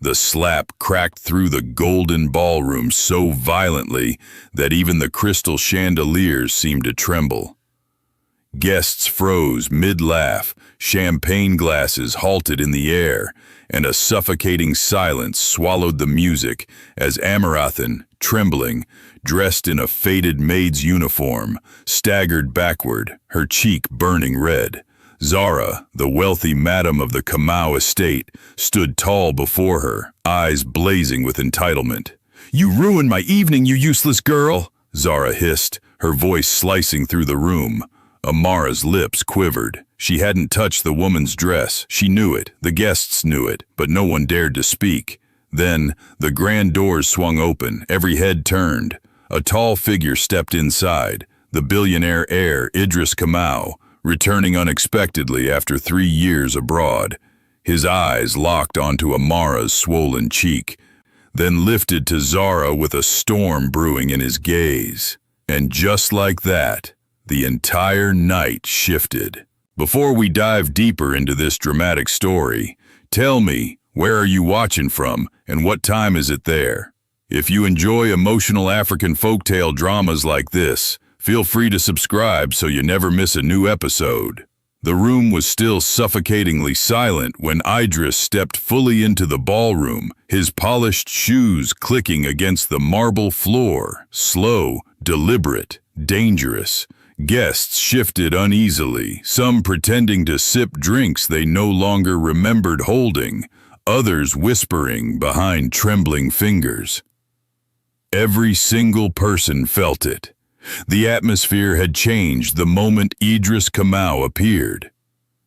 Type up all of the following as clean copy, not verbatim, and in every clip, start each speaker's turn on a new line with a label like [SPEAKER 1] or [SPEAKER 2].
[SPEAKER 1] The slap cracked through the golden ballroom so violently that even the crystal chandeliers seemed to tremble. Guests froze mid-laugh, champagne glasses halted in the air, and a suffocating silence swallowed the music as Amaranthine, trembling, dressed in a faded maid's uniform, staggered backward, her cheek burning red. Zara, the wealthy madam of the Kamau estate, stood tall before her, eyes blazing with entitlement. "You ruined my evening, you useless girl!" Zara hissed, her voice slicing through the room. Amara's lips quivered. She hadn't touched the woman's dress. She knew it, the guests knew it, but no one dared to speak. Then, the grand doors swung open, every head turned. A tall figure stepped inside, the billionaire heir Idris Kamau, returning unexpectedly after 3 years abroad. His eyes locked onto Amara's swollen cheek, then lifted to Zara with a storm brewing in his gaze. And just like that, the entire night shifted. Before we dive deeper into this dramatic story, tell me, where are you watching from and what time is it there? If you enjoy emotional African folktale dramas like this, feel free to subscribe so you never miss a new episode. The room was still suffocatingly silent when Idris stepped fully into the ballroom, his polished shoes clicking against the marble floor, slow, deliberate, dangerous. Guests shifted uneasily, some pretending to sip drinks they no longer remembered holding, others whispering behind trembling fingers. Every single person felt it. The atmosphere had changed the moment Idris Kamau appeared.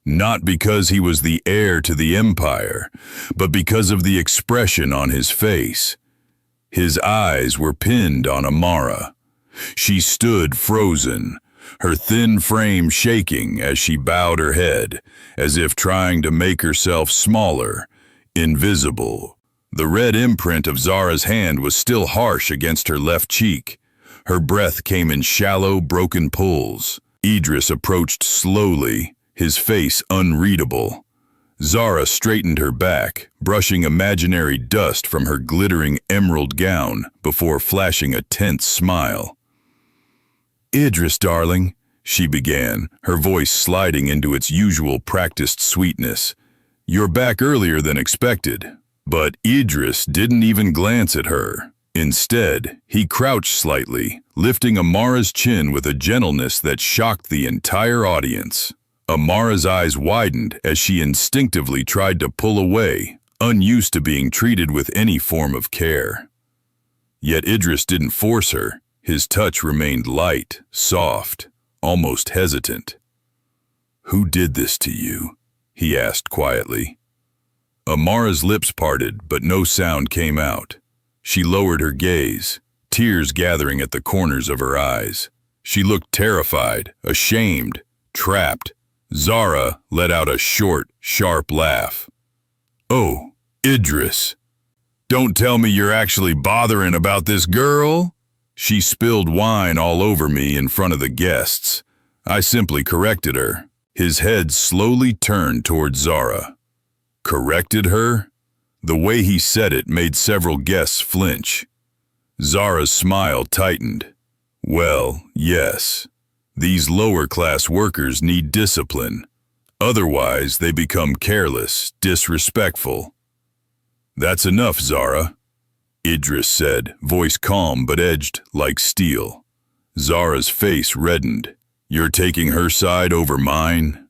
[SPEAKER 1] Not because he was the heir to the empire, but because of the expression on his face. His eyes were pinned on Amara. She stood frozen, her thin frame shaking as she bowed her head, as if trying to make herself smaller, invisible. The red imprint of Zara's hand was still harsh against her left cheek. Her breath came in shallow, broken pulls. Idris approached slowly, his face unreadable. Zara straightened her back, brushing imaginary dust from her glittering emerald gown before flashing a tense smile. "Idris, darling," she began, her voice sliding into its usual practiced sweetness. "You're back earlier than expected." But Idris didn't even glance at her. Instead, he crouched slightly, lifting Amara's chin with a gentleness that shocked the entire audience. Amara's eyes widened as she instinctively tried to pull away, unused to being treated with any form of care. Yet Idris didn't force her. His touch remained light, soft, almost hesitant. "Who did this to you?" he asked quietly. Amara's lips parted, but no sound came out. She lowered her gaze, tears gathering at the corners of her eyes. She looked terrified, ashamed, trapped. Zara let out a short, sharp laugh. "Oh, Idris, don't tell me you're actually bothering about this girl?" She spilled wine all over me in front of the guests. I simply corrected her. His head slowly turned toward Zara. Corrected her? The way he said it made several guests flinch. Zara's smile tightened. "Well, yes. These lower-class workers need discipline. Otherwise, they become careless, disrespectful." "That's enough, Zara," Idris said, voice calm but edged like steel. Zara's face reddened. "You're taking her side over mine?"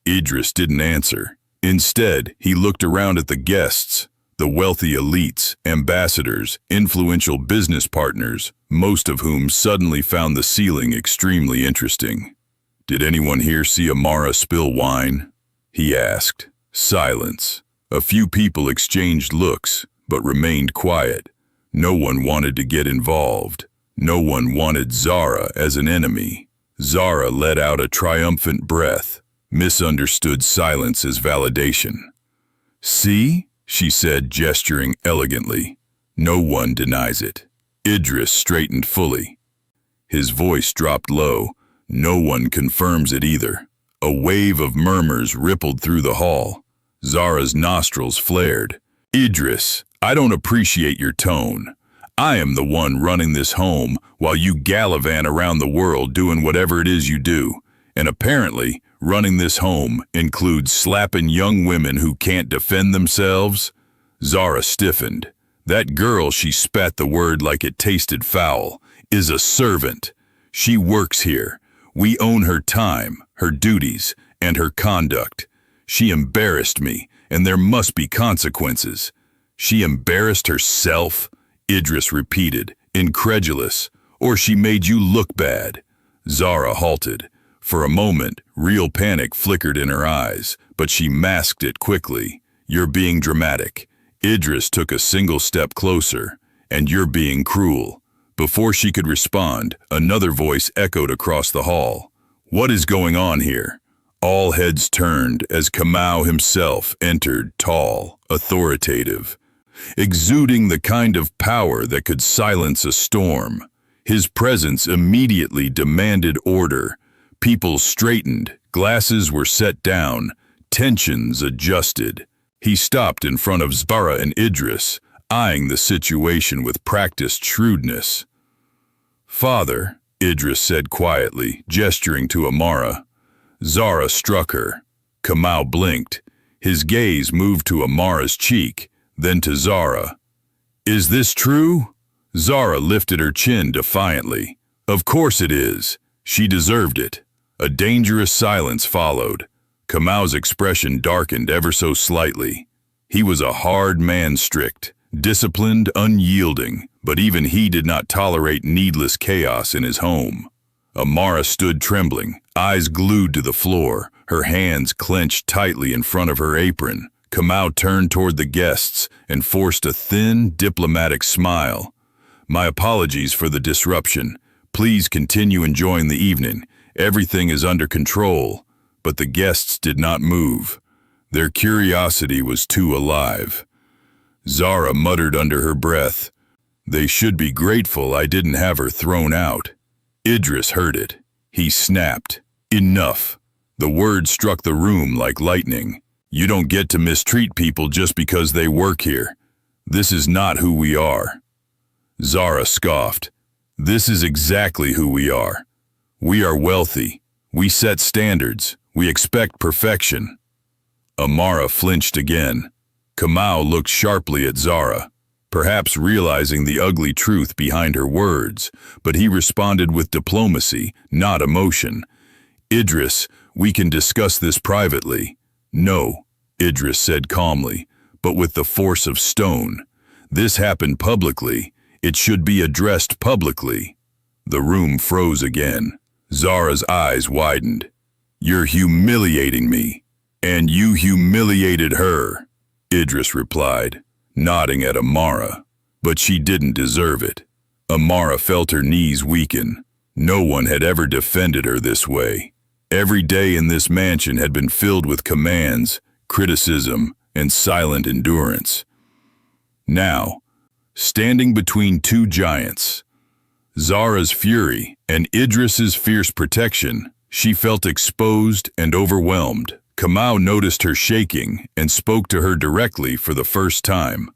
[SPEAKER 1] Idris didn't answer. Instead, he looked around at the guests, the wealthy elites, ambassadors, influential business partners, most of whom suddenly found the ceiling extremely interesting. "Did anyone here see Amara spill wine?" he asked. Silence. A few people exchanged looks, but remained quiet. No one wanted to get involved. No one wanted Zara as an enemy. Zara let out a triumphant breath, misunderstood silence as validation. "See?" she said, gesturing elegantly. "No one denies it." Idris straightened fully. His voice dropped low. "No one confirms it either." A wave of murmurs rippled through the hall. Zara's nostrils flared. "Idris, I don't appreciate your tone. I am the one running this home while you gallivant around the world doing whatever it is you do. And apparently, running this home includes slapping young women who can't defend themselves. Zara stiffened. That girl, she spat the word like it tasted foul, is a servant. She works here. We own her time, her duties, and her conduct. She embarrassed me, and there must be consequences. She embarrassed herself? Idris repeated, incredulous. Or she made you look bad. Zara halted. For a moment, real panic flickered in her eyes, but she masked it quickly. You're being dramatic. Idris took a single step closer. And you're being cruel. Before she could respond, another voice echoed across the hall. What is going on here? All heads turned as Kamau himself entered, tall, authoritative, exuding the kind of power that could silence a storm. His presence immediately demanded order. People straightened, glasses were set down, tensions adjusted. He stopped in front of Zara and Idris, eyeing the situation with practiced shrewdness. Father, Idris said quietly, gesturing to Amara. Zara struck her. Kamau blinked. His gaze moved to Amara's cheek, then to Zara. Is this true? Zara lifted her chin defiantly. Of course it is. She deserved it. A dangerous silence followed. Kamau's expression darkened ever so slightly. He was a hard man, strict, disciplined, unyielding, but even he did not tolerate needless chaos in his home. Amara stood trembling, eyes glued to the floor, her hands clenched tightly in front of her apron. Kamau turned toward the guests and forced a thin, diplomatic smile. My apologies for the disruption. Please continue enjoying the evening. Everything is under control. But the guests did not move. Their curiosity was too alive. Zara muttered under her breath, They should be grateful I didn't have her thrown out. Idris heard it. He snapped. Enough. The word struck the room like lightning. You don't get to mistreat people just because they work here. This is not who we are. Zara scoffed. This is exactly who we are. We are wealthy. We set standards. We expect perfection. Amara flinched again. Kamau looked sharply at Zara, perhaps realizing the ugly truth behind her words, but he responded with diplomacy, not emotion. Idris, we can discuss this privately. No, Idris said calmly, but with the force of stone. This happened publicly. It should be addressed publicly. The room froze again. Zara's eyes widened. You're humiliating me. And you humiliated her, Idris replied, nodding at Amara. But she didn't deserve it. Amara felt her knees weaken. No one had ever defended her this way. Every day in this mansion had been filled with commands, criticism, and silent endurance. Now, standing between two giants, Zara's fury and Idris's fierce protection, she felt exposed and overwhelmed. Kamau noticed her shaking and spoke to her directly for the first time.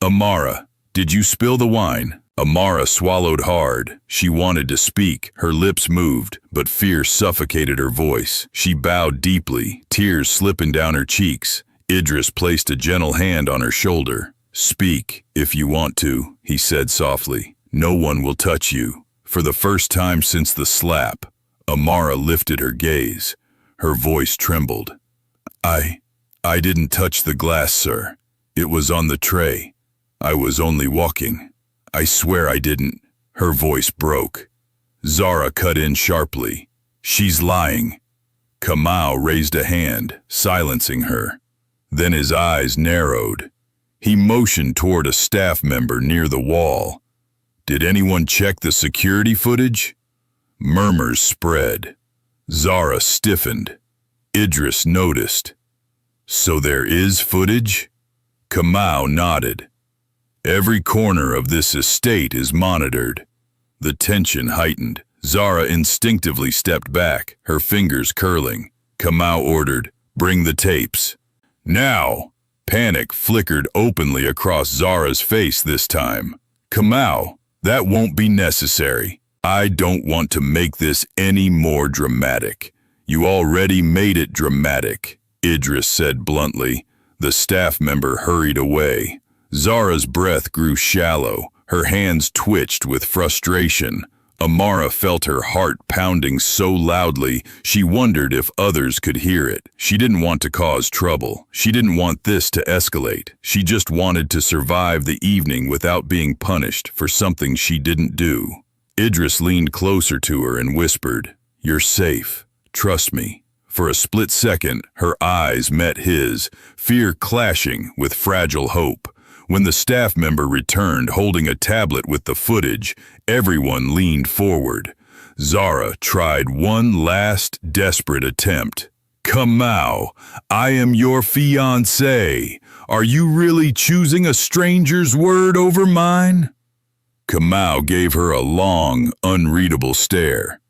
[SPEAKER 1] Amara, did you spill the wine? Amara swallowed hard. She wanted to speak. Her lips moved, but fear suffocated her voice. She bowed deeply, tears slipping down her cheeks. Idris placed a gentle hand on her shoulder. Speak, if you want to, he said softly. No one will touch you. For the first time since the slap, Amara lifted her gaze. Her voice trembled. I didn't touch the glass, sir. It was on the tray. I was only walking. I swear I didn't. Her voice broke. Zara cut in sharply. She's lying. Kamau raised a hand, silencing her. Then his eyes narrowed. He motioned toward a staff member near the wall. Did anyone check the security footage? Murmurs spread. Zara stiffened. Idris noticed. So there is footage? Kamau nodded. Every corner of this estate is monitored. The tension heightened. Zara instinctively stepped back, her fingers curling. Kamau ordered, bring the tapes. Now! Panic flickered openly across Zara's face this time. "Kamau, that won't be necessary. I don't want to make this any more dramatic. You already made it dramatic," Idris said bluntly. The staff member hurried away. Zara's breath grew shallow. Her hands twitched with frustration. Amara felt her heart pounding so loudly she wondered if others could hear it. She didn't want to cause trouble. She didn't want this to escalate. She just wanted to survive the evening without being punished for something she didn't do. Idris leaned closer to her and whispered, "You're safe. Trust me." For a split second, her eyes met his, fear clashing with fragile hope. When the staff member returned holding a tablet with the footage, everyone leaned forward. Zara tried one last desperate attempt. "Kamau, I am your fiancé. Are you really choosing a stranger's word over mine?" Kamau gave her a long, unreadable stare.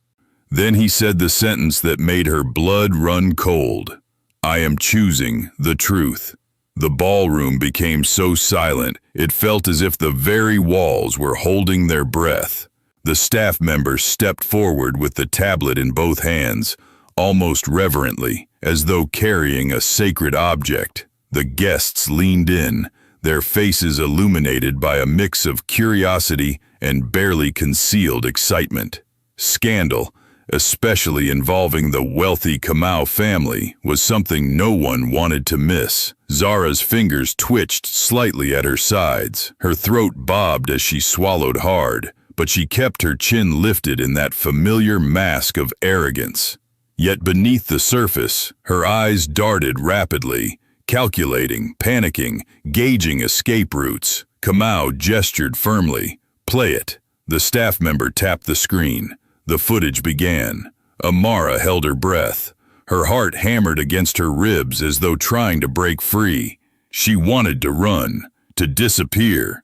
[SPEAKER 1] Then he said the sentence that made her blood run cold. "I am choosing the truth." The ballroom became so silent, it felt as if the very walls were holding their breath. The staff member stepped forward with the tablet in both hands, almost reverently, as though carrying a sacred object. The guests leaned in, their faces illuminated by a mix of curiosity and barely concealed excitement. Scandal, especially involving the wealthy Kamau family, was something no one wanted to miss. Zara's fingers twitched slightly at her sides. Her throat bobbed as she swallowed hard, but she kept her chin lifted in that familiar mask of arrogance. Yet beneath the surface, her eyes darted rapidly, calculating, panicking, gauging escape routes. Kamau gestured firmly. "Play it." The staff member tapped the screen. The footage began. Amara held her breath. Her heart hammered against her ribs as though trying to break free. She wanted to run, to disappear,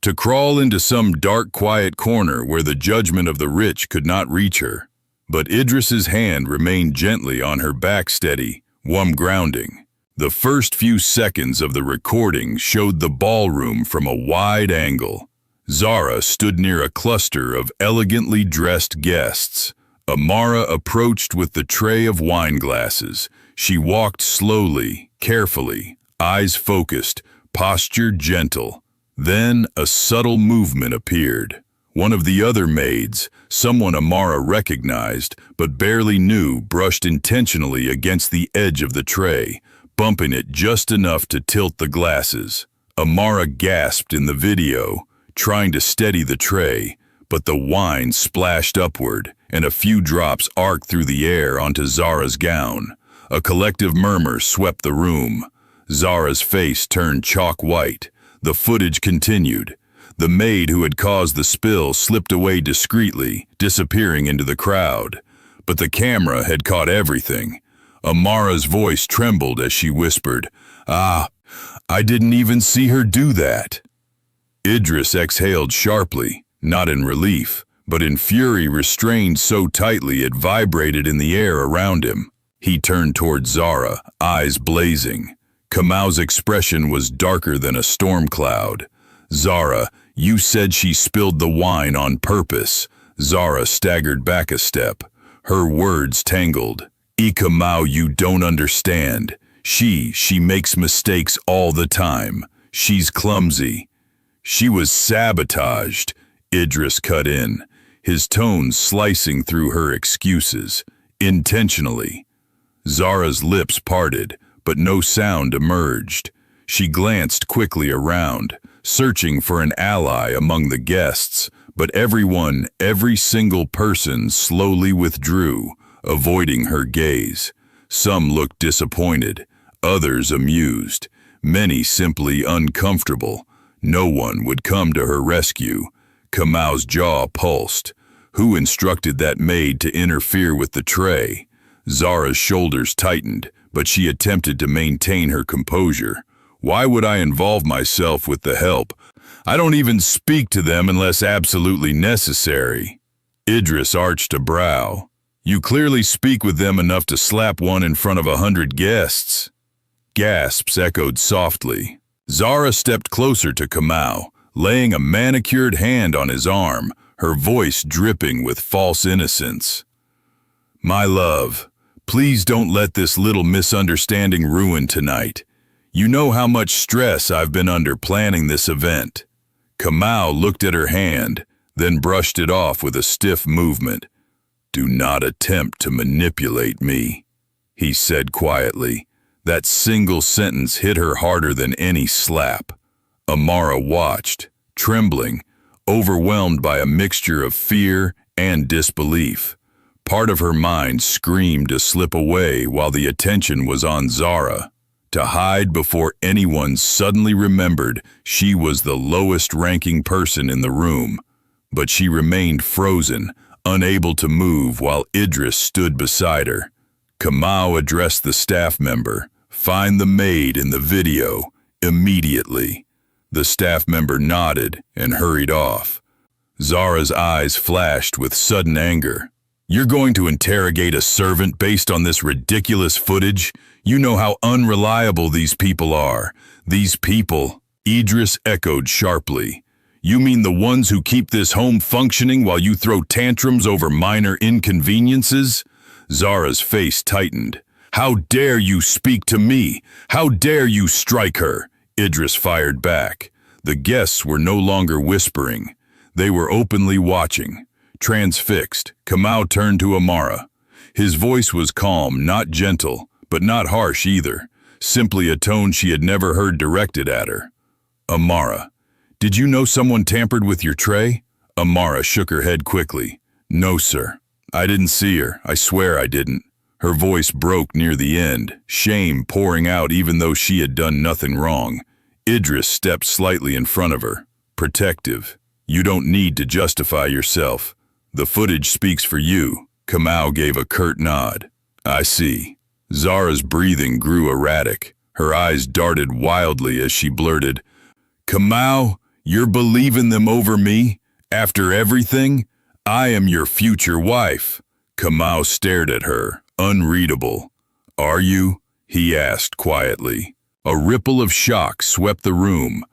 [SPEAKER 1] to crawl into some dark, quiet corner where the judgment of the rich could not reach her. But Idris's hand remained gently on her back, steady, warm grounding. The first few seconds of the recording showed the ballroom from a wide angle. Zara stood near a cluster of elegantly dressed guests. Amara approached with the tray of wine glasses. She walked slowly, carefully, eyes focused, posture gentle. Then a subtle movement appeared. One of the other maids, someone Amara recognized but barely knew, brushed intentionally against the edge of the tray, bumping it just enough to tilt the glasses. Amara gasped in the video, trying to steady the tray, but the wine splashed upward, and a few drops arced through the air onto Zara's gown. A collective murmur swept the room. Zara's face turned chalk white. The footage continued. The maid who had caused the spill slipped away discreetly, disappearing into the crowd. But the camera had caught everything. Amara's voice trembled as she whispered, "Ah, I didn't even see her do that." Idris exhaled sharply, not in relief, but in fury restrained so tightly it vibrated in the air around him. He turned toward Zara, eyes blazing. Kamau's expression was darker than a storm cloud. "Zara, you said she spilled the wine on purpose." Zara staggered back a step. Her words tangled. "Kamau, you don't understand. She makes mistakes all the time. She's clumsy." "She was sabotaged," Idris cut in, his tone slicing through her excuses. "Intentionally." Zara's lips parted, but no sound emerged. She glanced quickly around, searching for an ally among the guests, but every single person slowly withdrew, avoiding her gaze. Some looked disappointed, others amused, many simply uncomfortable. No one would come to her rescue. Kamau's jaw pulsed. Who instructed that maid to interfere with the tray? Zara's shoulders tightened, but she attempted to maintain her composure. "Why would I involve myself with the help? I don't even speak to them unless absolutely necessary." Idris arched a brow. "You clearly speak with them enough to slap one in front of 100 guests." Gasps echoed softly. Zara stepped closer to Kamau, laying a manicured hand on his arm, her voice dripping with false innocence. "My love, please don't let this little misunderstanding ruin tonight. You know how much stress I've been under planning this event." Kamau looked at her hand, then brushed it off with a stiff movement. "Do not attempt to manipulate me," he said quietly. That single sentence hit her harder than any slap. Amara watched, trembling, overwhelmed by a mixture of fear and disbelief. Part of her mind screamed to slip away while the attention was on Zara, to hide before anyone suddenly remembered she was the lowest-ranking person in the room. But she remained frozen, unable to move while Idris stood beside her. Kamau addressed the staff member. "Find the maid in the video, immediately." The staff member nodded and hurried off. Zara's eyes flashed with sudden anger. "You're going to interrogate a servant based on this ridiculous footage? You know how unreliable these people are." "These people?" Idris echoed sharply. "You mean the ones who keep this home functioning while you throw tantrums over minor inconveniences?" Zara's face tightened. "How dare you speak to me? How dare you strike her?" Idris fired back. The guests were no longer whispering. They were openly watching. Transfixed, Kamau turned to Amara. His voice was calm, not gentle, but not harsh either, simply a tone she had never heard directed at her. "Amara, did you know someone tampered with your tray?" Amara shook her head quickly. "No, sir. I didn't see her. I swear I didn't." Her voice broke near the end, shame pouring out even though she had done nothing wrong. Idris stepped slightly in front of her, protective. "You don't need to justify yourself. The footage speaks for you." Kamau gave a curt nod. "I see." Zara's breathing grew erratic. Her eyes darted wildly as she blurted, "Kamau, you're believing them over me? After everything? I am your future wife." Kamau stared at her, unreadable. "Are you?" he asked quietly. A ripple of shock swept the room.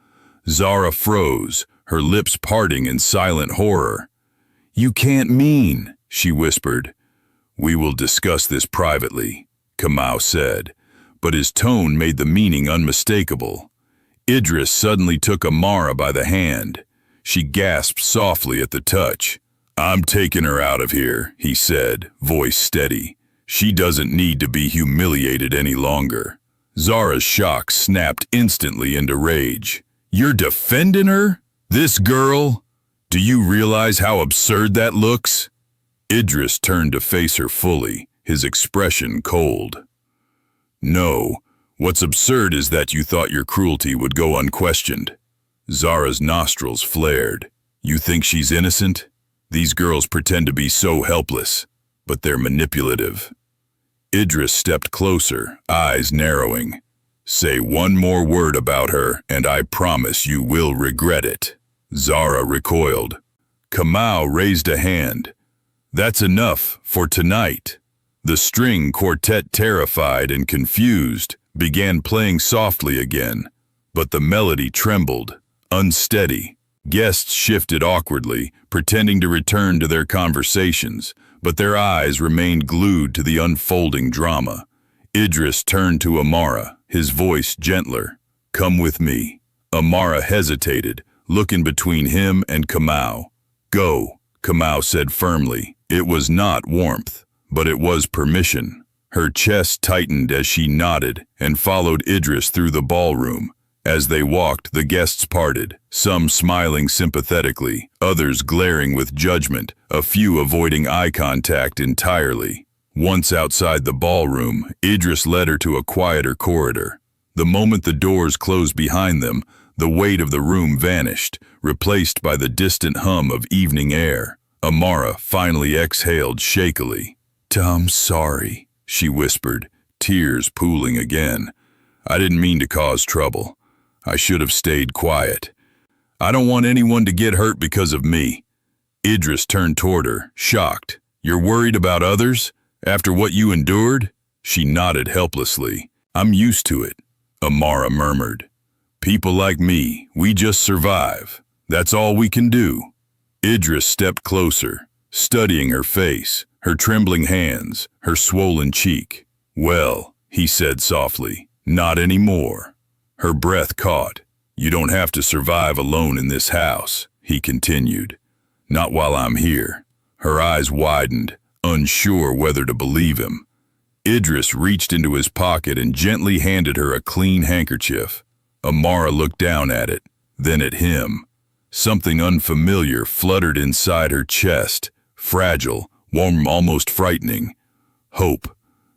[SPEAKER 1] Zara froze, her lips parting in silent horror. "You can't mean," she whispered. "We will discuss this privately," Kamau said, but his tone made the meaning unmistakable. Idris suddenly took Amara by the hand. She gasped softly at the touch. "I'm taking her out of here," he said, voice steady. "She doesn't need to be humiliated any longer." Zara's shock snapped instantly into rage. "You're defending her? This girl? Do you realize how absurd that looks?" Idris turned to face her fully, his expression cold. "No, what's absurd is that you thought your cruelty would go unquestioned." Zara's nostrils flared. "You think she's innocent? These girls pretend to be so helpless, but they're manipulative." Idris stepped closer, eyes narrowing. "Say one more word about her, and I promise you will regret it." Zara recoiled. Kamau raised a hand. "That's enough for tonight." The string quartet, terrified and confused, began playing softly again, but the melody trembled, unsteady. Guests shifted awkwardly, pretending to return to their conversations, but their eyes remained glued to the unfolding drama. Idris turned to Amara, his voice gentler. "Come with me." Amara hesitated, looking between him and Kamau. "Go," Kamau said firmly. It was not warmth, but it was permission. Her chest tightened as she nodded and followed Idris through the ballroom. As they walked, the guests parted, some smiling sympathetically, others glaring with judgment, a few avoiding eye contact entirely. Once outside the ballroom, Idris led her to a quieter corridor. The moment the doors closed behind them, the weight of the room vanished, replaced by the distant hum of evening air. Amara finally exhaled shakily. "I'm sorry," she whispered, tears pooling again. "I didn't mean to cause trouble. I should have stayed quiet. I don't want anyone to get hurt because of me." Idris turned toward her, shocked. "You're worried about others? After what you endured?" She nodded helplessly. "I'm used to it. Amara murmured. People like me, we just survive. That's all we can do. Idris stepped closer, studying her face, her trembling hands, her swollen cheek. Well, he said softly, not anymore. Her breath caught. You don't have to survive alone in this house, he continued. Not while I'm here. Her eyes widened, unsure whether to believe him. Idris reached into his pocket and gently handed her a clean handkerchief. Amara looked down at it, then at him. Something unfamiliar fluttered inside her chest, fragile, warm, almost frightening. Hope.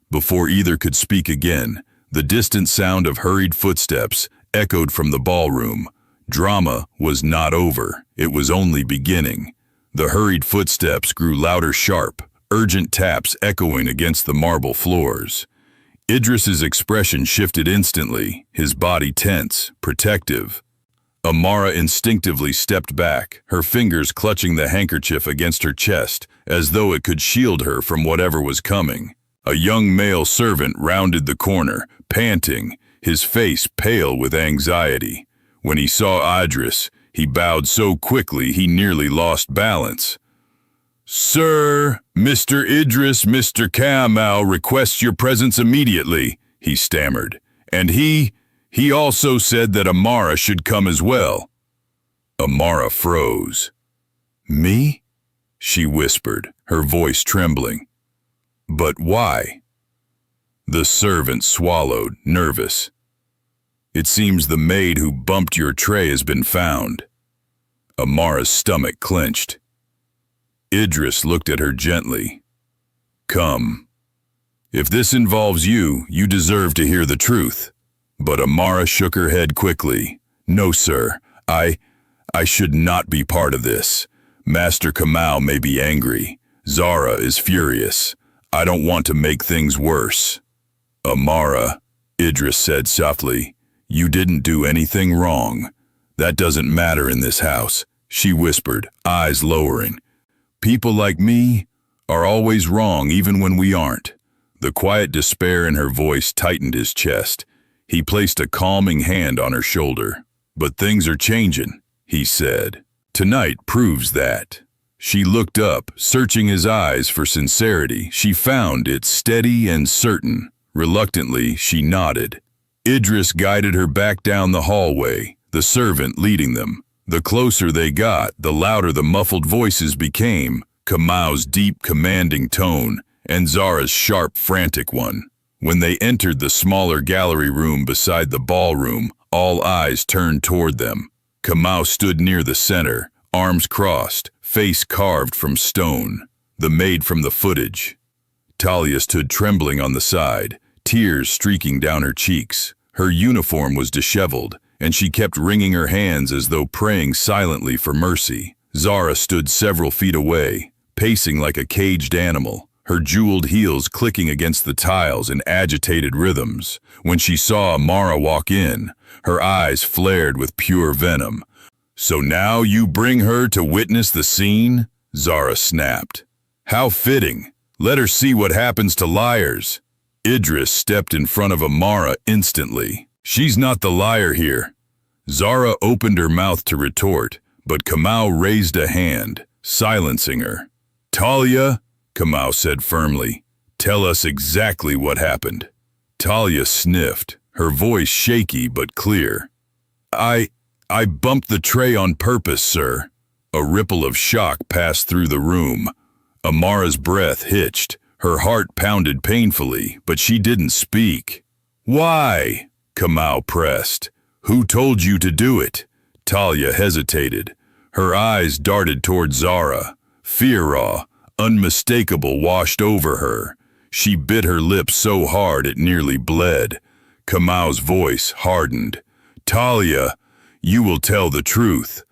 [SPEAKER 1] Before either could speak again, the distant sound of hurried footsteps echoed from the ballroom. Drama was not over, it was only beginning. The hurried footsteps grew louder, sharp, urgent taps echoing against the marble floors. Idris's expression shifted instantly, his body tense, protective. Amara instinctively stepped back, her fingers clutching the handkerchief against her chest, as though it could shield her from whatever was coming. A young male servant rounded the corner, panting, his face pale with anxiety. When he saw Idris, he bowed so quickly he nearly lost balance. "Sir, Mr. Idris, Mr. Kamau requests your presence immediately," he stammered. "And he also said that Amara should come as well." Amara froze. "Me?" she whispered, her voice trembling. "But why?" The servant swallowed, nervous. "It seems the maid who bumped your tray has been found." Amara's stomach clenched. Idris looked at her gently. "Come. If this involves you, you deserve to hear the truth." But Amara shook her head quickly. "No, sir. I should not be part of this. Master Kamau may be angry. Zara is furious. I don't want to make things worse." "Amara," Idris said softly, "you didn't do anything wrong. That doesn't matter in this house," she whispered, eyes lowering. "People like me are always wrong even when we aren't." The quiet despair in her voice tightened his chest. He placed a calming hand on her shoulder. "But things are changing," he said. "Tonight proves that." She looked up, searching his eyes for sincerity. She found it steady and certain. Reluctantly, she nodded. Idris guided her back down the hallway, the servant leading them. The closer they got, the louder the muffled voices became, Kamau's deep, commanding tone, and Zara's sharp, frantic one. When they entered the smaller gallery room beside the ballroom, all eyes turned toward them. Kamau stood near the center, arms crossed, face carved from stone, the maid from the footage. Talia stood trembling on the side, tears streaking down her cheeks. Her uniform was disheveled, and she kept wringing her hands as though praying silently for mercy. Zara stood several feet away, pacing like a caged animal, her jeweled heels clicking against the tiles in agitated rhythms. When she saw Amara walk in, her eyes flared with pure venom. "So now you bring her to witness the scene?" Zara snapped. "How fitting. Let her see what happens to liars." Idris stepped in front of Amara instantly. "She's not the liar here." Zara opened her mouth to retort, but Kamau raised a hand, silencing her. "Talia," Kamau said firmly, "tell us exactly what happened." Talia sniffed, her voice shaky but clear. I bumped the tray on purpose, sir." A ripple of shock passed through the room. Amara's breath hitched, her heart pounded painfully, but she didn't speak. "Why?" Kamau pressed. "Who told you to do it?" Talia hesitated. Her eyes darted toward Zara. Fear, unmistakable, washed over her. She bit her lips so hard it nearly bled. Kamau's voice hardened. "Talia, you will tell the truth."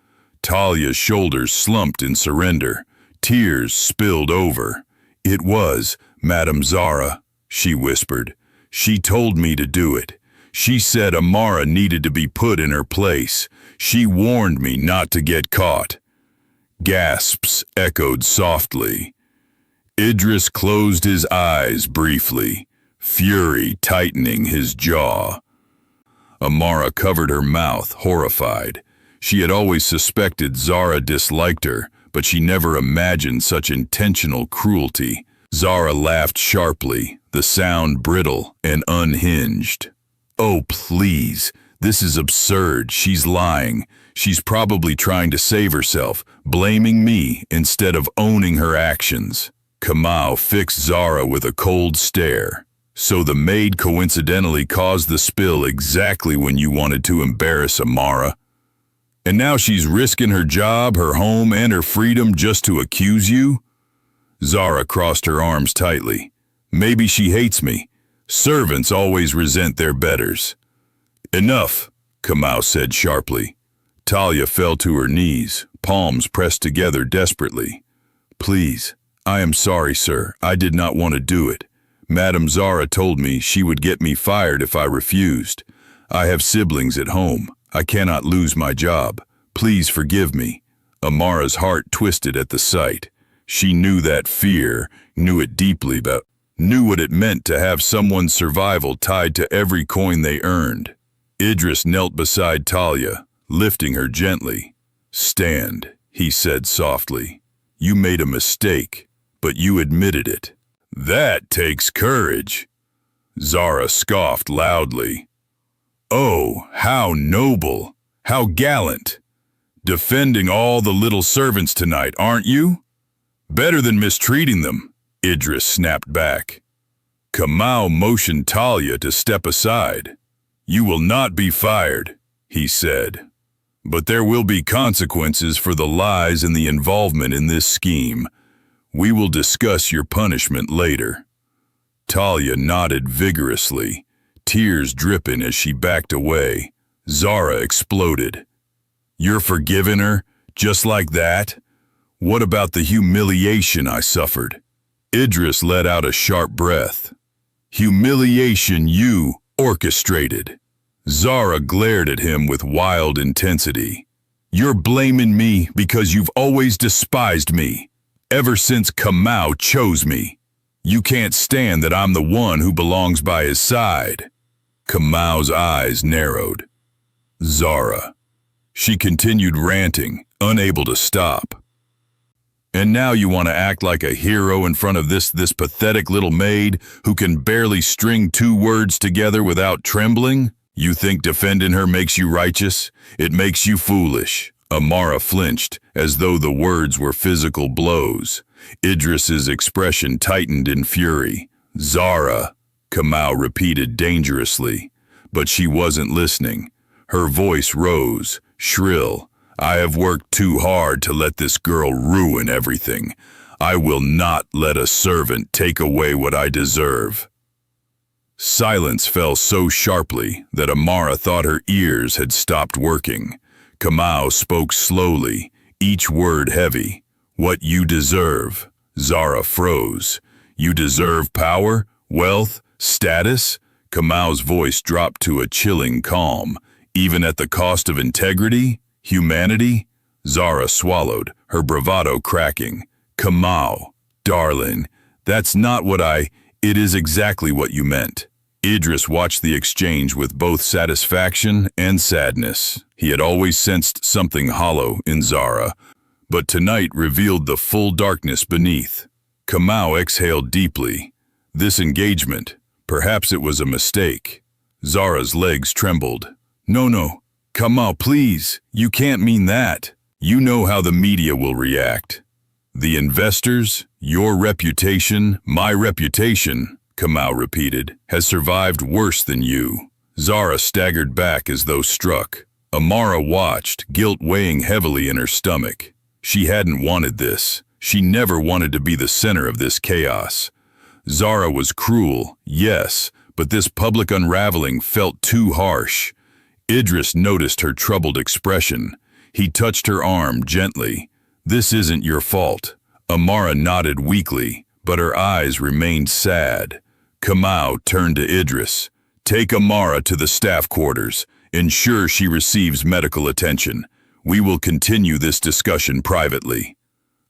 [SPEAKER 1] Talia's shoulders slumped in surrender. Tears spilled over. "It was Madame Zara," she whispered. "She told me to do it. She said Amara needed to be put in her place. She warned me not to get caught." Gasps echoed softly. Idris closed his eyes briefly, fury tightening his jaw. Amara covered her mouth, horrified. She had always suspected Zara disliked her, but she never imagined such intentional cruelty. Zara laughed sharply, the sound brittle and unhinged. "Oh, please. This is absurd. She's lying. She's probably trying to save herself, blaming me instead of owning her actions." Kamau fixed Zara with a cold stare. "So the maid coincidentally caused the spill exactly when you wanted to embarrass Amara? And now she's risking her job, her home, and her freedom just to accuse you?" Zara crossed her arms tightly. "Maybe she hates me. Servants always resent their betters." "Enough," Kamau said sharply. Talia fell to her knees, palms pressed together desperately. "Please, I am sorry, sir. I did not want to do it. Madame Zara told me she would get me fired if I refused. I have siblings at home. I cannot lose my job. Please forgive me." Amara's heart twisted at the sight. She knew that fear, knew it deeply, but knew what it meant to have someone's survival tied to every coin they earned. Idris knelt beside Talia, lifting her gently. "Stand," he said softly. "You made a mistake, but you admitted it." "That takes courage." Zara scoffed loudly. "Oh, how noble, how gallant. Defending all the little servants tonight, aren't you? Better than mistreating them," Idris snapped back. Kamau motioned Talia to step aside. "You will not be fired," he said. "But there will be consequences for the lies and the involvement in this scheme. We will discuss your punishment later." Talia nodded vigorously, tears dripping as she backed away. Zara exploded. "You're forgiving her, just like that? What about the humiliation I suffered?" Idris let out a sharp breath. "Humiliation you orchestrated." Zara glared at him with wild intensity. "You're blaming me because you've always despised me, ever since Kamau chose me. You can't stand that I'm the one who belongs by his side." Kamau's eyes narrowed. "Zara." She continued ranting, unable to stop. "And now you want to act like a hero in front of this pathetic little maid who can barely string two words together without trembling? You think defending her makes you righteous? It makes you foolish." Amara flinched, as though the words were physical blows. Idris's expression tightened in fury. "Zara," Kamau repeated dangerously. But she wasn't listening. Her voice rose, shrill. "I have worked too hard to let this girl ruin everything. I will not let a servant take away what I deserve." Silence fell so sharply that Amara thought her ears had stopped working. Kamau spoke slowly, each word heavy. "What you deserve." Zara froze. "You deserve power, wealth, status?" Kamau's voice dropped to a chilling calm. "Even at the cost of integrity? Humanity?" Zara swallowed, her bravado cracking. "Kamau, darling, that's not what It is exactly what you meant." Idris watched the exchange with both satisfaction and sadness. He had always sensed something hollow in Zara, but tonight revealed the full darkness beneath. Kamau exhaled deeply. This engagement, perhaps it was a mistake. Zara's legs trembled. No, Kamau, please, you can't mean that. You know how the media will react. The investors, your reputation, my reputation, Kamau repeated, has survived worse than you. Zara staggered back as though struck. Amara watched, guilt weighing heavily in her stomach. She hadn't wanted this. She never wanted to be the center of this chaos. Zara was cruel, yes, but this public unraveling felt too harsh. Idris noticed her troubled expression. He touched her arm gently. "This isn't your fault." Amara nodded weakly, but her eyes remained sad. Kamau turned to Idris. "Take Amara to the staff quarters. Ensure she receives medical attention. We will continue this discussion privately."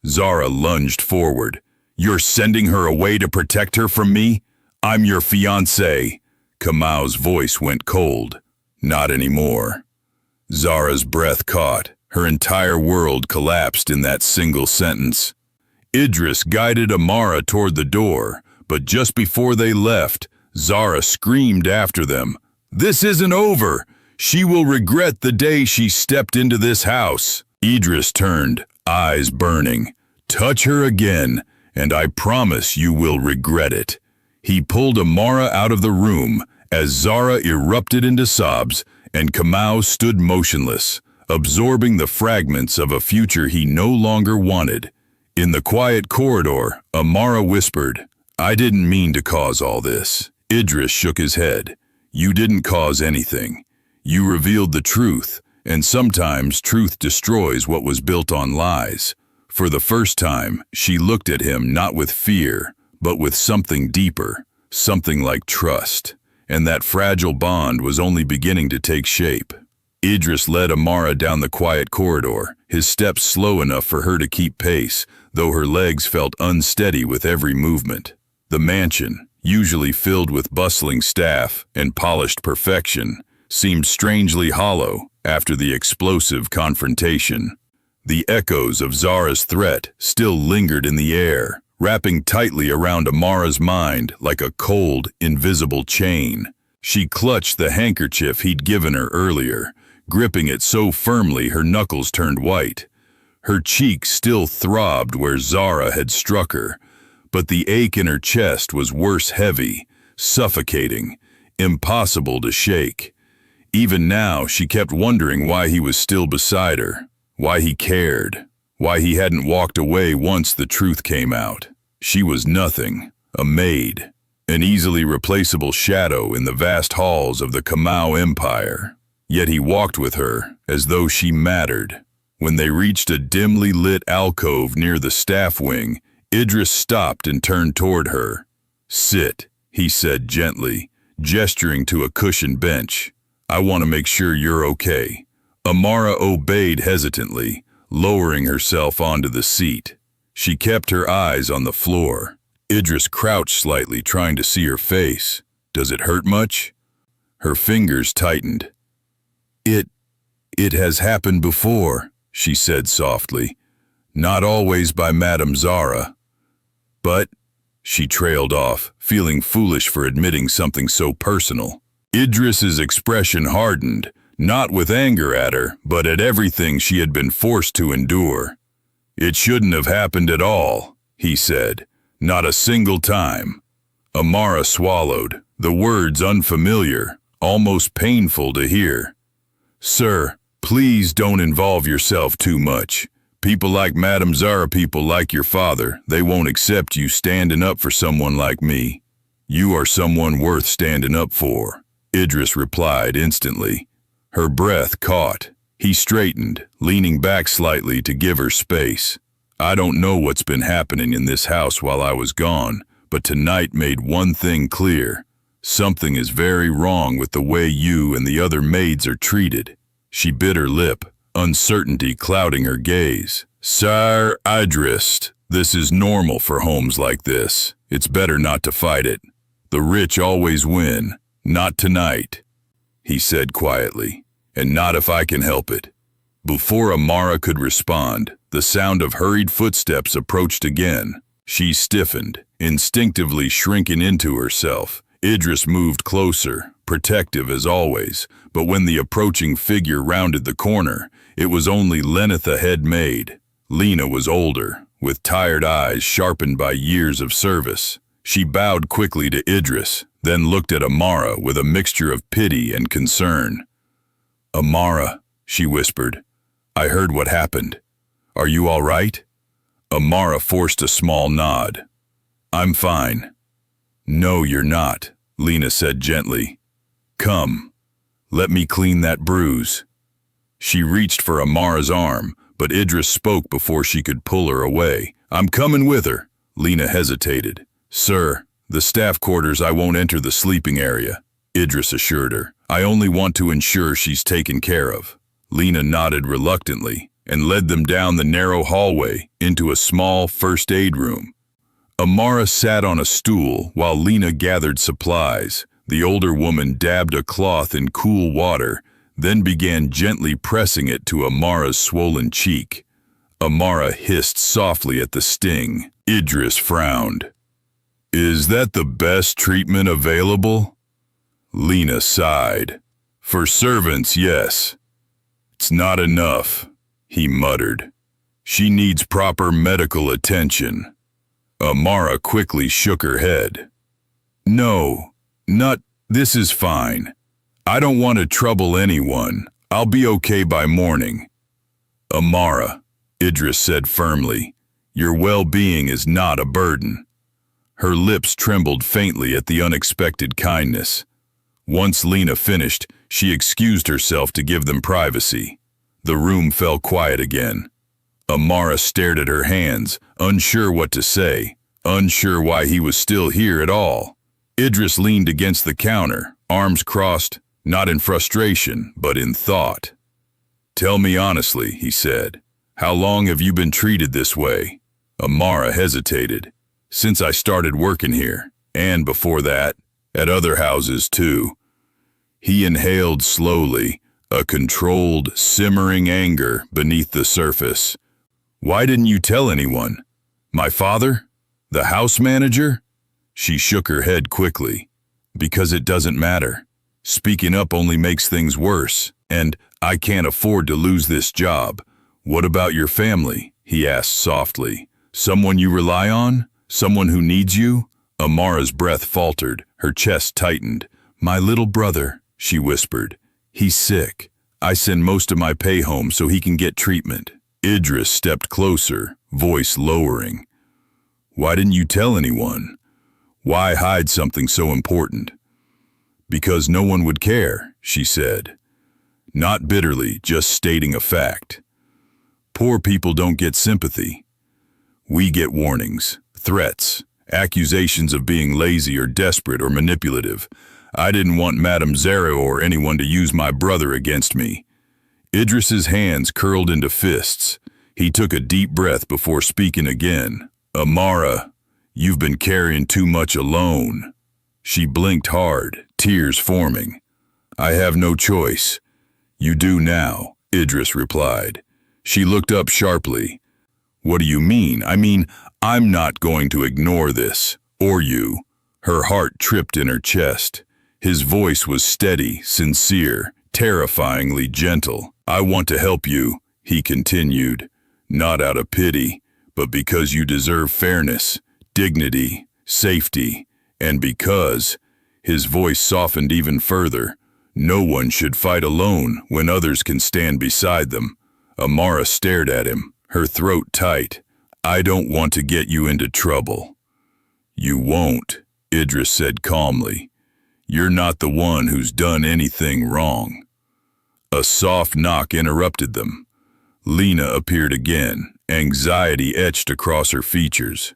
[SPEAKER 1] Zara lunged forward. "You're sending her away to protect her from me? I'm your fiancé." Kamau's voice went cold. Not anymore. Zara's breath caught. Her entire world collapsed in that single sentence. Idris guided Amara toward the door, but just before they left, Zara screamed after them, "This isn't over! She will regret the day she stepped into this house." Idris turned, eyes burning. "Touch her again, and I promise you will regret it." He pulled Amara out of the room as Zara erupted into sobs, and Kamau stood motionless, absorbing the fragments of a future he no longer wanted. In the quiet corridor, Amara whispered, "I didn't mean to cause all this." Idris shook his head. "You didn't cause anything. You revealed the truth, and sometimes truth destroys what was built on lies." For the first time, she looked at him not with fear, but with something deeper, something like trust, and that fragile bond was only beginning to take shape. Idris led Amara down the quiet corridor, his steps slow enough for her to keep pace, though her legs felt unsteady with every movement. The mansion, usually filled with bustling staff and polished perfection, seemed strangely hollow after the explosive confrontation. The echoes of Zara's threat still lingered in the air, wrapping tightly around Amara's mind like a cold, invisible chain. She clutched the handkerchief he'd given her earlier, gripping it so firmly her knuckles turned white. Her cheeks still throbbed where Zara had struck her, but the ache in her chest was worse, heavy, suffocating, impossible to shake. Even now, she kept wondering why he was still beside her, why he cared, why he hadn't walked away once the truth came out. She was nothing, a maid, an easily replaceable shadow in the vast halls of the Kamau Empire. Yet he walked with her as though she mattered. When they reached a dimly lit alcove near the staff wing, Idris stopped and turned toward her. "Sit," he said gently, gesturing to a cushioned bench. "I want to make sure you're okay." Amara obeyed hesitantly, lowering herself onto the seat. She kept her eyes on the floor. Idris crouched slightly, trying to see her face. "Does it hurt much?" Her fingers tightened. It has happened before," she said softly. "Not always by Madame Zara. But," she trailed off, feeling foolish for admitting something so personal. Idris's expression hardened, not with anger at her, but at everything she had been forced to endure. "It shouldn't have happened at all," he said. "Not a single time." Amara swallowed, the words unfamiliar, almost painful to hear. "Sir, please don't involve yourself too much. People like Madame Zara, people like your father, they won't accept you standing up for someone like me." "You are someone worth standing up for," Idris replied instantly. Her breath caught. He straightened, leaning back slightly to give her space. "I don't know what's been happening in this house while I was gone, but tonight made one thing clear. Something is very wrong with the way you and the other maids are treated." She bit her lip, uncertainty clouding her gaze. "Sir Idris, this is normal for homes like this. It's better not to fight it. The rich always win. Not tonight," he said quietly, "and not if I can help it." Before Amara could respond, the sound of hurried footsteps approached again. She stiffened, instinctively shrinking into herself. Idris moved closer, protective as always, but when the approaching figure rounded the corner, it was only Lenitha head maid. Lena was older, with tired eyes sharpened by years of service. She bowed quickly to Idris, then looked at Amara with a mixture of pity and concern. "Amara," she whispered, "I heard what happened. Are you all right?" Amara forced a small nod. "I'm fine." "No, you're not," Lena said gently. "Come, let me clean that bruise." She reached for Amara's arm, but Idris spoke before she could pull her away. "I'm coming with her." Lena hesitated. "Sir, the staff quarters, I won't enter the sleeping area," Idris assured her. "I only want to ensure she's taken care of." Lena nodded reluctantly and led them down the narrow hallway into a small first aid room. Amara sat on a stool while Lena gathered supplies, The older woman dabbed a cloth in cool water, then began gently pressing it to Amara's swollen cheek. Amara hissed softly at the sting. Idris frowned. "Is that the best treatment available?" Lena sighed. "For servants, yes. It's not enough," he muttered. "She needs proper medical attention." Amara quickly shook her head. "No, this is fine. I don't want to trouble anyone. I'll be okay by morning." "Amara," Idris said firmly, "your well-being is not a burden." Her lips trembled faintly at the unexpected kindness. Once Lena finished, she excused herself to give them privacy. The room fell quiet again. Amara stared at her hands, unsure what to say, unsure why he was still here at all. Idris leaned against the counter, arms crossed, not in frustration, but in thought. "Tell me honestly," he said, "how long have you been treated this way?" Amara hesitated. "Since I started working here, and before that, at other houses too." He inhaled slowly, a controlled, simmering anger beneath the surface. "Why didn't you tell anyone? My father? The house manager?" She shook her head quickly. "Because it doesn't matter. Speaking up only makes things worse, and I can't afford to lose this job." "What about your family?" he asked softly. "Someone you rely on? Someone who needs you?" Amara's breath faltered, her chest tightened. "My little brother," she whispered. "He's sick. I send most of my pay home so he can get treatment." Idris stepped closer, voice lowering. "Why didn't you tell anyone? Why hide something so important?" "Because no one would care," she said. Not bitterly, just stating a fact. "Poor people don't get sympathy. We get warnings, threats, accusations of being lazy or desperate or manipulative. I didn't want Madame Zara or anyone to use my brother against me." Idris's hands curled into fists. He took a deep breath before speaking again. "Amara, you've been carrying too much alone." She blinked hard, tears forming. "I have no choice." "You do now," Idris replied. She looked up sharply. "What do you mean?" "I mean, I'm not going to ignore this, or you." Her heart tripped in her chest. His voice was steady, sincere, terrifyingly gentle. "I want to help you," he continued, "not out of pity, but because you deserve fairness, dignity, safety, and because," his voice softened even further, "no one should fight alone when others can stand beside them." Amara stared at him, her throat tight. "I don't want to get you into trouble." "You won't," Idris said calmly. "You're not the one who's done anything wrong." A soft knock interrupted them. Lena appeared again, anxiety etched across her features.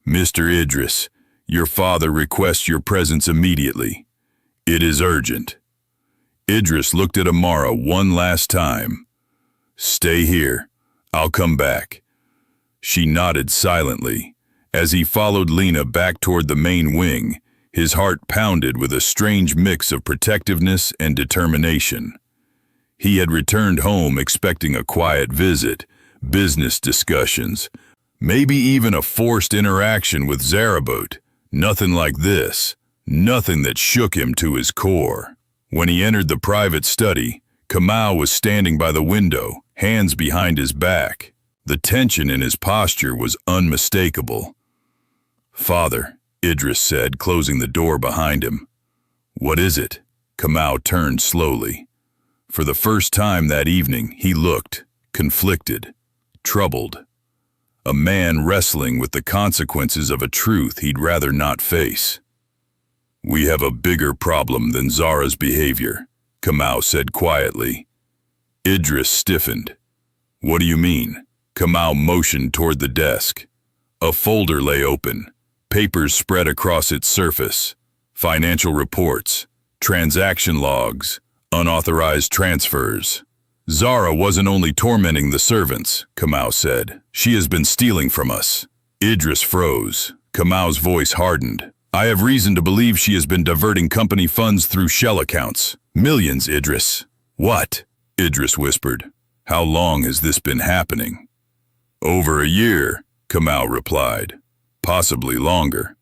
[SPEAKER 1] "Mr. Idris, your father requests your presence immediately. It is urgent." Idris looked at Amara one last time. "Stay here. I'll come back." She nodded silently. As he followed Lena back toward the main wing, his heart pounded with a strange mix of protectiveness and determination. He had returned home expecting a quiet visit, business discussions, maybe even a forced interaction with Zarabut. Nothing like this, nothing that shook him to his core. When he entered the private study, Kamau was standing by the window, hands behind his back. The tension in his posture was unmistakable. "Father," Idris said, closing the door behind him. "What is it?" Kamau turned slowly. For the first time that evening, he looked conflicted, troubled. A man wrestling with the consequences of a truth he'd rather not face. "We have a bigger problem than Zara's behavior," Kamau said quietly. Idris stiffened. "What do you mean?" Kamau motioned toward the desk. A folder lay open, papers spread across its surface, financial reports, transaction logs, unauthorized transfers. "Zara wasn't only tormenting the servants," Kamau said. "She has been stealing from us." Idris froze. Kamau's voice hardened. I have reason to believe she has been diverting company funds through shell accounts. Millions, Idris. What? Idris whispered. How long has this been happening? Over a year, Kamau replied. Possibly longer.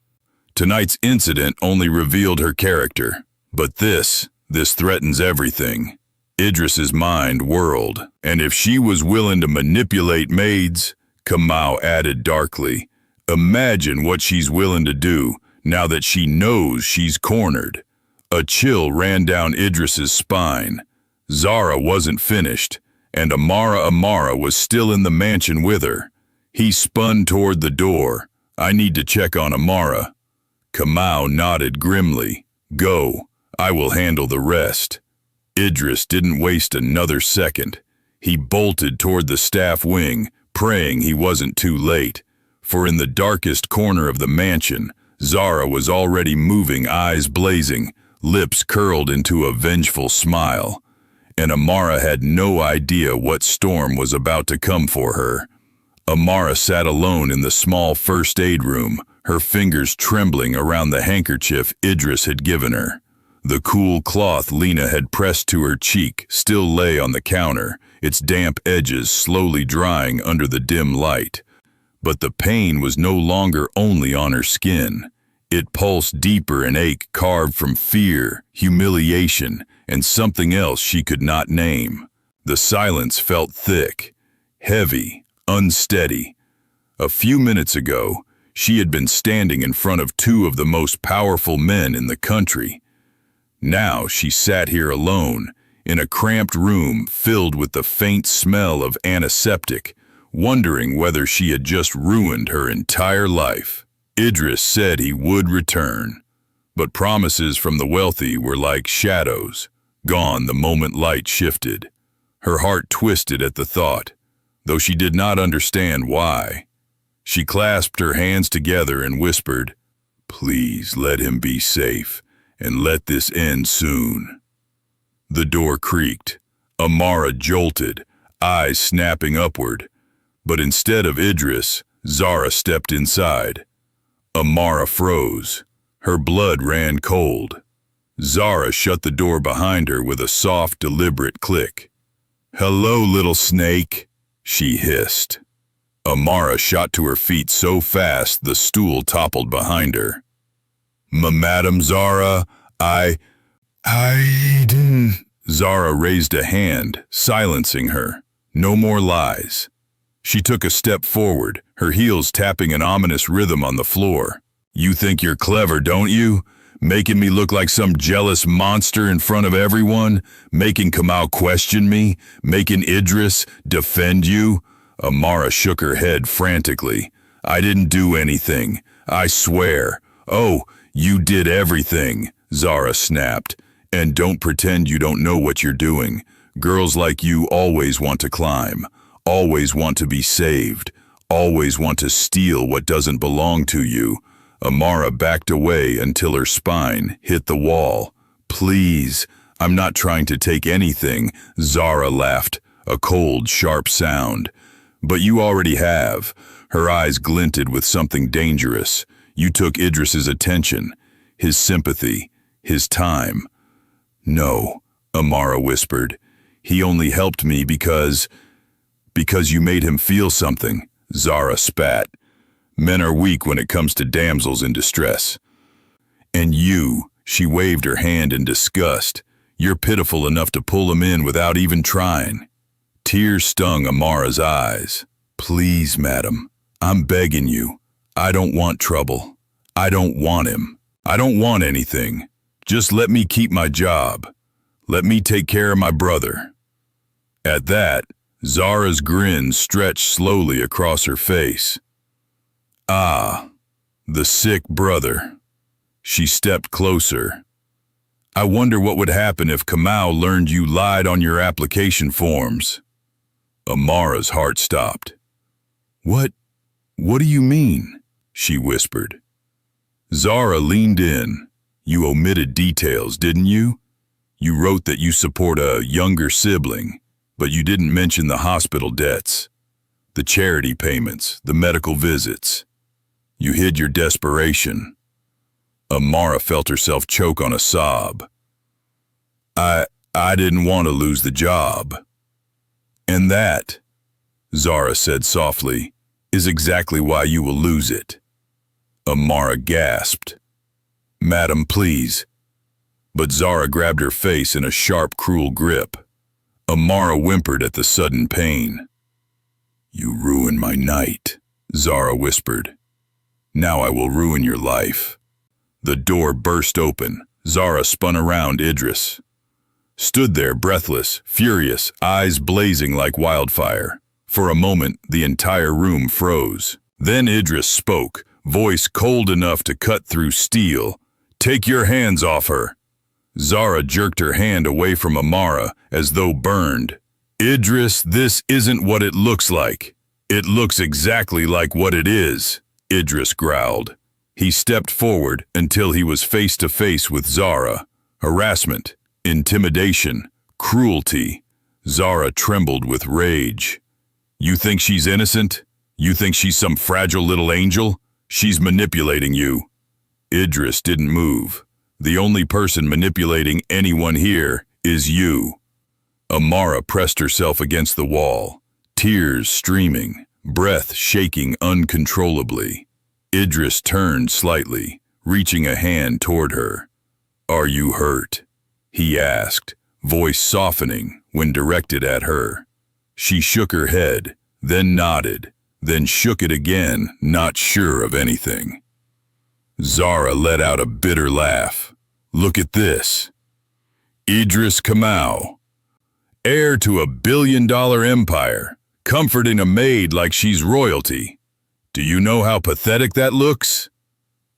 [SPEAKER 1] Tonight's incident only revealed her character. But this threatens everything. Idris's mind whirled, and if she was willing to manipulate maids, Kamau added darkly, imagine what she's willing to do now that she knows she's cornered. A chill ran down Idris's spine. Zara wasn't finished, and Amara was still in the mansion with her. He spun toward the door. I need to check on Amara. Kamau nodded grimly. Go, I will handle the rest. Idris didn't waste another second. He bolted toward the staff wing, praying he wasn't too late. For in the darkest corner of the mansion, Zara was already moving, eyes blazing, lips curled into a vengeful smile. And Amara had no idea what storm was about to come for her. Amara sat alone in the small first aid room, her fingers trembling around the handkerchief Idris had given her. The cool cloth Lena had pressed to her cheek still lay on the counter, its damp edges slowly drying under the dim light. But the pain was no longer only on her skin. It pulsed deeper, an ache carved from fear, humiliation, and something else she could not name. The silence felt thick, heavy, unsteady. A few minutes ago, she had been standing in front of two of the most powerful men in the country. Now she sat here alone, in a cramped room filled with the faint smell of antiseptic, wondering whether she had just ruined her entire life. Idris said he would return, but promises from the wealthy were like shadows, gone the moment light shifted. Her heart twisted at the thought, though she did not understand why. She clasped her hands together and whispered, "Please let him be safe, and let this end soon." The door creaked. Amara jolted, eyes snapping upward. But instead of Idris, Zara stepped inside. Amara froze. Her blood ran cold. Zara shut the door behind her with a soft, deliberate click. "Hello, little snake," she hissed. Amara shot to her feet so fast the stool toppled behind her. "Madam Zara, I didn't..." Zara raised a hand, silencing her. No more lies. She took a step forward, her heels tapping an ominous rhythm on the floor. "You think you're clever, don't you? Making me look like some jealous monster in front of everyone? Making Kamau question me? Making Idris defend you?" Amara shook her head frantically. "I didn't do anything. I swear." "Oh, you did everything," Zara snapped. "And don't pretend you don't know what you're doing. Girls like you always want to climb, always want to be saved, always want to steal what doesn't belong to you." Amara backed away until her spine hit the wall. "Please, I'm not trying to take anything," Zara laughed, a cold, sharp sound. "But you already have." Her eyes glinted with something dangerous. "You took Idris's attention, his sympathy, his time." "No," Amara whispered. "He only helped me because you made him feel something," Zara spat. "Men are weak when it comes to damsels in distress. And you," she waved her hand in disgust, "you're pitiful enough to pull him in without even trying." Tears stung Amara's eyes. "Please, madam, I'm begging you. I don't want trouble. I don't want him. I don't want anything. Just let me keep my job. Let me take care of my brother." At that, Zara's grin stretched slowly across her face. "Ah, the sick brother." She stepped closer. "I wonder what would happen if Kamau learned you lied on your application forms." Amara's heart stopped. What do you mean?" she whispered. Zara leaned in. "You omitted details, didn't you? You wrote that you support a younger sibling, but you didn't mention the hospital debts, the charity payments, the medical visits. You hid your desperation." Amara felt herself choke on a sob. I didn't want to lose the job. And that, Zara said softly, is exactly why you will lose it. Amara gasped. Madam, please. But Zara grabbed her face in a sharp, cruel grip. Amara whimpered at the sudden pain. You ruined my night, Zara whispered. Now I will ruin your life. The door burst open. Zara spun around Idris. Stood there breathless, furious, eyes blazing like wildfire. For a moment, the entire room froze. Then Idris spoke, voice cold enough to cut through steel. Take your hands off her. Zara jerked her hand away from Amara, as though burned. Idris, this isn't what it looks like. It looks exactly like what it is, Idris growled. He stepped forward until he was face to face with Zara. Harassment, intimidation, cruelty. Zara trembled with rage. You think she's innocent? You think she's some fragile little angel? She's manipulating you. Idris didn't move. The only person manipulating anyone here is you. Amara pressed herself against the wall, tears streaming, breath shaking uncontrollably. Idris turned slightly, reaching a hand toward her. Are you hurt? He asked, voice softening when directed at her. She shook her head, then nodded, then shook it again, not sure of anything. Zara let out a bitter laugh. Look at this. Idris Kamau, heir to a billion-dollar empire, comforting a maid like she's royalty. Do you know how pathetic that looks?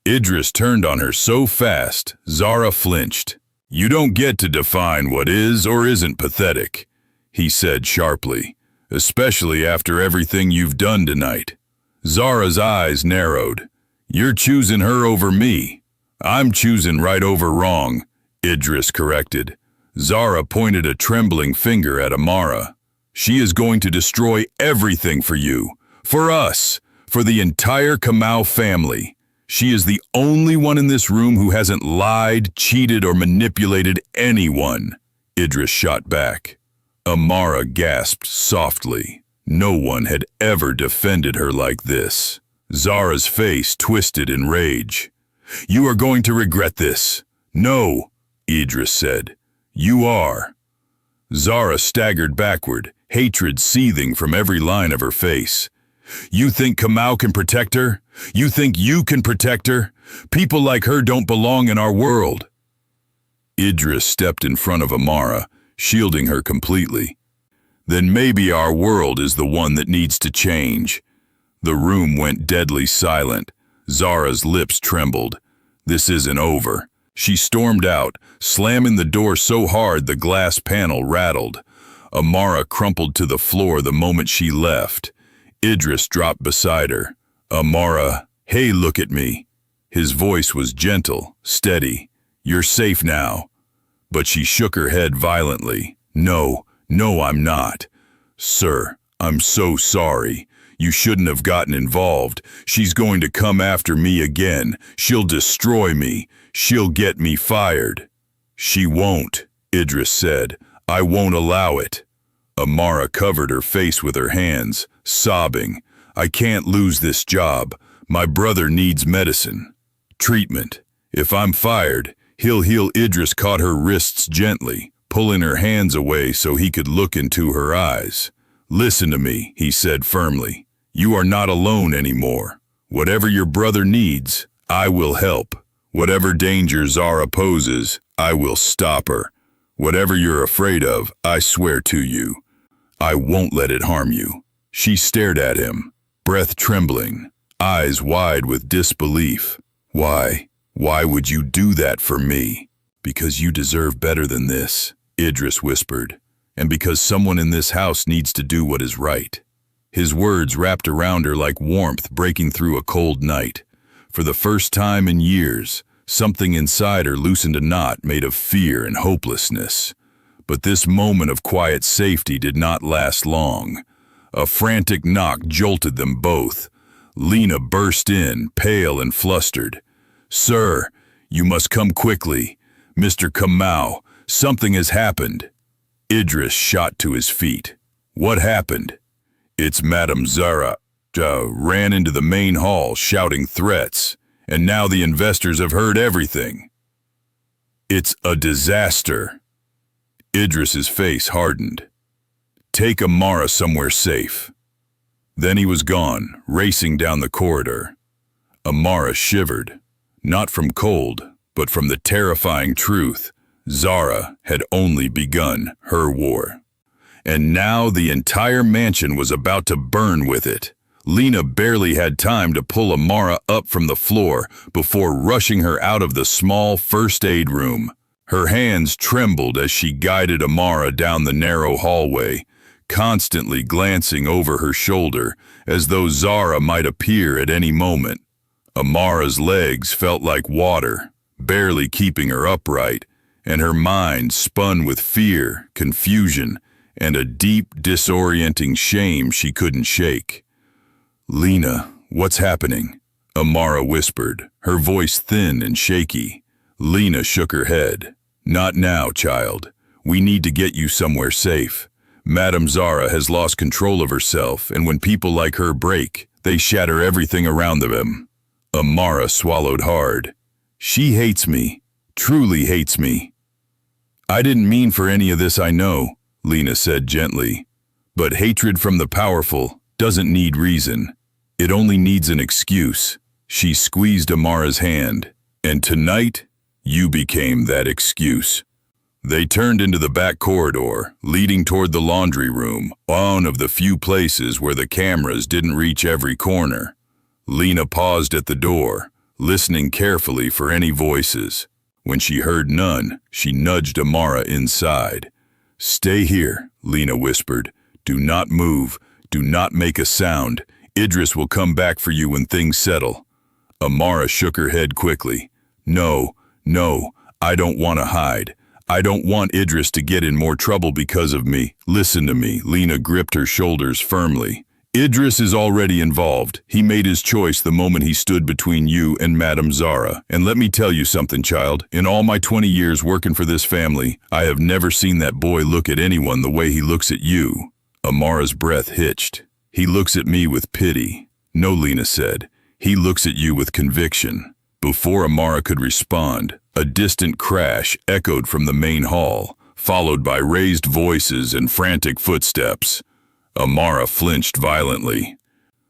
[SPEAKER 1] Idris turned on her so fast, Zara flinched. You don't get to define what is or isn't pathetic, he said sharply, especially after everything you've done tonight. Zara's eyes narrowed. You're choosing her over me. I'm choosing right over wrong, Idris corrected. Zara pointed a trembling finger at Amara. She is going to destroy everything for you, for us, for the entire Kamau family. She is the only one in this room who hasn't lied, cheated, or manipulated anyone, Idris shot back. Amara gasped softly. No one had ever defended her like this. Zara's face twisted in rage. You are going to regret this. No, Idris said. You are. Zara staggered backward, hatred seething from every line of her face. You think Kamau can protect her? You think you can protect her? People like her don't belong in our world. Idris stepped in front of Amara, shielding her completely. Then maybe our world is the one that needs to change. The room went deadly silent. Zara's lips trembled. This isn't over. She stormed out, slamming the door so hard the glass panel rattled. Amara crumpled to the floor the moment she left. Idris dropped beside her. Amara, hey, look at me. His voice was gentle, steady. You're safe now. But she shook her head violently. No, I'm not. Sir, I'm so sorry. You shouldn't have gotten involved. She's going to come after me again. She'll destroy me. She'll get me fired. She won't, Idris said. I won't allow it. Amara covered her face with her hands, sobbing. I can't lose this job. My brother needs medicine. Treatment. If I'm fired, he'll heal. Idris caught her wrists gently, pulling her hands away so he could look into her eyes. Listen to me, he said firmly. You are not alone anymore. Whatever your brother needs, I will help. Whatever danger Zara poses, I will stop her. Whatever you're afraid of, I swear to you, I won't let it harm you. She stared at him, breath trembling, eyes wide with disbelief. Why would you do that for me? Because you deserve better than this, Idris whispered, and because someone in this house needs to do what is right. His words wrapped around her like warmth breaking through a cold night. For the first time in years, something inside her loosened a knot made of fear and hopelessness. But this moment of quiet safety did not last long. A frantic knock jolted them both. Lena burst in, pale and flustered. Sir, You must come quickly. Mr. Kamau, something has happened. Idris shot to his feet. What happened? It's Madame Zara. Ran into the main hall shouting threats, and now the investors have heard everything. It's a disaster. Idris's face hardened. Take Amara somewhere safe. Then he was gone, racing down the corridor. Amara shivered, not from cold, but from the terrifying truth. Zara had only begun her war. And now the entire mansion was about to burn with it. Lena barely had time to pull Amara up from the floor before rushing her out of the small first aid room. Her hands trembled as she guided Amara down the narrow hallway, constantly glancing over her shoulder as though Zara might appear at any moment. Amara's legs felt like water, barely keeping her upright, and her mind spun with fear, confusion, and a deep, disorienting shame she couldn't shake. Lena, what's happening? Amara whispered, her voice thin and shaky. Lena shook her head. Not now, child. We need to get you somewhere safe. Madame Zara has lost control of herself, and when people like her break, they shatter everything around them. Amara swallowed hard. She hates me, truly hates me. I didn't mean for any of this, I know, Lena said gently. But hatred from the powerful doesn't need reason. It only needs an excuse. She squeezed Amara's hand. And tonight, you became that excuse. They turned into the back corridor, leading toward the laundry room, one of the few places where the cameras didn't reach every corner. Lena paused at the door, listening carefully for any voices. When she heard none, she nudged Amara inside. Stay here, Lena whispered. Do not move. Do not make a sound. Idris will come back for you when things settle. Amara shook her head quickly. No, I don't want to hide. I don't want Idris to get in more trouble because of me. Listen to me. Lena gripped her shoulders firmly. Idris is already involved. He made his choice the moment he stood between you and Madame Zara. And let me tell you something, child. In all my 20 years working for this family, I have never seen that boy look at anyone the way he looks at you. Amara's breath hitched. He looks at me with pity. No, Lena said. He looks at you with conviction. Before Amara could respond, a distant crash echoed from the main hall, followed by raised voices and frantic footsteps. Amara flinched violently.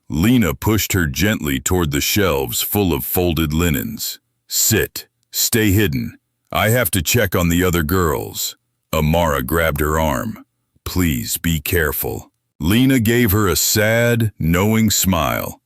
[SPEAKER 1] Lena pushed her gently toward the shelves full of folded linens. Sit. Stay hidden. I have to check on the other girls. Amara grabbed her arm. Please be careful. Lena gave her a sad, knowing smile.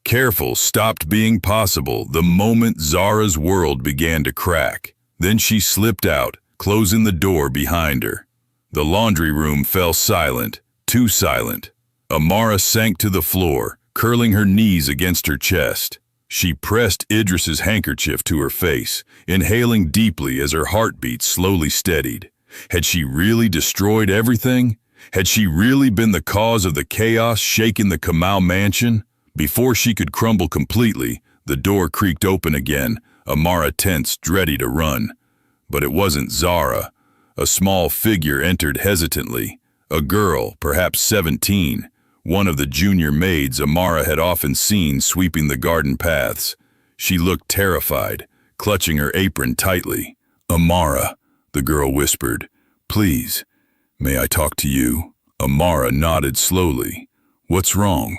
[SPEAKER 1] Careful stopped being possible the moment Zara's world began to crack. Then she slipped out, closing the door behind her. The laundry room fell silent, too silent. Amara sank to the floor, curling her knees against her chest. She pressed Idris's handkerchief to her face, inhaling deeply as her heartbeat slowly steadied. Had she really destroyed everything? Had she really been the cause of the chaos shaking the Kamau mansion? Before she could crumble completely, the door creaked open again, Amara tensed, ready to run. But it wasn't Zara. A small figure entered hesitantly. A girl, perhaps 17, one of the junior maids Amara had often seen sweeping the garden paths. She looked terrified, clutching her apron tightly. Amara, the girl whispered. Please, may I talk to you? Amara nodded slowly. What's wrong?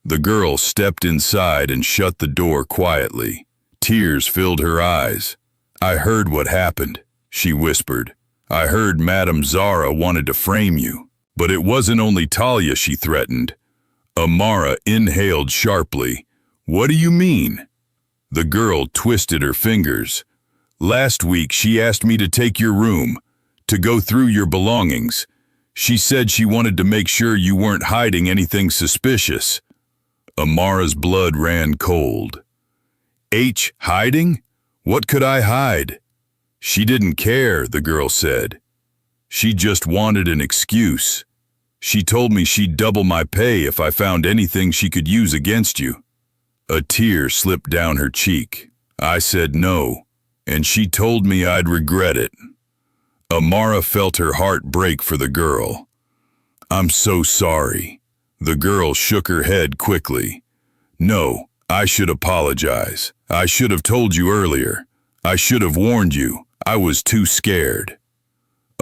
[SPEAKER 1] The girl stepped inside and shut the door quietly. Tears filled her eyes. I heard what happened, she whispered. I heard Madame Zara wanted to frame you. But it wasn't only Talia she threatened. Amara inhaled sharply. What do you mean? The girl twisted her fingers. Last week she asked me to take your room, to go through your belongings. She said she wanted to make sure you weren't hiding anything suspicious. Amara's blood ran cold. Hiding? What could I hide? She didn't care, the girl said. She just wanted an excuse. She told me she'd double my pay if I found anything she could use against you. A tear slipped down her cheek. I said no. and she told me I'd regret it. Amara felt her heart break for the girl. I'm so sorry. The girl shook her head quickly. No, I should apologize. I should have told you earlier. I should have warned you. I was too scared.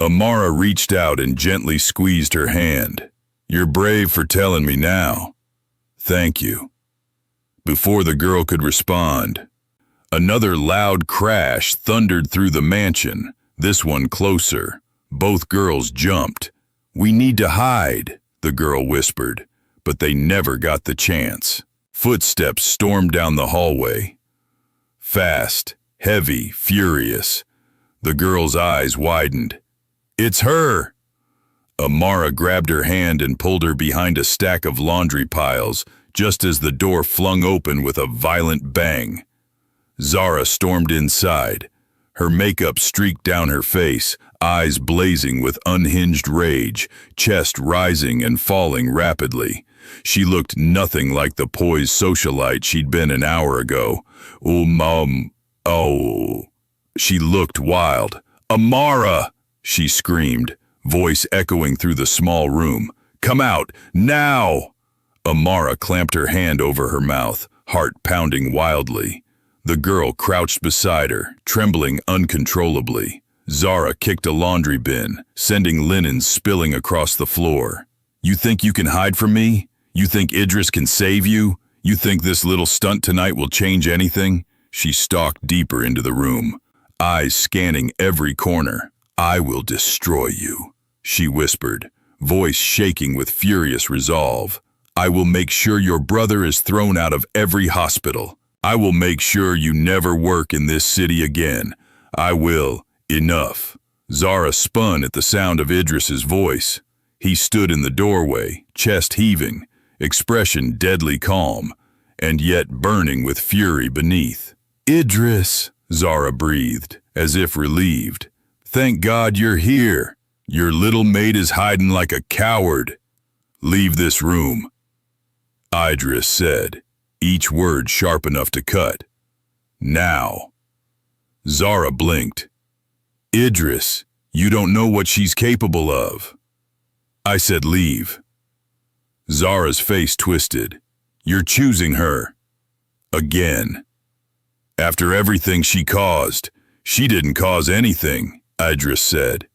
[SPEAKER 1] Amara reached out and gently squeezed her hand. You're brave for telling me now. Thank you. Before the girl could respond, another loud crash thundered through the mansion, this one closer. Both girls jumped. We need to hide, the girl whispered, but they never got the chance. Footsteps stormed down the hallway. Fast, heavy, furious. The girl's eyes widened. It's her! Amara grabbed her hand and pulled her behind a stack of laundry piles, just as the door flung open with a violent bang. Zara stormed inside. Her makeup streaked down her face, eyes blazing with unhinged rage, chest rising and falling rapidly. She looked nothing like the poised socialite she'd been an hour ago. Oh. She looked wild. Amara! She screamed, voice echoing through the small room. Come out, now! Amara clamped her hand over her mouth, heart pounding wildly. The girl crouched beside her, trembling uncontrollably. Zara kicked a laundry bin, sending linen spilling across the floor. You think you can hide from me? You think Idris can save you? You think this little stunt tonight will change anything? She stalked deeper into the room, eyes scanning every corner. I will destroy you, she whispered, voice shaking with furious resolve. I will make sure your brother is thrown out of every hospital. I will make sure you never work in this city again. I will. Enough. Zara spun at the sound of Idris's voice. He stood in the doorway, chest heaving, expression deadly calm, and yet burning with fury beneath. Idris, Zara breathed, as if relieved. Thank God you're here. Your little mate is hiding like a coward. Leave this room, Idris said, each word sharp enough to cut. Now. Zara blinked. Idris, you don't know what she's capable of. I said leave. Zara's face twisted. You're choosing her. Again. After everything she caused. She didn't cause anything, Idris said.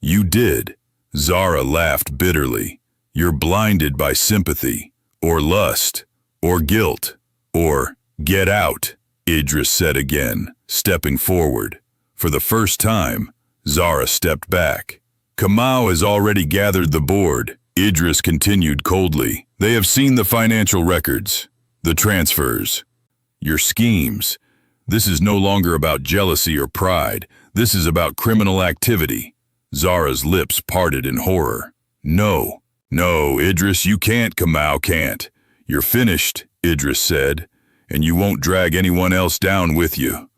[SPEAKER 1] You did. Zara laughed bitterly. You're blinded by sympathy, or lust, or guilt, or get out, Idris said again, stepping forward. For the first time, Zara stepped back. Kamau has already gathered the board, Idris continued coldly. They have seen the financial records, the transfers, your schemes. This is no longer about jealousy or pride. This is about criminal activity. Zara's lips parted in horror. No, Idris, you can't, Kamau can't. You're finished, Idris said, and you won't drag anyone else down with you.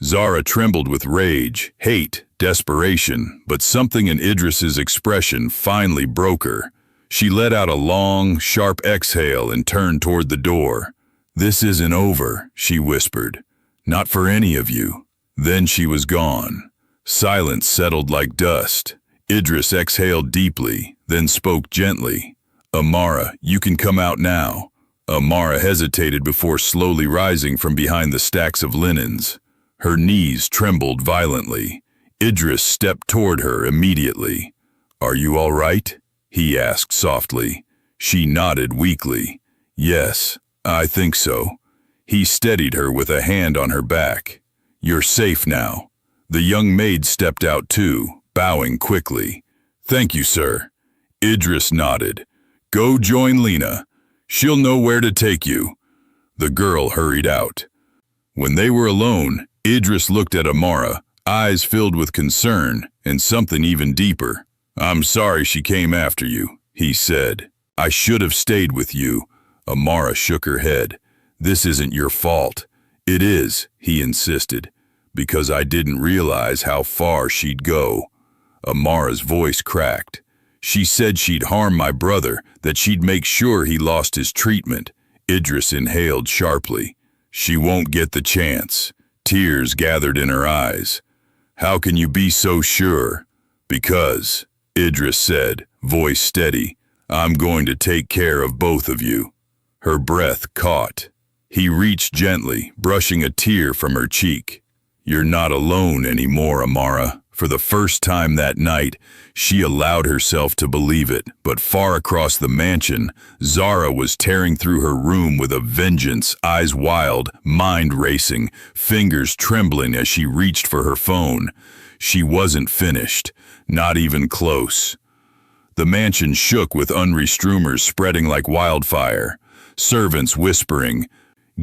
[SPEAKER 1] Zara trembled with rage, hate, desperation, but something in Idris's expression finally broke her. She let out a long, sharp exhale and turned toward the door. This isn't over, she whispered. Not for any of you. Then she was gone. Silence settled like dust. Idris exhaled deeply, then spoke gently. Amara, you can come out now. Amara hesitated before slowly rising from behind the stacks of linens. Her knees trembled violently. Idris stepped toward her immediately. Are you all right? He asked softly. She nodded weakly. Yes, I think so. He steadied her with a hand on her back. You're safe now. The young maid stepped out too, bowing quickly. Thank you, sir. Idris nodded. Go join Lena. She'll know where to take you. The girl hurried out. When they were alone, Idris looked at Amara, eyes filled with concern and something even deeper. I'm sorry she came after you, he said. I should have stayed with you. Amara shook her head. This isn't your fault. It is, he insisted, because I didn't realize how far she'd go. Amara's voice cracked. She said she'd harm my brother, that she'd make sure he lost his treatment. Idris inhaled sharply. She won't get the chance. Tears gathered in her eyes. "How can you be so sure?" "Because," Idris said, voice steady, "I'm going to take care of both of you." Her breath caught. He reached gently, brushing a tear from her cheek. "You're not alone anymore, Amara." For the first time that night, she allowed herself to believe it, but far across the mansion, Zara was tearing through her room with a vengeance, eyes wild, mind racing, fingers trembling as she reached for her phone. She wasn't finished, not even close. The mansion shook with unreached rumors spreading like wildfire, servants whispering,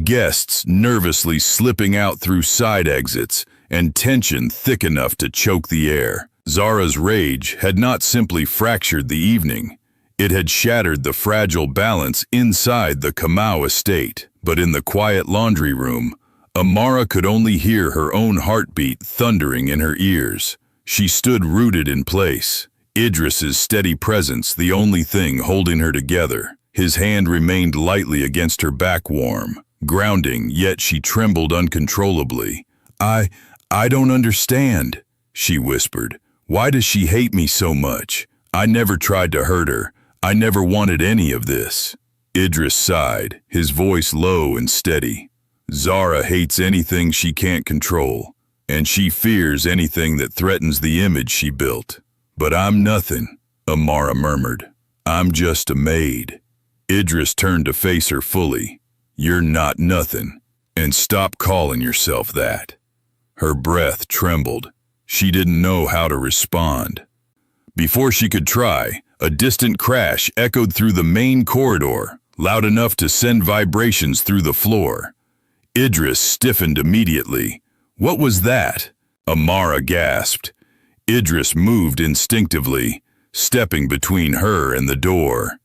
[SPEAKER 1] guests nervously slipping out through side exits, and tension thick enough to choke the air. Zara's rage had not simply fractured the evening. It had shattered the fragile balance inside the Kamau estate. But in the quiet laundry room, Amara could only hear her own heartbeat thundering in her ears. She stood rooted in place, Idris's steady presence the only thing holding her together. His hand remained lightly against her back, warm, grounding, yet she trembled uncontrollably. I don't understand," she whispered. "Why does she hate me so much? I never tried to hurt her. I never wanted any of this." Idris sighed, his voice low and steady. "Zara hates anything she can't control, and she fears anything that threatens the image she built. But I'm nothing," Amara murmured. "I'm just a maid." Idris turned to face her fully. "You're not nothing, and stop calling yourself that." Her breath trembled. She didn't know how to respond. Before she could try, a distant crash echoed through the main corridor, loud enough to send vibrations through the floor. Idris stiffened immediately. "What was that?" Amara gasped. Idris moved instinctively, stepping between her and the door.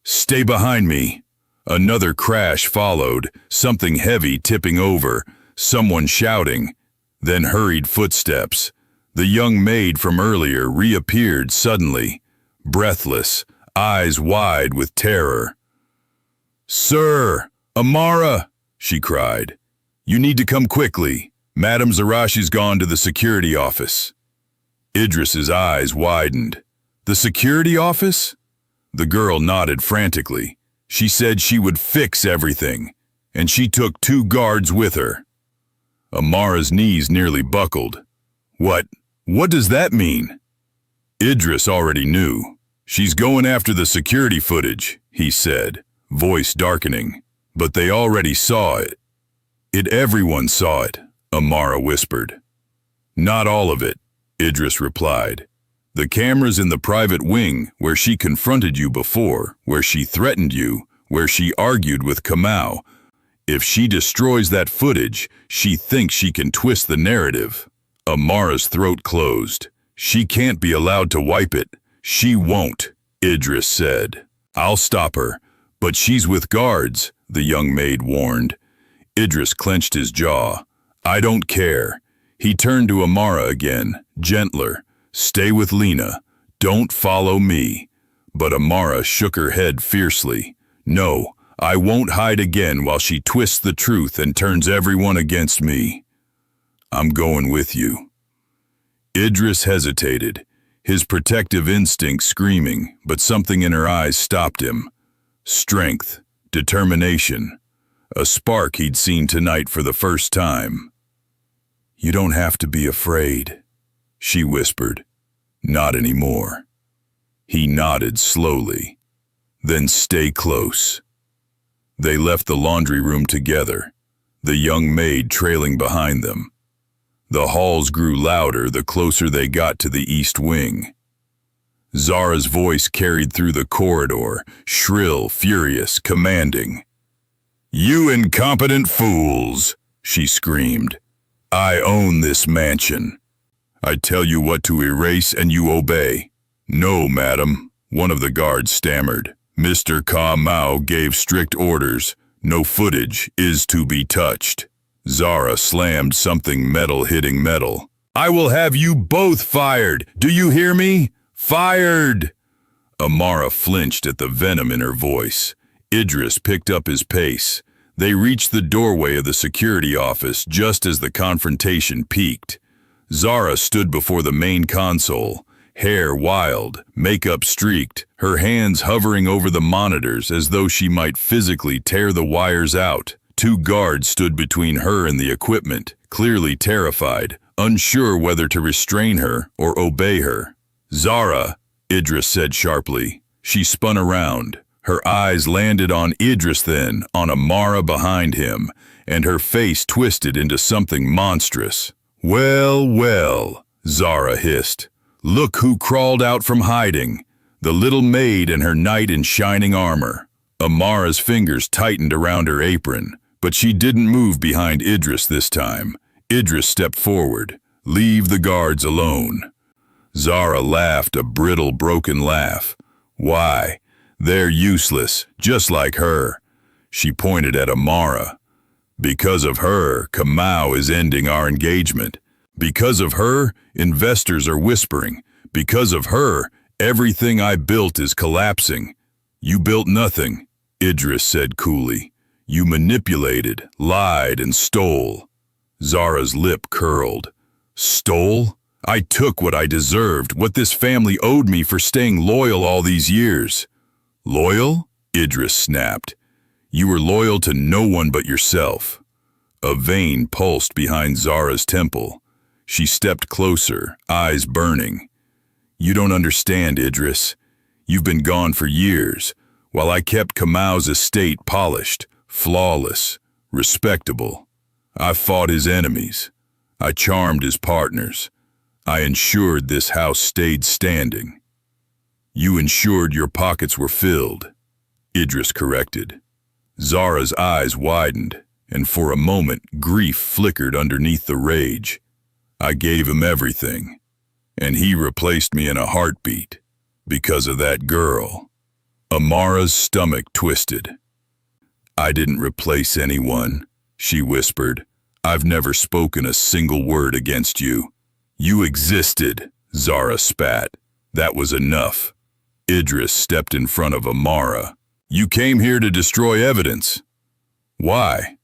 [SPEAKER 1] "Stay behind me." Another crash followed, something heavy tipping over, someone shouting. Then hurried footsteps. The young maid from earlier reappeared suddenly, breathless, eyes wide with terror. "Sir! Amara!" she cried. "You need to come quickly. Madame Zarashi's gone to the security office." Idris's eyes widened. "The security office?" The girl nodded frantically. "She said she would fix everything, and she took 2 guards with her." Amara's knees nearly buckled. What does that mean?" Idris already knew. "She's going after the security footage," he said, voice darkening. "But they already saw it." Everyone saw it," Amara whispered. "Not all of it," Idris replied. "The cameras in the private wing where she confronted you before, where she threatened you, where she argued with Kamau. If she destroys that footage, she thinks she can twist the narrative." Amara's throat closed. "She can't be allowed to wipe it." "She won't," Idris said. "I'll stop her, but she's with guards," the young maid warned. Idris clenched his jaw. "I don't care." He turned to Amara again, gentler. "Stay with Lena. Don't follow me." But Amara shook her head fiercely. "No. I won't hide again while she twists the truth and turns everyone against me. I'm going with you." Idris hesitated, his protective instinct screaming, but something in her eyes stopped him. Strength, determination, a spark he'd seen tonight for the first time. "You don't have to be afraid," she whispered. "Not anymore." He nodded slowly. "Then stay close." They left the laundry room together, the young maid trailing behind them. The halls grew louder the closer they got to the east wing. Zara's voice carried through the corridor, shrill, furious, commanding. "You incompetent fools!" she screamed. "I own this mansion. I tell you what to erase and you obey." "No, madam," one of the guards stammered. "Mr. Kamau gave strict orders. No footage is to be touched." Zara slammed something metal hitting metal. "I will have you both fired! Do you hear me? Fired!" Amara flinched at the venom in her voice. Idris picked up his pace. They reached the doorway of the security office just as the confrontation peaked. Zara stood before the main console, hair wild, makeup streaked, her hands hovering over the monitors as though she might physically tear the wires out. Two guards stood between her and the equipment, clearly terrified, unsure whether to restrain her or obey her. "Zara," Idris said sharply. She spun around. Her eyes landed on Idris, then on Amara behind him, and her face twisted into something monstrous. "Well, well," Zara hissed. "Look who crawled out from hiding. The little maid in her knight in shining armor." Amara's fingers tightened around her apron, but she didn't move behind Idris this time. Idris stepped forward. "Leave the guards alone." Zara laughed a brittle, broken laugh. "Why? They're useless, just like her." She pointed at Amara. "Because of her, Kamau is ending our engagement. Because of her, investors are whispering. Because of her, everything I built is collapsing." "You built nothing," Idris said coolly. "You manipulated, lied, and stole." Zara's lip curled. "Stole? I took what I deserved, what this family owed me for staying loyal all these years." "Loyal?" Idris snapped. "You were loyal to no one but yourself." A vein pulsed behind Zara's temple. She stepped closer, eyes burning. "You don't understand, Idris. You've been gone for years, while I kept Kamau's estate polished, flawless, respectable. I fought his enemies. I charmed his partners. I ensured this house stayed standing." "You ensured your pockets were filled," Idris corrected. Zara's eyes widened, and for a moment grief flickered underneath the rage. "I gave him everything, and he replaced me in a heartbeat, because of that girl." Amara's stomach twisted. "I didn't replace anyone," she whispered. "I've never spoken a single word against you." "You existed," Zara spat. "That was enough." Idris stepped in front of Amara. "You came here to destroy evidence." "Why?"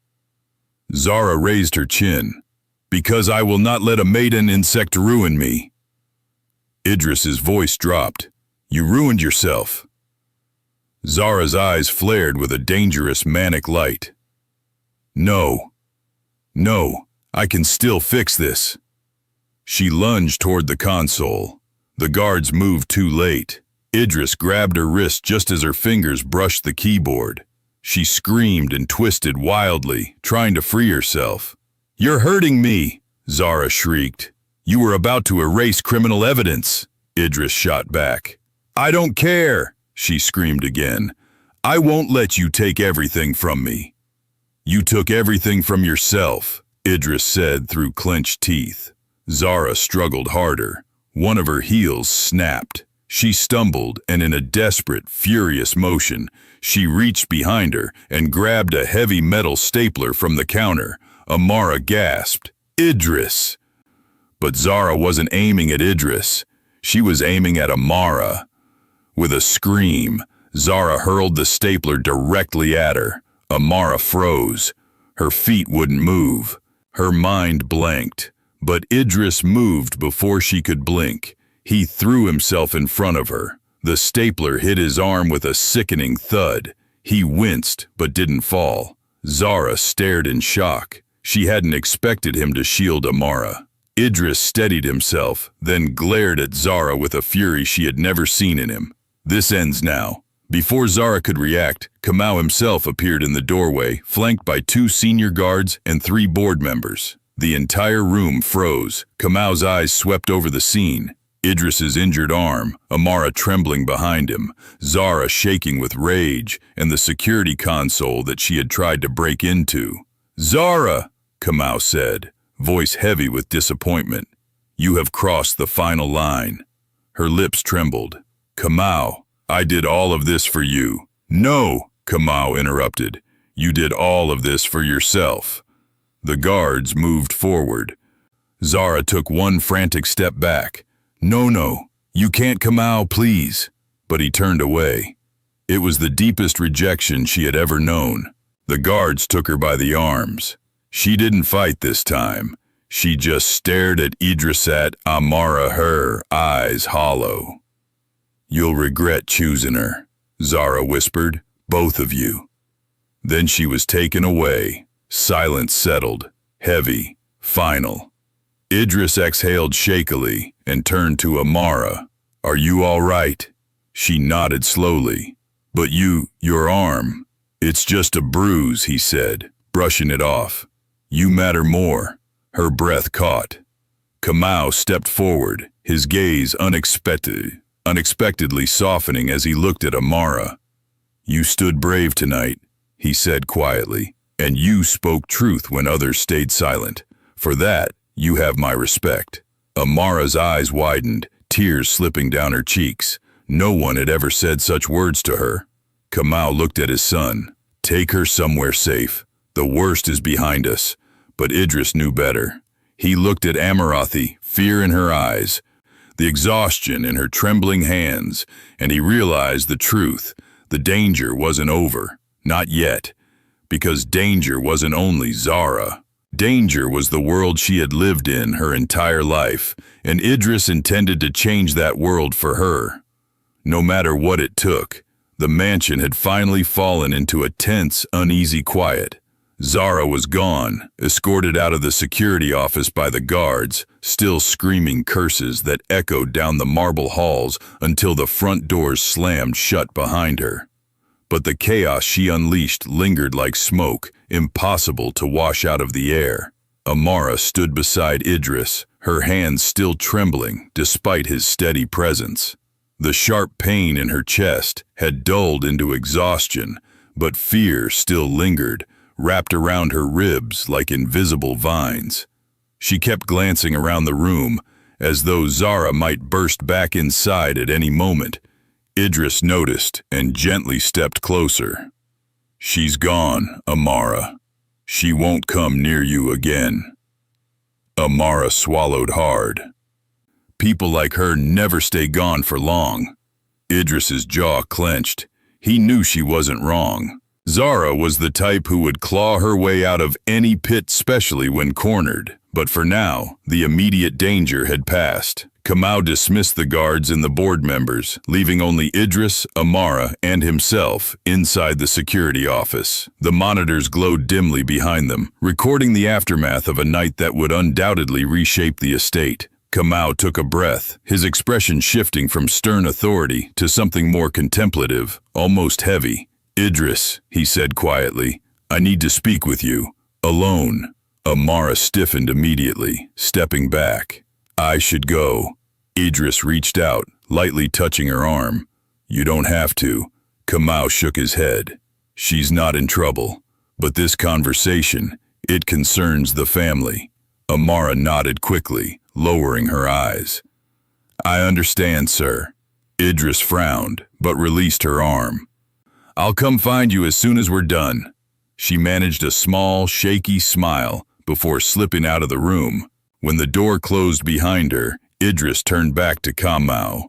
[SPEAKER 1] Zara raised her chin. "Because I will not let a maiden insect ruin me." Idris's voice dropped. "You ruined yourself." Zara's eyes flared with a dangerous manic light. No, I can still fix this." She lunged toward the console. The guards moved too late. Idris grabbed her wrist just as her fingers brushed the keyboard. She screamed and twisted wildly, trying to free herself. "You're hurting me," Zara shrieked. "You were about to erase criminal evidence," Idris shot back. "I don't care," she screamed again. "I won't let you take everything from me." "You took everything from yourself," Idris said through clenched teeth. Zara struggled harder. One of her heels snapped. She stumbled, and in a desperate, furious motion, she reached behind her and grabbed a heavy metal stapler from the counter. Amara gasped, "Idris!" But Zara wasn't aiming at Idris. She was aiming at Amara. With a scream, Zara hurled the stapler directly at her. Amara froze. Her feet wouldn't move. Her mind blanked. But Idris moved before she could blink. He threw himself in front of her. The stapler hit his arm with a sickening thud. He winced, but didn't fall. Zara stared in shock. She hadn't expected him to shield Amara. Idris steadied himself, then glared at Zara with a fury she had never seen in him. "This ends now." Before Zara could react, Kamau himself appeared in the doorway, flanked by 2 senior guards and 3 board members. The entire room froze. Kamau's eyes swept over the scene. Idris's injured arm, Amara trembling behind him, Zara shaking with rage, and the security console that she had tried to break into. "Zara," Kamau said, voice heavy with disappointment. "You have crossed the final line." Her lips trembled. "Kamau, I did all of this for you." "No," Kamau interrupted. "You did all of this for yourself." The guards moved forward. Zara took one frantic step back. No, you can't come out, please." But he turned away. It was the deepest rejection she had ever known. The guards took her by the arms. She didn't fight this time. She just stared at Idrisat Amara, her eyes hollow. "You'll regret choosing her," Zara whispered, "both of you." Then she was taken away. Silence settled, heavy, final. Idris exhaled shakily and turned to Amara. "Are you all right?" She nodded slowly. "But your arm." "It's just a bruise," he said, brushing it off. "You matter more." Her breath caught. Kamau stepped forward, his gaze unexpectedly softening as he looked at Amara. "You stood brave tonight," he said quietly, "and you spoke truth when others stayed silent. For that, you have my respect." Amara's eyes widened, tears slipping down her cheeks. No one had ever said such words to her. Kamau looked at his son. "Take her somewhere safe. The worst is behind us." But Idris knew better. He looked at Amarathi, fear in her eyes, the exhaustion in her trembling hands, and he realized the truth. The danger wasn't over. Not yet. Because danger wasn't only Zara. Danger was the world she had lived in her entire life, and Idris intended to change that world for her. No matter what it took, the mansion had finally fallen into a tense, uneasy quiet. Zara was gone, escorted out of the security office by the guards, still screaming curses that echoed down the marble halls until the front doors slammed shut behind her. But the chaos she unleashed lingered like smoke, impossible to wash out of the air. Amara stood beside Idris, her hands still trembling despite his steady presence. The sharp pain in her chest had dulled into exhaustion, but fear still lingered, wrapped around her ribs like invisible vines. She kept glancing around the room, as though Zara might burst back inside at any moment. Idris noticed and gently stepped closer. "She's gone, Amara. She won't come near you again." Amara swallowed hard. People like her never stay gone for long. Idris's jaw clenched. He knew she wasn't wrong. Zara was the type who would claw her way out of any pit, especially when cornered. But for now, the immediate danger had passed. Kamau dismissed the guards and the board members, leaving only Idris, Amara, and himself inside the security office. The monitors glowed dimly behind them, recording the aftermath of a night that would undoubtedly reshape the estate. Kamau took a breath, his expression shifting from stern authority to something more contemplative, almost heavy. "Idris," he said quietly, "I need to speak with you. Alone." Amara stiffened immediately, stepping back. "I should go." Idris reached out, lightly touching her arm. "You don't have to." Kamau shook his head. "She's not in trouble. But this conversation, it concerns the family." Amara nodded quickly, lowering her eyes. "I understand, sir." Idris frowned, but released her arm. "I'll come find you as soon as we're done." She managed a small, shaky smile before slipping out of the room. When the door closed behind her, Idris turned back to Kamau.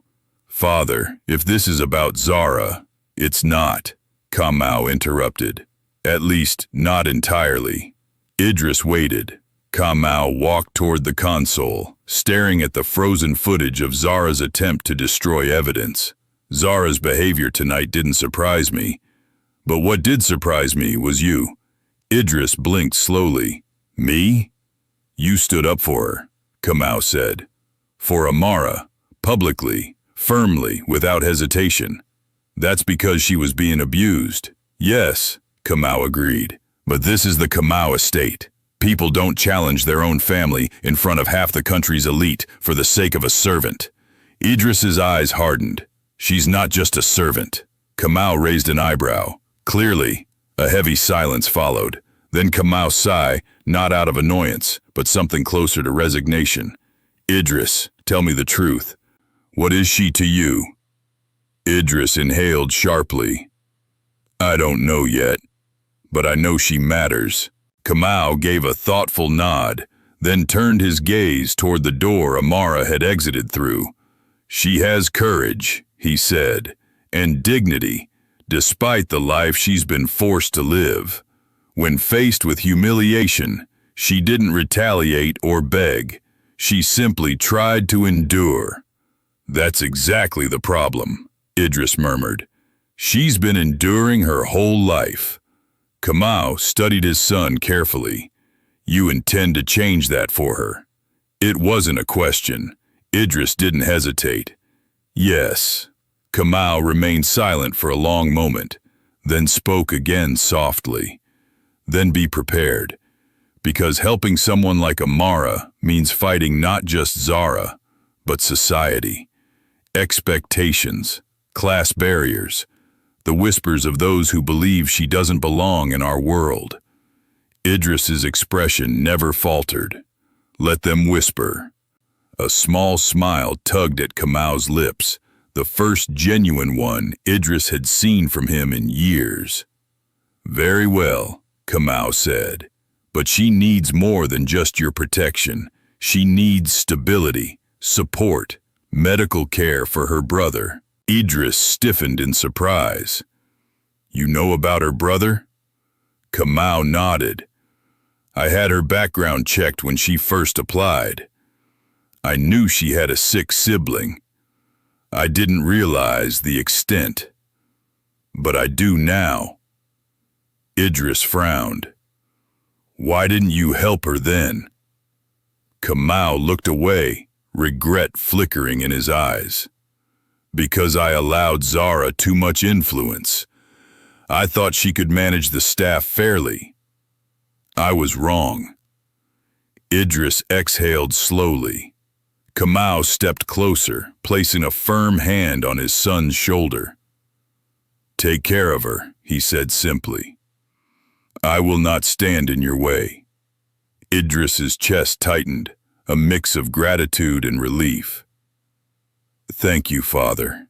[SPEAKER 1] "Father, if this is about Zara..." "It's not," Kamau interrupted. "At least, not entirely." Idris waited. Kamau walked toward the console, staring at the frozen footage of Zara's attempt to destroy evidence. Zara's behavior tonight didn't surprise me. But what did surprise me was you. Idris blinked slowly. "Me?" "You stood up for her," Kamau said. "For Amara, publicly, firmly, without hesitation. That's because she was being abused." "Yes," Kamau agreed. "But this is the Kamau estate. People don't challenge their own family in front of half the country's elite for the sake of a servant." Idris's eyes hardened. "She's not just a servant." Kamau raised an eyebrow. Clearly, a heavy silence followed. Then Kamau's sigh, not out of annoyance, but something closer to resignation. "Idris, tell me the truth. What is she to you?" Idris inhaled sharply. "I don't know yet, but I know she matters." Kamau gave a thoughtful nod, then turned his gaze toward the door Amara had exited through. "She has courage," he said, "and dignity, despite the life she's been forced to live. When faced with humiliation, she didn't retaliate or beg. She simply tried to endure. That's exactly the problem, Idris murmured. She's been enduring her whole life. Kamau studied his son carefully. You intend to change that for her. It wasn't a question. Idris didn't hesitate. Yes. Kamau remained silent for a long moment, then spoke again softly. Then be prepared, because helping someone like Amara means fighting not just Zara, but society. Expectations, class barriers, the whispers of those who believe she doesn't belong in our world. Idris's expression never faltered. Let them whisper. A small smile tugged at Kamau's lips, the first genuine one Idris had seen from him in years. Very well, Kamau said, but she needs more than just your protection. She needs stability, support, medical care for her brother. Idris stiffened in surprise. You know about her brother? Kamau nodded. I had her background checked when she first applied. I knew she had a sick sibling. I didn't realize the extent. But I do now. Idris frowned. Why didn't you help her then? Kamau looked away, regret flickering in his eyes. Because I allowed Zara too much influence. I thought she could manage the staff fairly. I was wrong. Idris exhaled slowly. Kamau stepped closer, placing a firm hand on his son's shoulder. Take care of her, he said simply. I will not stand in your way. Idris's chest tightened, a mix of gratitude and relief. Thank you, Father.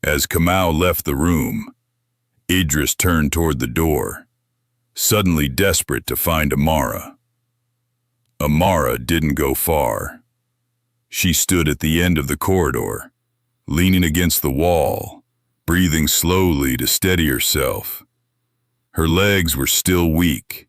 [SPEAKER 1] As Kamau left the room, Idris turned toward the door, suddenly desperate to find Amara. Amara didn't go far. She stood at the end of the corridor, leaning against the wall, breathing slowly to steady herself. Her legs were still weak,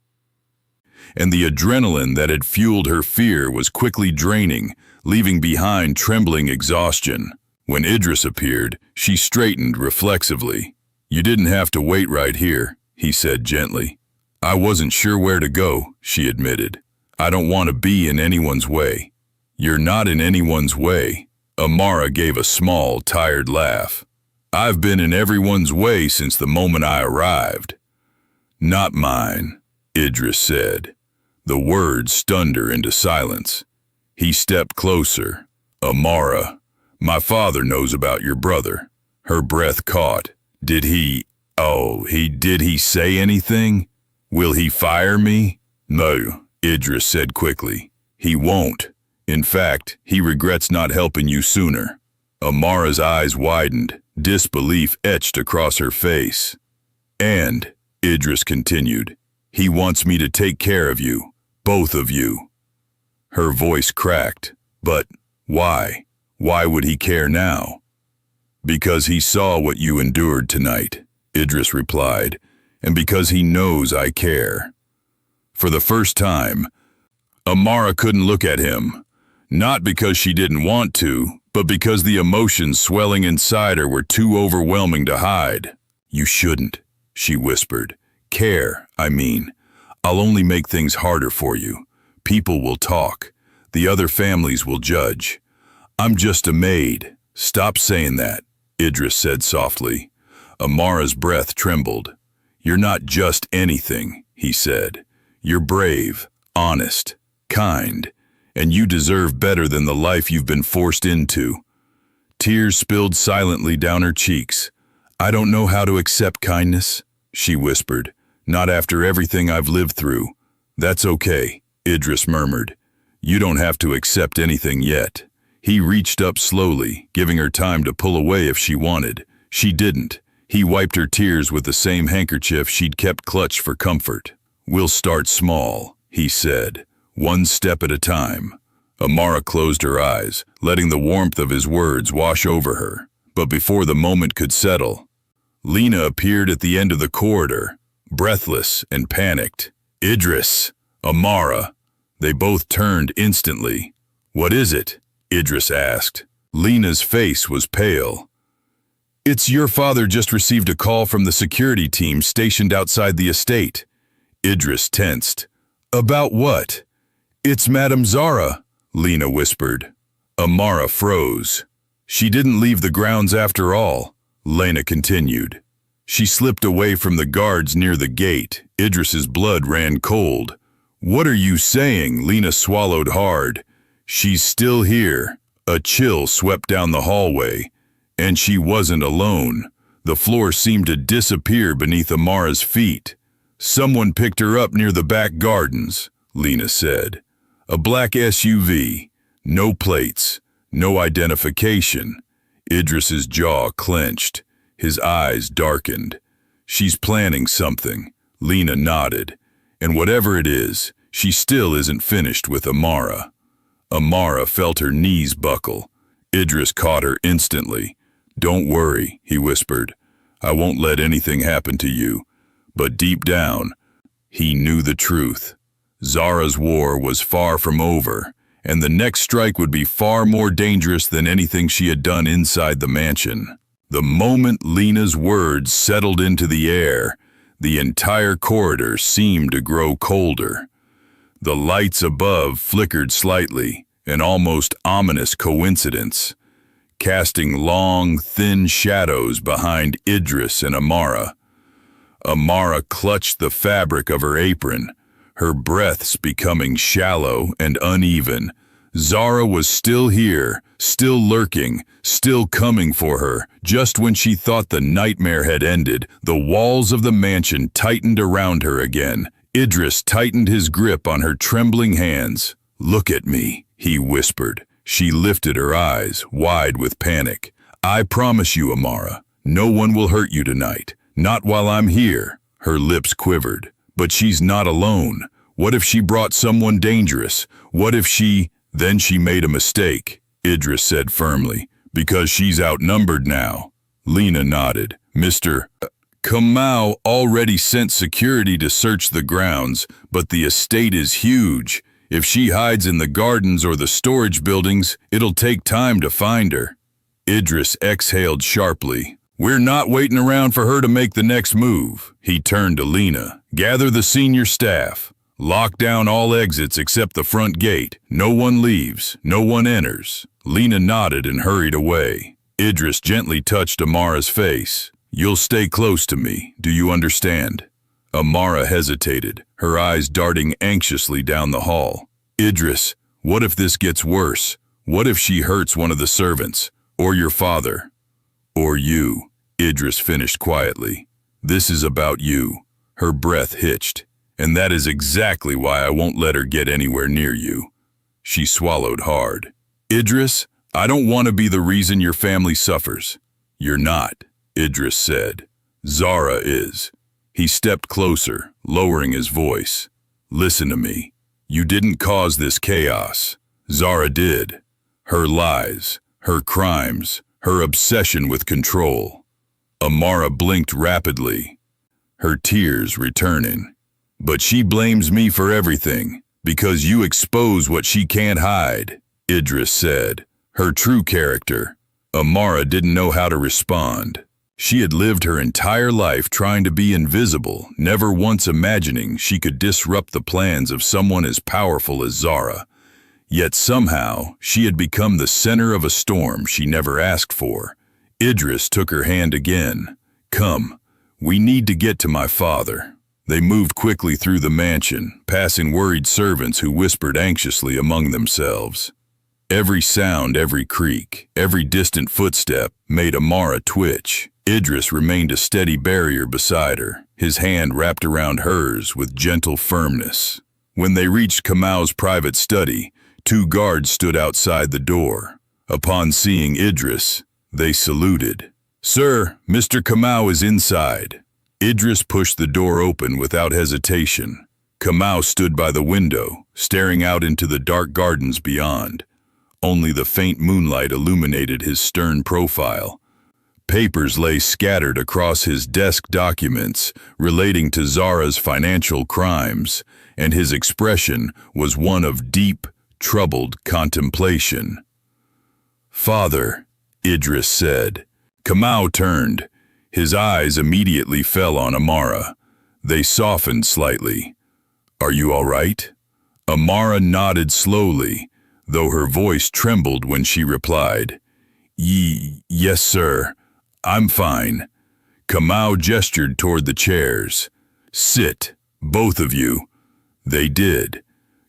[SPEAKER 1] and the adrenaline that had fueled her fear was quickly draining, leaving behind trembling exhaustion. When Idris appeared, she straightened reflexively. You didn't have to wait right here, he said gently. I wasn't sure where to go, she admitted. I don't want to be in anyone's way. You're not in anyone's way. Amara gave a small, tired laugh. I've been in everyone's way since the moment I arrived. Not mine, Idris said. The words stunned her into silence. He stepped closer. Amara, my father knows about your brother. Her breath caught. Did he say anything? Will he fire me? No, Idris said quickly. He won't. In fact, he regrets not helping you sooner. Amara's eyes widened. Disbelief etched across her face. And, Idris continued, he wants me to take care of you, both of you. Her voice cracked. But why? Why would he care now? Because he saw what you endured tonight, Idris replied, and because he knows I care. For the first time, Amara couldn't look at him, not because she didn't want to, but because the emotions swelling inside her were too overwhelming to hide. You shouldn't, she whispered. Care, I mean. I'll only make things harder for you. People will talk. The other families will judge. I'm just a maid. Stop saying that, Idris said softly. Amara's breath trembled. You're not just anything, he said. You're brave, honest, kind, and you deserve better than the life you've been forced into. Tears spilled silently down her cheeks. I don't know how to accept kindness, she whispered. Not after everything I've lived through. That's okay, Idris murmured. You don't have to accept anything yet. He reached up slowly, giving her time to pull away if she wanted. She didn't. He wiped her tears with the same handkerchief she'd kept clutched for comfort. We'll start small, he said, one step at a time. Amara closed her eyes, letting the warmth of his words wash over her. But before the moment could settle, Lena appeared at the end of the corridor, breathless and panicked. Idris! Amara! They both turned instantly. "What is it?" Idris asked. Lena's face was pale. "It's your father just received a call from the security team stationed outside the estate." Idris tensed. "About what?" "It's Madame Zara," Lena whispered. Amara froze. "She didn't leave the grounds after all," Lena continued. "She slipped away from the guards near the gate." Idris's blood ran cold. "What are you saying?" Lena swallowed hard. "She's still here." A chill swept down the hallway. And she wasn't alone. The floor seemed to disappear beneath Amara's feet. "Someone picked her up near the back gardens," Lena said. "A black SUV. No plates. No identification." Idris's jaw clenched. His eyes darkened. "She's planning something," Lena nodded. "And whatever it is, she still isn't finished with Amara." Amara felt her knees buckle. Idris caught her instantly. "Don't worry," he whispered. "I won't let anything happen to you." But deep down, he knew the truth. Zara's war was far from over, and the next strike would be far more dangerous than anything she had done inside the mansion. The moment Lena's words settled into the air, the entire corridor seemed to grow colder. The lights above flickered slightly, an almost ominous coincidence, casting long, thin shadows behind Idris and Amara. Amara clutched the fabric of her apron, her breaths becoming shallow and uneven. Zara was still here, still lurking, still coming for her. Just when she thought the nightmare had ended, the walls of the mansion tightened around her again. Idris tightened his grip on her trembling hands. "Look at me," he whispered. She lifted her eyes, wide with panic. "I promise you, Amara, no one will hurt you tonight. Not while I'm here." Her lips quivered. "But she's not alone. What if she brought someone dangerous? What if she—" "Then she made a mistake," Idris said firmly, "because she's outnumbered now." Lena nodded. "Mr. Kamau already sent security to search the grounds, but the estate is huge. If she hides in the gardens or the storage buildings, it'll take time to find her." Idris exhaled sharply. "We're not waiting around for her to make the next move." He turned to Lena. "Gather the senior staff. Lock down all exits except the front gate. No one leaves, no one enters." Lena nodded and hurried away. Idris gently touched Amara's face. "You'll stay close to me, do you understand?" Amara hesitated, her eyes darting anxiously down the hall. "Idris, what if this gets worse? What if she hurts one of the servants? Or your father? Or you?" Idris finished quietly. "This is about you." Her breath hitched. "And that is exactly why I won't let her get anywhere near you." She swallowed hard. "Idris, I don't want to be the reason your family suffers." "You're not," Idris said. "Zara is." He stepped closer, lowering his voice. "Listen to me. You didn't cause this chaos. Zara did. Her lies, her crimes, her obsession with control." Amara blinked rapidly, her tears returning. "But she blames me for everything, because you expose what she can't hide," Idris said. Her true character. Amara didn't know how to respond. She had lived her entire life trying to be invisible, never once imagining she could disrupt the plans of someone as powerful as Zara. Yet somehow, she had become the center of a storm she never asked for. Idris took her hand again. "Come, we need to get to my father." They moved quickly through the mansion, passing worried servants who whispered anxiously among themselves. Every sound, every creak, every distant footstep made Amara twitch. Idris remained a steady barrier beside her, his hand wrapped around hers with gentle firmness. When they reached Kamau's private study, 2 guards stood outside the door. Upon seeing Idris, they saluted. "Sir, Mr. Kamau is inside." Idris pushed the door open without hesitation. Kamau stood by the window, staring out into the dark gardens beyond. Only the faint moonlight illuminated his stern profile. Papers lay scattered across his desk, documents relating to Zara's financial crimes, and his expression was one of deep, troubled contemplation. "Father," Idris said. Kamau turned. His eyes immediately fell on Amara. They softened slightly. "Are you all right?" Amara nodded slowly, though her voice trembled when she replied, Yes, sir. I'm fine." Kamau gestured toward the chairs. "Sit, both of you." They did.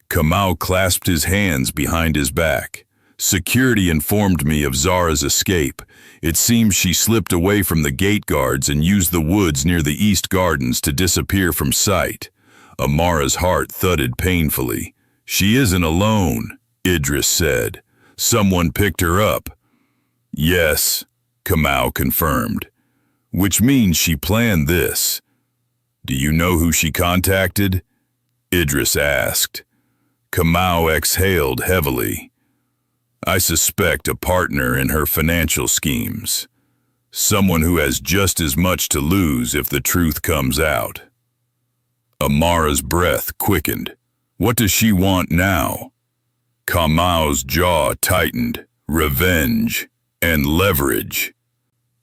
[SPEAKER 1] Kamau clasped his hands behind his back. "Security informed me of Zara's escape. It seems she slipped away from the gate guards and used the woods near the East Gardens to disappear from sight." Amara's heart thudded painfully. "She isn't alone," Idris said. "Someone picked her up." "Yes," Kamau confirmed. "Which means she planned this." "Do you know who she contacted?" Idris asked. Kamau exhaled heavily. "I suspect a partner in her financial schemes. Someone who has just as much to lose if the truth comes out." Amara's breath quickened. "What does she want now?" Kamau's jaw tightened. "Revenge and leverage."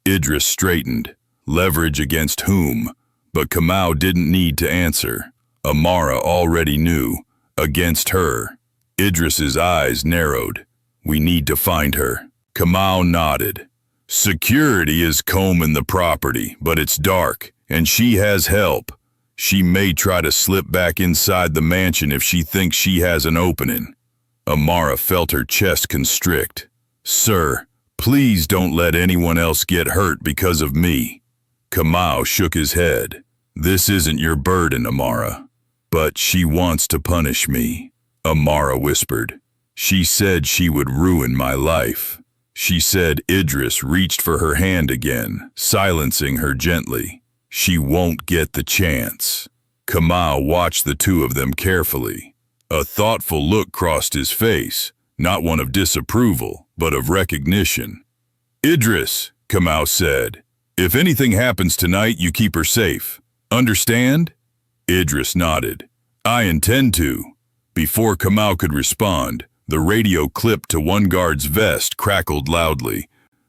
[SPEAKER 1] Idris straightened. Leverage against whom? But Kamau didn't need to answer. Amara already knew. Against her. Idris's eyes narrowed. "We need to find her." Kamau nodded. "Security is combing the property, but it's dark, and she has help. She may try to slip back inside the mansion if she thinks she has an opening." Amara felt her chest constrict. "Sir, please don't let anyone else get hurt because of me." Kamau shook his head. "This isn't your burden, Amara." "But she wants to punish me," Amara whispered. "She said she would ruin my life." She said. Idris reached for her hand again, silencing her gently. "She won't get the chance." Kamau watched the two of them carefully. A thoughtful look crossed his face, not one of disapproval, but of recognition. "Idris," Kamau said, "if anything happens tonight, you keep her safe. Understand?" Idris nodded. "I intend to." Before Kamau could respond, the radio clipped to one guard's vest crackled loudly.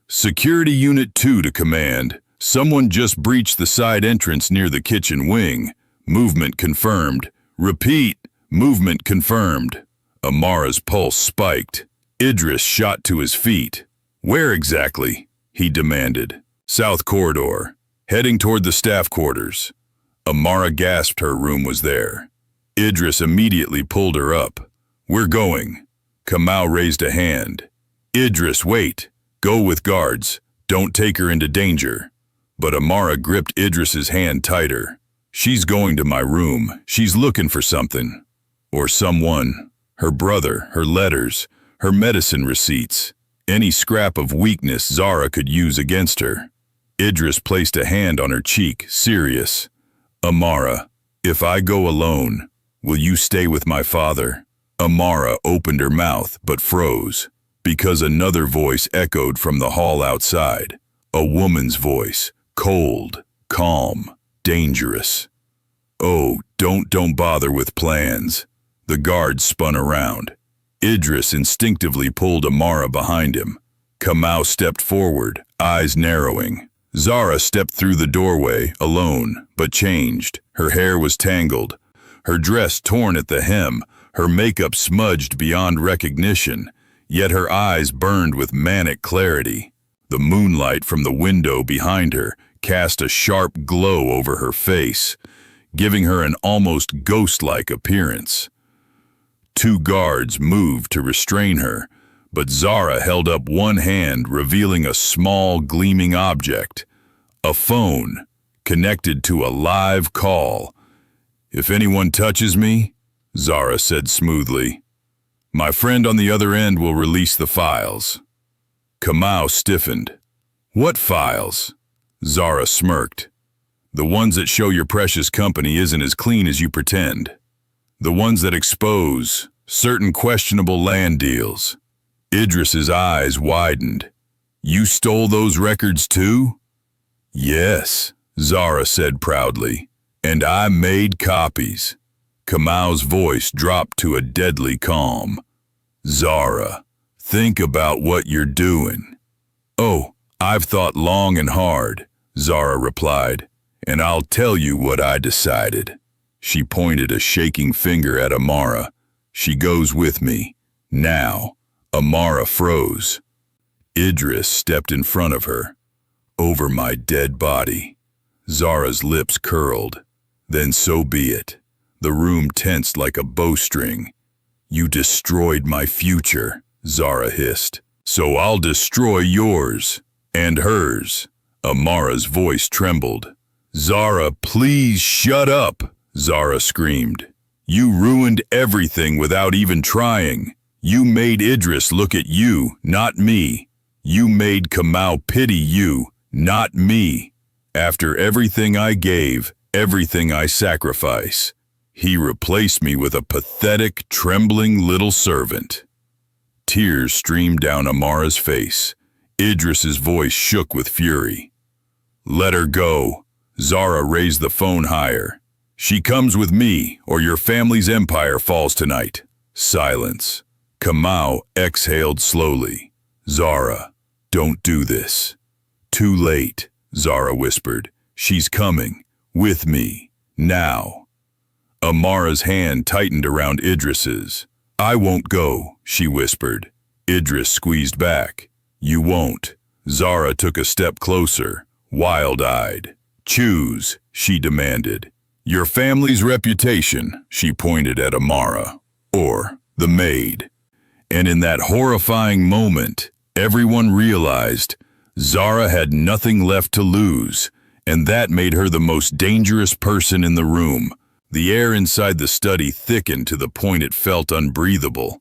[SPEAKER 1] "Security Unit 2 to command. Someone just breached the side entrance near the kitchen wing. Movement confirmed. Repeat, movement confirmed." Amara's pulse spiked. Idris shot to his feet. "Where exactly?" he demanded. "South corridor, heading toward the staff quarters." Amara gasped her room was there. Idris immediately pulled her up. "We're going." Kamau raised a hand. "Idris, wait. Go with guards. Don't take her into danger." But Amara gripped Idris's hand tighter. "She's going to my room. She's looking for something. Or someone. Her brother, her letters, her medicine receipts. Any scrap of weakness Zara could use against her." Idris placed a hand on her cheek, serious. "Amara, if I go alone, will you stay with my father?" Amara opened her mouth but froze, because another voice echoed from the hall outside. A woman's voice, cold, calm, dangerous. "Oh, don't bother with plans." The guard spun around. Idris instinctively pulled Amara behind him. Kamau stepped forward, eyes narrowing. Zara stepped through the doorway, alone, but changed. Her hair was tangled, her dress torn at the hem, her makeup smudged beyond recognition, yet her eyes burned with manic clarity. The moonlight from the window behind her cast a sharp glow over her face, giving her an almost ghost-like appearance. Two guards moved to restrain her, but Zara held up one hand, revealing a small, gleaming object. A phone, connected to a live call. "If anyone touches me," Zara said smoothly, "my friend on the other end will release the files." Kamau stiffened. "What files?" Zara smirked. "The ones that show your precious company isn't as clean as you pretend. The ones that expose certain questionable land deals." Idris's eyes widened. You stole those records too? Yes, Zara said proudly. And I made copies. Kamau's voice dropped to a deadly calm. Zara, think about what you're doing. Oh, I've thought long and hard, Zara replied, and I'll tell you what I decided. She pointed a shaking finger at Amara. She goes with me. Now. Amara froze. Idris stepped in front of her. Over my dead body. Zara's lips curled. Then so be it. The room tensed like a bowstring. You destroyed my future, Zara hissed. So I'll destroy yours. And hers. Amara's voice trembled. Zara, please shut up, Zara screamed. You ruined everything without even trying. You made Idris look at you, not me. You made Kamau pity you, not me. After everything I gave, everything I sacrifice, he replaced me with a pathetic, trembling little servant. Tears streamed down Amara's face. Idris's voice shook with fury. Let her go. Zara raised the phone higher. She comes with me, or your family's empire falls tonight. Silence. Kamau exhaled slowly. Zara, don't do this. Too late, Zara whispered. She's coming. With me. Now. Amara's hand tightened around Idris's. I won't go, she whispered. Idris squeezed back. You won't. Zara took a step closer, wild-eyed. Choose, she demanded. Your family's reputation, she pointed at Amara, or the maid. And in that horrifying moment, everyone realized Zara had nothing left to lose, and that made her the most dangerous person in the room. The air inside the study thickened to the point it felt unbreathable.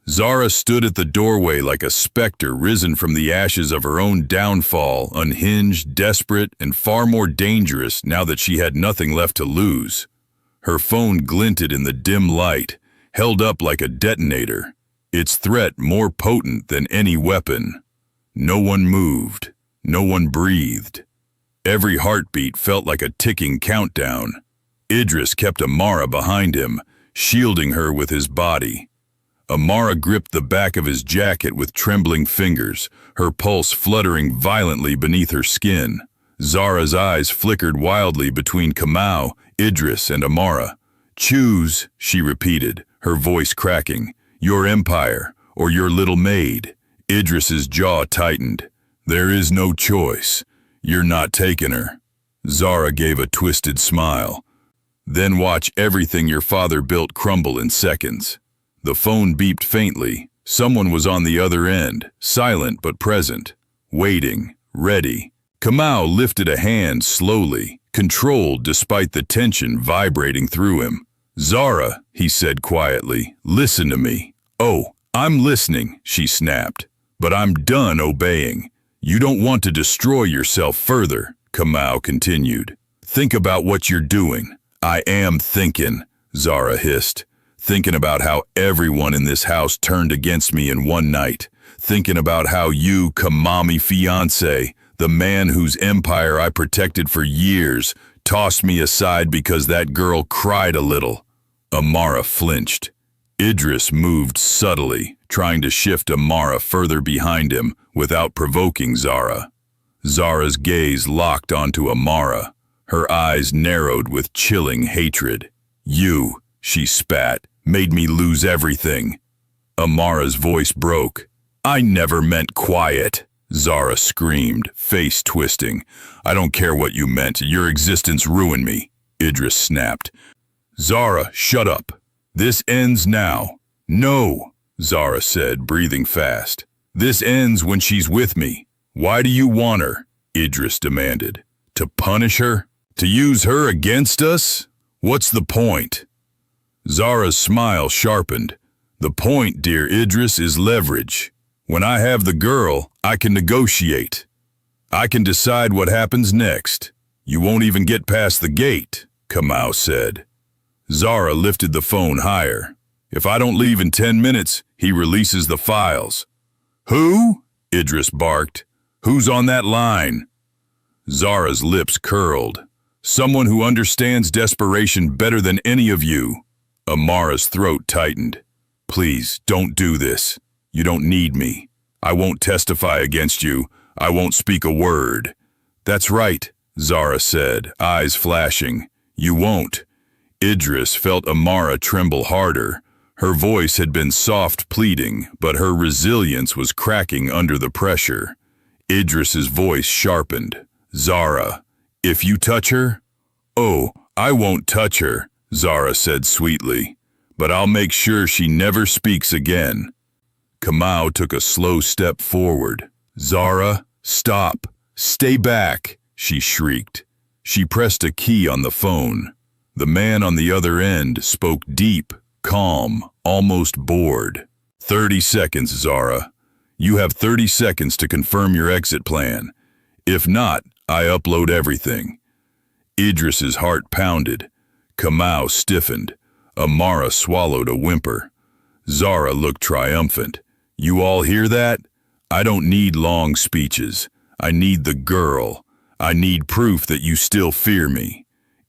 [SPEAKER 1] Zara stood at the doorway like a specter risen from the ashes of her own downfall, unhinged, desperate, and far more dangerous now that she had nothing left to lose. Her phone glinted in the dim light, held up like a detonator, its threat more potent than any weapon. No one moved. No one breathed. Every heartbeat felt like a ticking countdown. Idris kept Amara behind him, shielding her with his body. Amara gripped the back of his jacket with trembling fingers, her pulse fluttering violently beneath her skin. Zara's eyes flickered wildly between Kamau, Idris, and Amara. Choose, she repeated, her voice cracking. Your empire, or your little maid. Idris's jaw tightened. There is no choice. You're not taking her. Zara gave a twisted smile. Then watch everything your father built crumble in seconds. The phone beeped faintly. Someone was on the other end, silent but present, waiting, ready. Kamau lifted a hand slowly, controlled despite the tension vibrating through him. Zara, he said quietly, listen to me. Oh, I'm listening, she snapped. But I'm done obeying. You don't want to destroy yourself further, Kamau continued. Think about what you're doing. I am thinking, Zara hissed. Thinking about how everyone in this house turned against me in one night. Thinking about how you, Kamami fiancé, the man whose empire I protected for years, tossed me aside because that girl cried a little. Amara flinched. Idris moved subtly, trying to shift Amara further behind him without provoking Zara. Zara's gaze locked onto Amara, her eyes narrowed with chilling hatred. You, she spat, made me lose everything. Amara's voice broke. I never meant quiet, Zara screamed, face twisting. I don't care what you meant. Your existence ruined me, Idris snapped. Zara, shut up. This ends now. No, Zara said, breathing fast. This ends when she's with me. Why do you want her? Idris demanded. To punish her? To use her against us? What's the point? Zara's smile sharpened. The point, dear Idris, is leverage. When I have the girl, I can negotiate. I can decide what happens next. You won't even get past the gate, Kamau said. Zara lifted the phone higher. If I don't leave in 10 minutes, he releases the files. Who? Idris barked. "Who's on that line?" Zara's lips curled. "Someone who understands desperation better than any of you." Amara's throat tightened. "Please, don't do this. You don't need me. I won't testify against you. I won't speak a word." "That's right," Zara said, eyes flashing. "You won't." Idris felt Amara tremble harder. Her voice had been soft pleading, but her resilience was cracking under the pressure. Idris's voice sharpened. "Zara, if you touch her—" "Oh, I won't touch her," Zara said sweetly, "but I'll make sure she never speaks again." Kamau took a slow step forward. "Zara, stop! Stay back!" she shrieked. She pressed a key on the phone. The man on the other end spoke deep, calm, almost bored. 30 seconds, Zara. You have 30 seconds to confirm your exit plan. If not, I upload everything." Idris's heart pounded. Kamau stiffened. Amara swallowed a whimper. Zara looked triumphant. "You all hear that? I don't need long speeches. I need the girl. I need proof that you still fear me."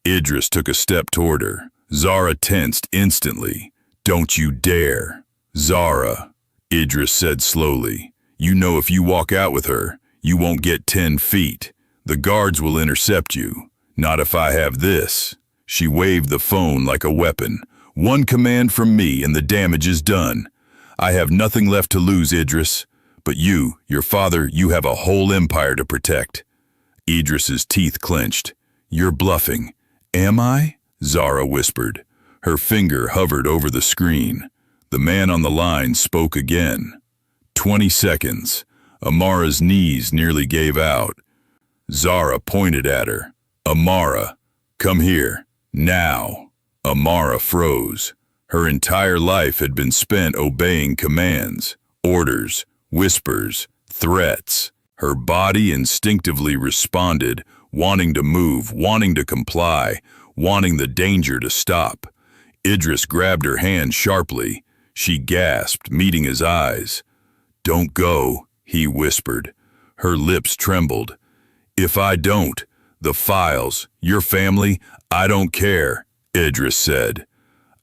[SPEAKER 1] Idris took a step toward her. Zara tensed instantly. "Don't you dare." "Zara," Idris said slowly, "you know if you walk out with her, you won't get 10 feet. The guards will intercept you. Not if I have this." She waved the phone like a weapon. "One command from me and the damage is done. I have nothing left to lose, Idris. But you, your father, you have a whole empire to protect." Idris's teeth clenched. "You're bluffing." "Am I?" Zara whispered. Her finger hovered over the screen. The man on the line spoke again. 20 seconds. Amara's knees nearly gave out. Zara pointed at her. "Amara, come here. Now." Amara froze. Her entire life had been spent obeying commands, orders, whispers, threats. Her body instinctively responded, wanting to move, wanting to comply, wanting the danger to stop. Idris grabbed her hand sharply. She gasped, meeting his eyes. "Don't go," he whispered. Her lips trembled. "If I don't, the files, your family, I don't care," Idris said.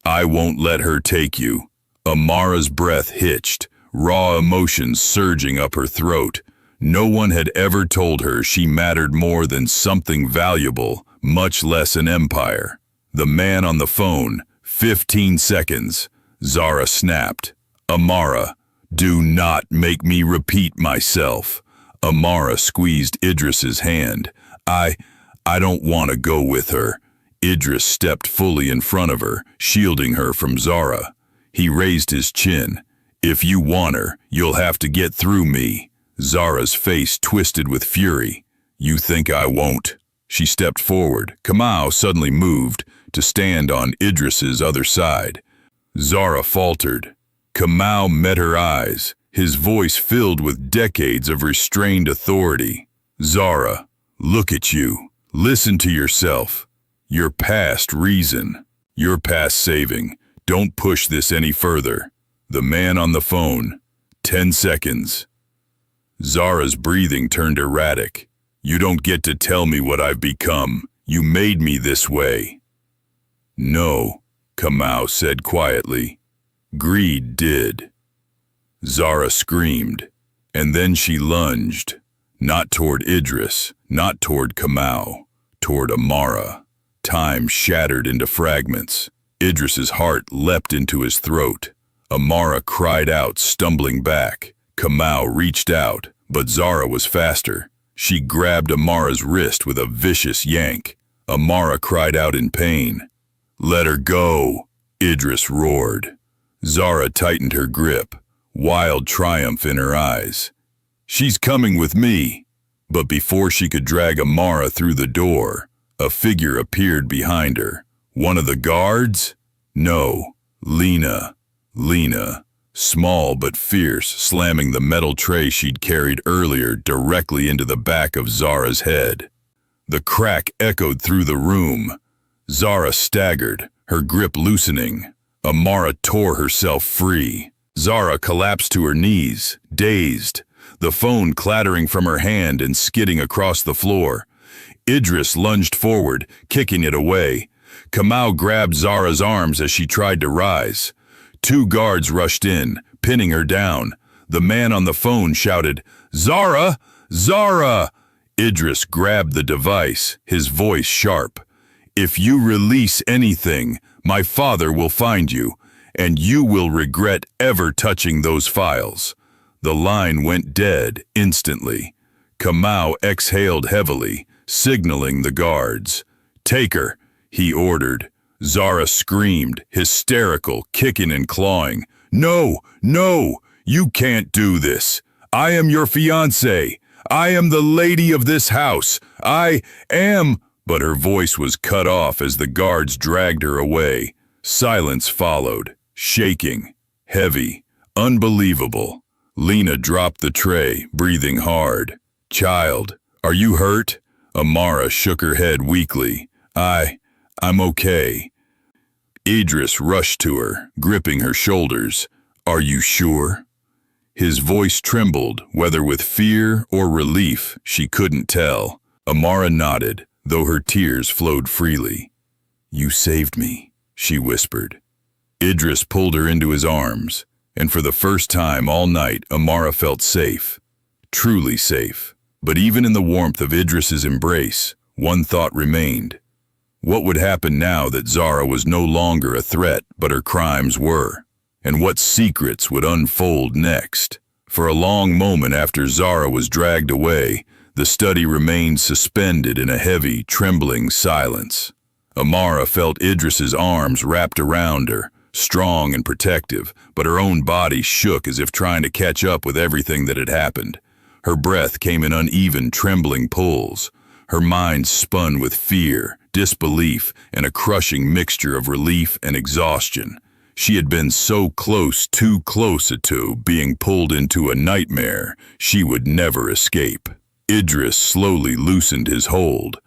[SPEAKER 1] "I won't let her take you." Amara's breath hitched, raw emotions surging up her throat. No one had ever told her she mattered more than something valuable, much less an empire. The man on the phone, 15 seconds. Zara snapped. "Amara, do not make me repeat myself." Amara squeezed Idris's hand. I don't want to go with her." Idris stepped fully in front of her, shielding her from Zara. He raised his chin. "If you want her, you'll have to get through me." Zara's face twisted with fury. "You think I won't?" She stepped forward. Kamau suddenly moved to stand on Idris's other side. Zara faltered. Kamau met her eyes, his voice filled with decades of restrained authority. "Zara, look at you. Listen to yourself. You're past reason. You're past saving. Don't push this any further." The man on the phone. 10 seconds. Zara's breathing turned erratic. "You don't get to tell me what I've become. You made me this way." "No," Kamau said quietly. "Greed did." Zara screamed, and then she lunged, not toward Idris, not toward Kamau, toward Amara. Time shattered into fragments. Idris's heart leapt into his throat. Amara cried out, stumbling back. Kamau reached out, but Zara was faster. She grabbed Amara's wrist with a vicious yank. Amara cried out in pain. "Let her go," Idris roared. Zara tightened her grip, wild triumph in her eyes. "She's coming with me." But before she could drag Amara through the door, a figure appeared behind her. One of the guards? No, Lena. Lena, small but fierce, slamming the metal tray she'd carried earlier directly into the back of Zara's head. The crack echoed through the room. Zara staggered, her grip loosening. Amara tore herself free. Zara collapsed to her knees, dazed. the phone clattering from her hand and skidding across the floor. Idris lunged forward, kicking it away. Kamau grabbed Zara's arms as she tried to rise. Two guards rushed in, pinning her down. The man on the phone shouted, "Zara! Zara!" Idris grabbed the device, his voice sharp. "If you release anything, my father will find you, and you will regret ever touching those files." The line went dead instantly. Kamau exhaled heavily, signaling the guards. "Take her," he ordered. Zara screamed, hysterical, kicking and clawing. "No, no, you can't do this. I am your fiancé. I am the lady of this house. I am—" But her voice was cut off as the guards dragged her away. Silence followed, shaking, heavy, unbelievable. Lena dropped the tray, breathing hard. "Child, are you hurt?" Amara shook her head weakly. I'm okay." Idris rushed to her, gripping her shoulders. "Are you sure?" His voice trembled, whether with fear or relief, she couldn't tell. Amara nodded, though her tears flowed freely. "You saved me," she whispered. Idris pulled her into his arms, and for the first time all night, Amara felt safe. Truly safe. But even in the warmth of Idris's embrace, one thought remained. What would happen now that Zara was no longer a threat, but her crimes were? And what secrets would unfold next? For a long moment after Zara was dragged away, the study remained suspended in a heavy, trembling silence. Amara felt Idris's arms wrapped around her, strong and protective, but her own body shook as if trying to catch up with everything that had happened. Her breath came in uneven, trembling pulls. Her mind spun with fear, disbelief, and a crushing mixture of relief and exhaustion. She had been so close, too close to being pulled into a nightmare she would never escape. Idris slowly loosened his hold,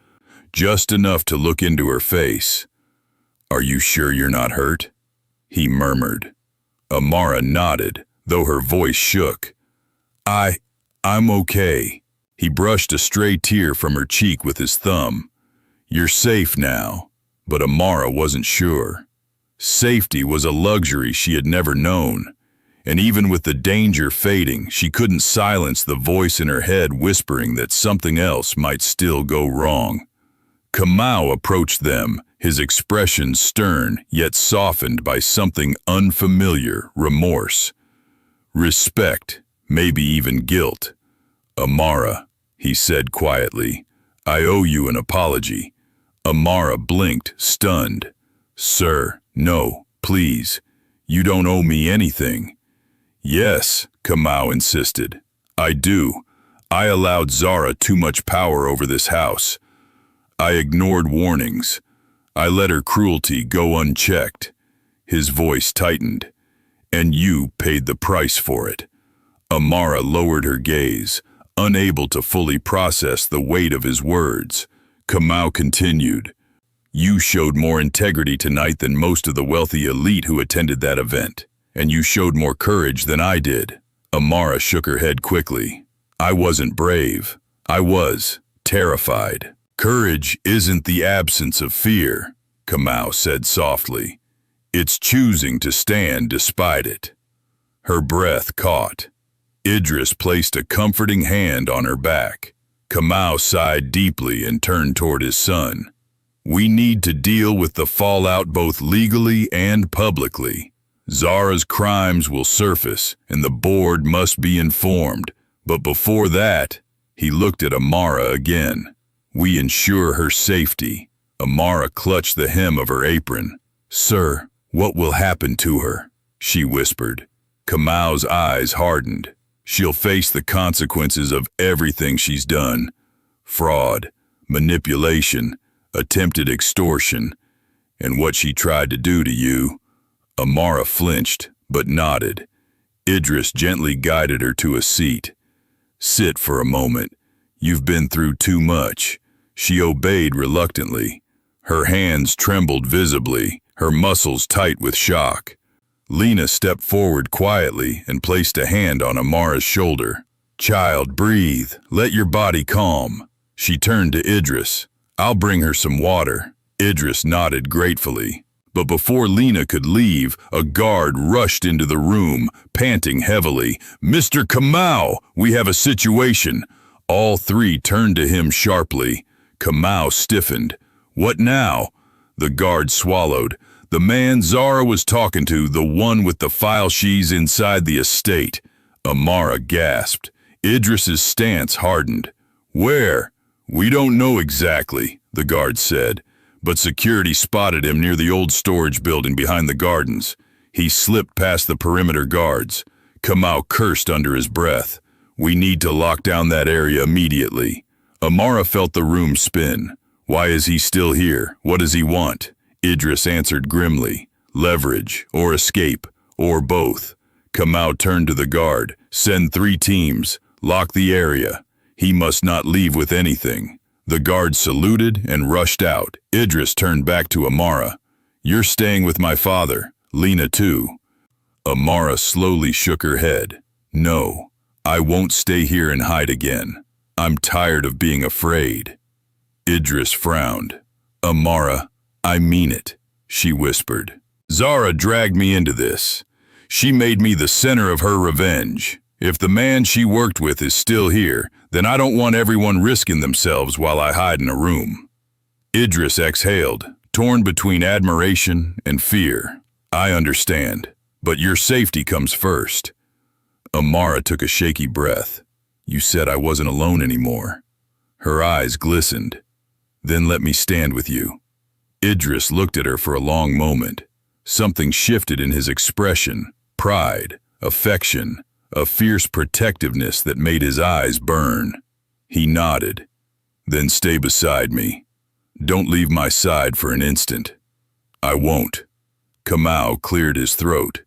[SPEAKER 1] just enough to look into her face. "Are you sure you're not hurt?" he murmured. Amara nodded, though her voice shook. I'm okay." He brushed a stray tear from her cheek with his thumb. "You're safe now." But Amara wasn't sure. Safety was a luxury she had never known. And even with the danger fading, she couldn't silence the voice in her head whispering that something else might still go wrong. Kamau approached them, his expression stern yet softened by something unfamiliar, remorse. Respect, maybe even guilt. "Amara," he said quietly, "I owe you an apology." Amara blinked, stunned. "Sir, no, please. You don't owe me anything." "Yes," Kamau insisted. "I do. I allowed Zara too much power over this house. I ignored warnings. I let her cruelty go unchecked." His voice tightened. "And you paid the price for it." Amara lowered her gaze, unable to fully process the weight of his words. Kamau continued, "You showed more integrity tonight than most of the wealthy elite who attended that event, and you showed more courage than I did." Amara shook her head quickly. "I wasn't brave. I was terrified." "Courage isn't the absence of fear," Kamau said softly. "It's choosing to stand despite it." Her breath caught. Idris placed a comforting hand on her back. Kamau sighed deeply and turned toward his son. "We need to deal with the fallout both legally and publicly. Zara's crimes will surface, and the board must be informed. But before that," he looked at Amara again, "we ensure her safety." Amara clutched the hem of her apron. "Sir, what will happen to her?" she whispered. Kamau's eyes hardened. "She'll face the consequences of everything she's done. Fraud, manipulation, attempted extortion, and what she tried to do to you." Amara flinched, but nodded. Idris gently guided her to a seat. "Sit for a moment. You've been through too much." She obeyed reluctantly. Her hands trembled visibly, her muscles tight with shock. Lena stepped forward quietly and placed a hand on Amara's shoulder. Child, breathe. Let your body calm. She turned to Idris. I'll bring her some water. Idris nodded gratefully. But before Lena could leave, a guard rushed into the room, panting heavily. Mr. Kamau, we have a situation. All three turned to him sharply. Kamau stiffened. What now? The guard swallowed. The man Zara was talking to, the one with the file she's inside the estate. Amara gasped. Idris's stance hardened. Where? We don't know exactly, the guard said, but security spotted him near the old storage building behind the gardens. He slipped past the perimeter guards. Kamau cursed under his breath. We need to lock down that area immediately. Amara felt the room spin. Why is he still here? What does he want? Idris answered grimly. Leverage, or escape, or both. Kamau turned to the guard. Send 3 teams. Lock the area. He must not leave with anything. The guard saluted and rushed out. Idris turned back to Amara. You're staying with my father. Lena too. Amara slowly shook her head. No, I won't stay here and hide again. I'm tired of being afraid. Idris frowned. Amara, I mean it, she whispered. Zara dragged me into this. She made me the center of her revenge. If the man she worked with is still here, then I don't want everyone risking themselves while I hide in a room. Idris exhaled, torn between admiration and fear. I understand, but your safety comes first. Amara took a shaky breath. You said I wasn't alone anymore. Her eyes glistened. Then let me stand with you. Idris looked at her for a long moment. Something shifted in his expression. Pride, affection, a fierce protectiveness that made his eyes burn. He nodded. Then stay beside me. Don't leave my side for an instant. I won't. Kamau cleared his throat.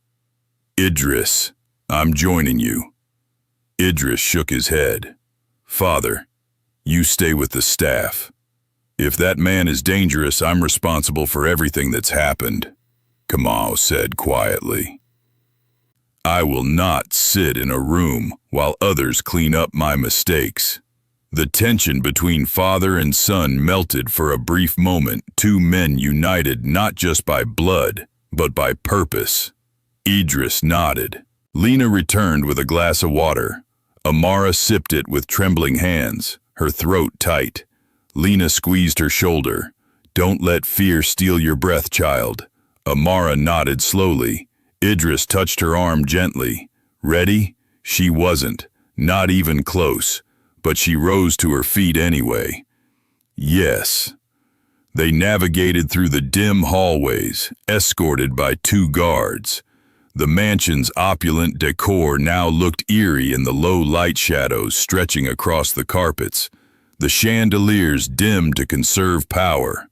[SPEAKER 1] Idris, I'm joining you. Idris shook his head. Father, you stay with the staff. If that man is dangerous, I'm responsible for everything that's happened, Kamau said quietly. I will not sit in a room while others clean up my mistakes. The tension between father and son melted for a brief moment, 2 men united not just by blood, but by purpose. Idris nodded. Lena returned with a glass of water. Amara sipped it with trembling hands, her throat tight. Lena squeezed her shoulder. Don't let fear steal your breath, child. Amara nodded slowly. Idris touched her arm gently. Ready? She wasn't, not even close, but she rose to her feet anyway. Yes. They navigated through the dim hallways, escorted by 2 guards. The mansion's opulent decor now looked eerie in the low light shadows stretching across the carpets. The chandeliers dimmed to conserve power.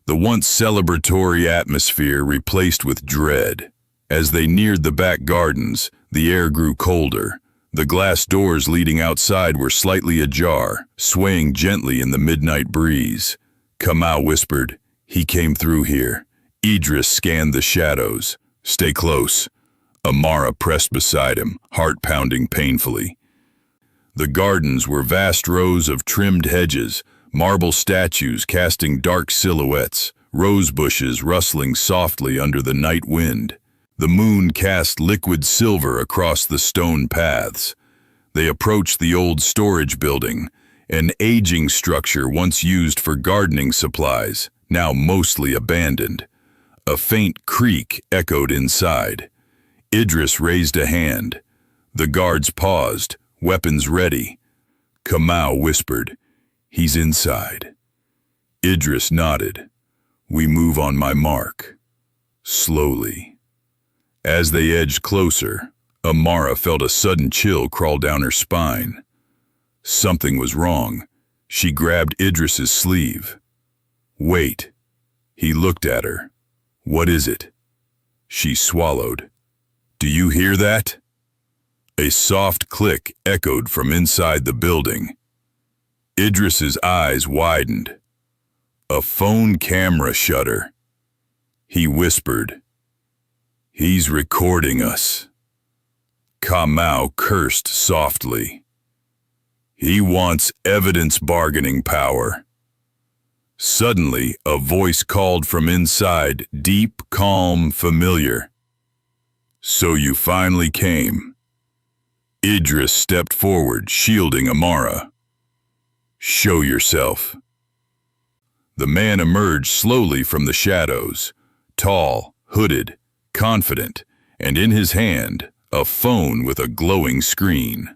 [SPEAKER 1] The once celebratory atmosphere replaced with dread. As they neared the back gardens, the air grew colder. The glass doors leading outside were slightly ajar, swaying gently in the midnight breeze. Kamau whispered, He came through here. Idris scanned the shadows. Stay close. Amara pressed beside him, heart pounding painfully. The gardens were vast rows of trimmed hedges, marble statues casting dark silhouettes, rose bushes rustling softly under the night wind. The moon cast liquid silver across the stone paths. They approached the old storage building, an aging structure once used for gardening supplies, now mostly abandoned. A faint creak echoed inside. Idris raised a hand. The guards paused, weapons ready. Kamau whispered, He's inside. Idris nodded. We move on my mark. Slowly. As they edged closer, Amara felt a sudden chill crawl down her spine. Something was wrong. She grabbed Idris's sleeve. Wait. He looked at her. What is it? She swallowed. Do you hear that? A soft click echoed from inside the building. Idris's eyes widened. A phone camera shutter. He whispered, He's recording us. Kamau cursed softly. He wants evidence bargaining power. Suddenly, a voice called from inside, deep, calm, familiar. So you finally came. Idris stepped forward, shielding Amara. Show yourself. The man emerged slowly from the shadows, tall, hooded, confident, and in his hand, a phone with a glowing screen.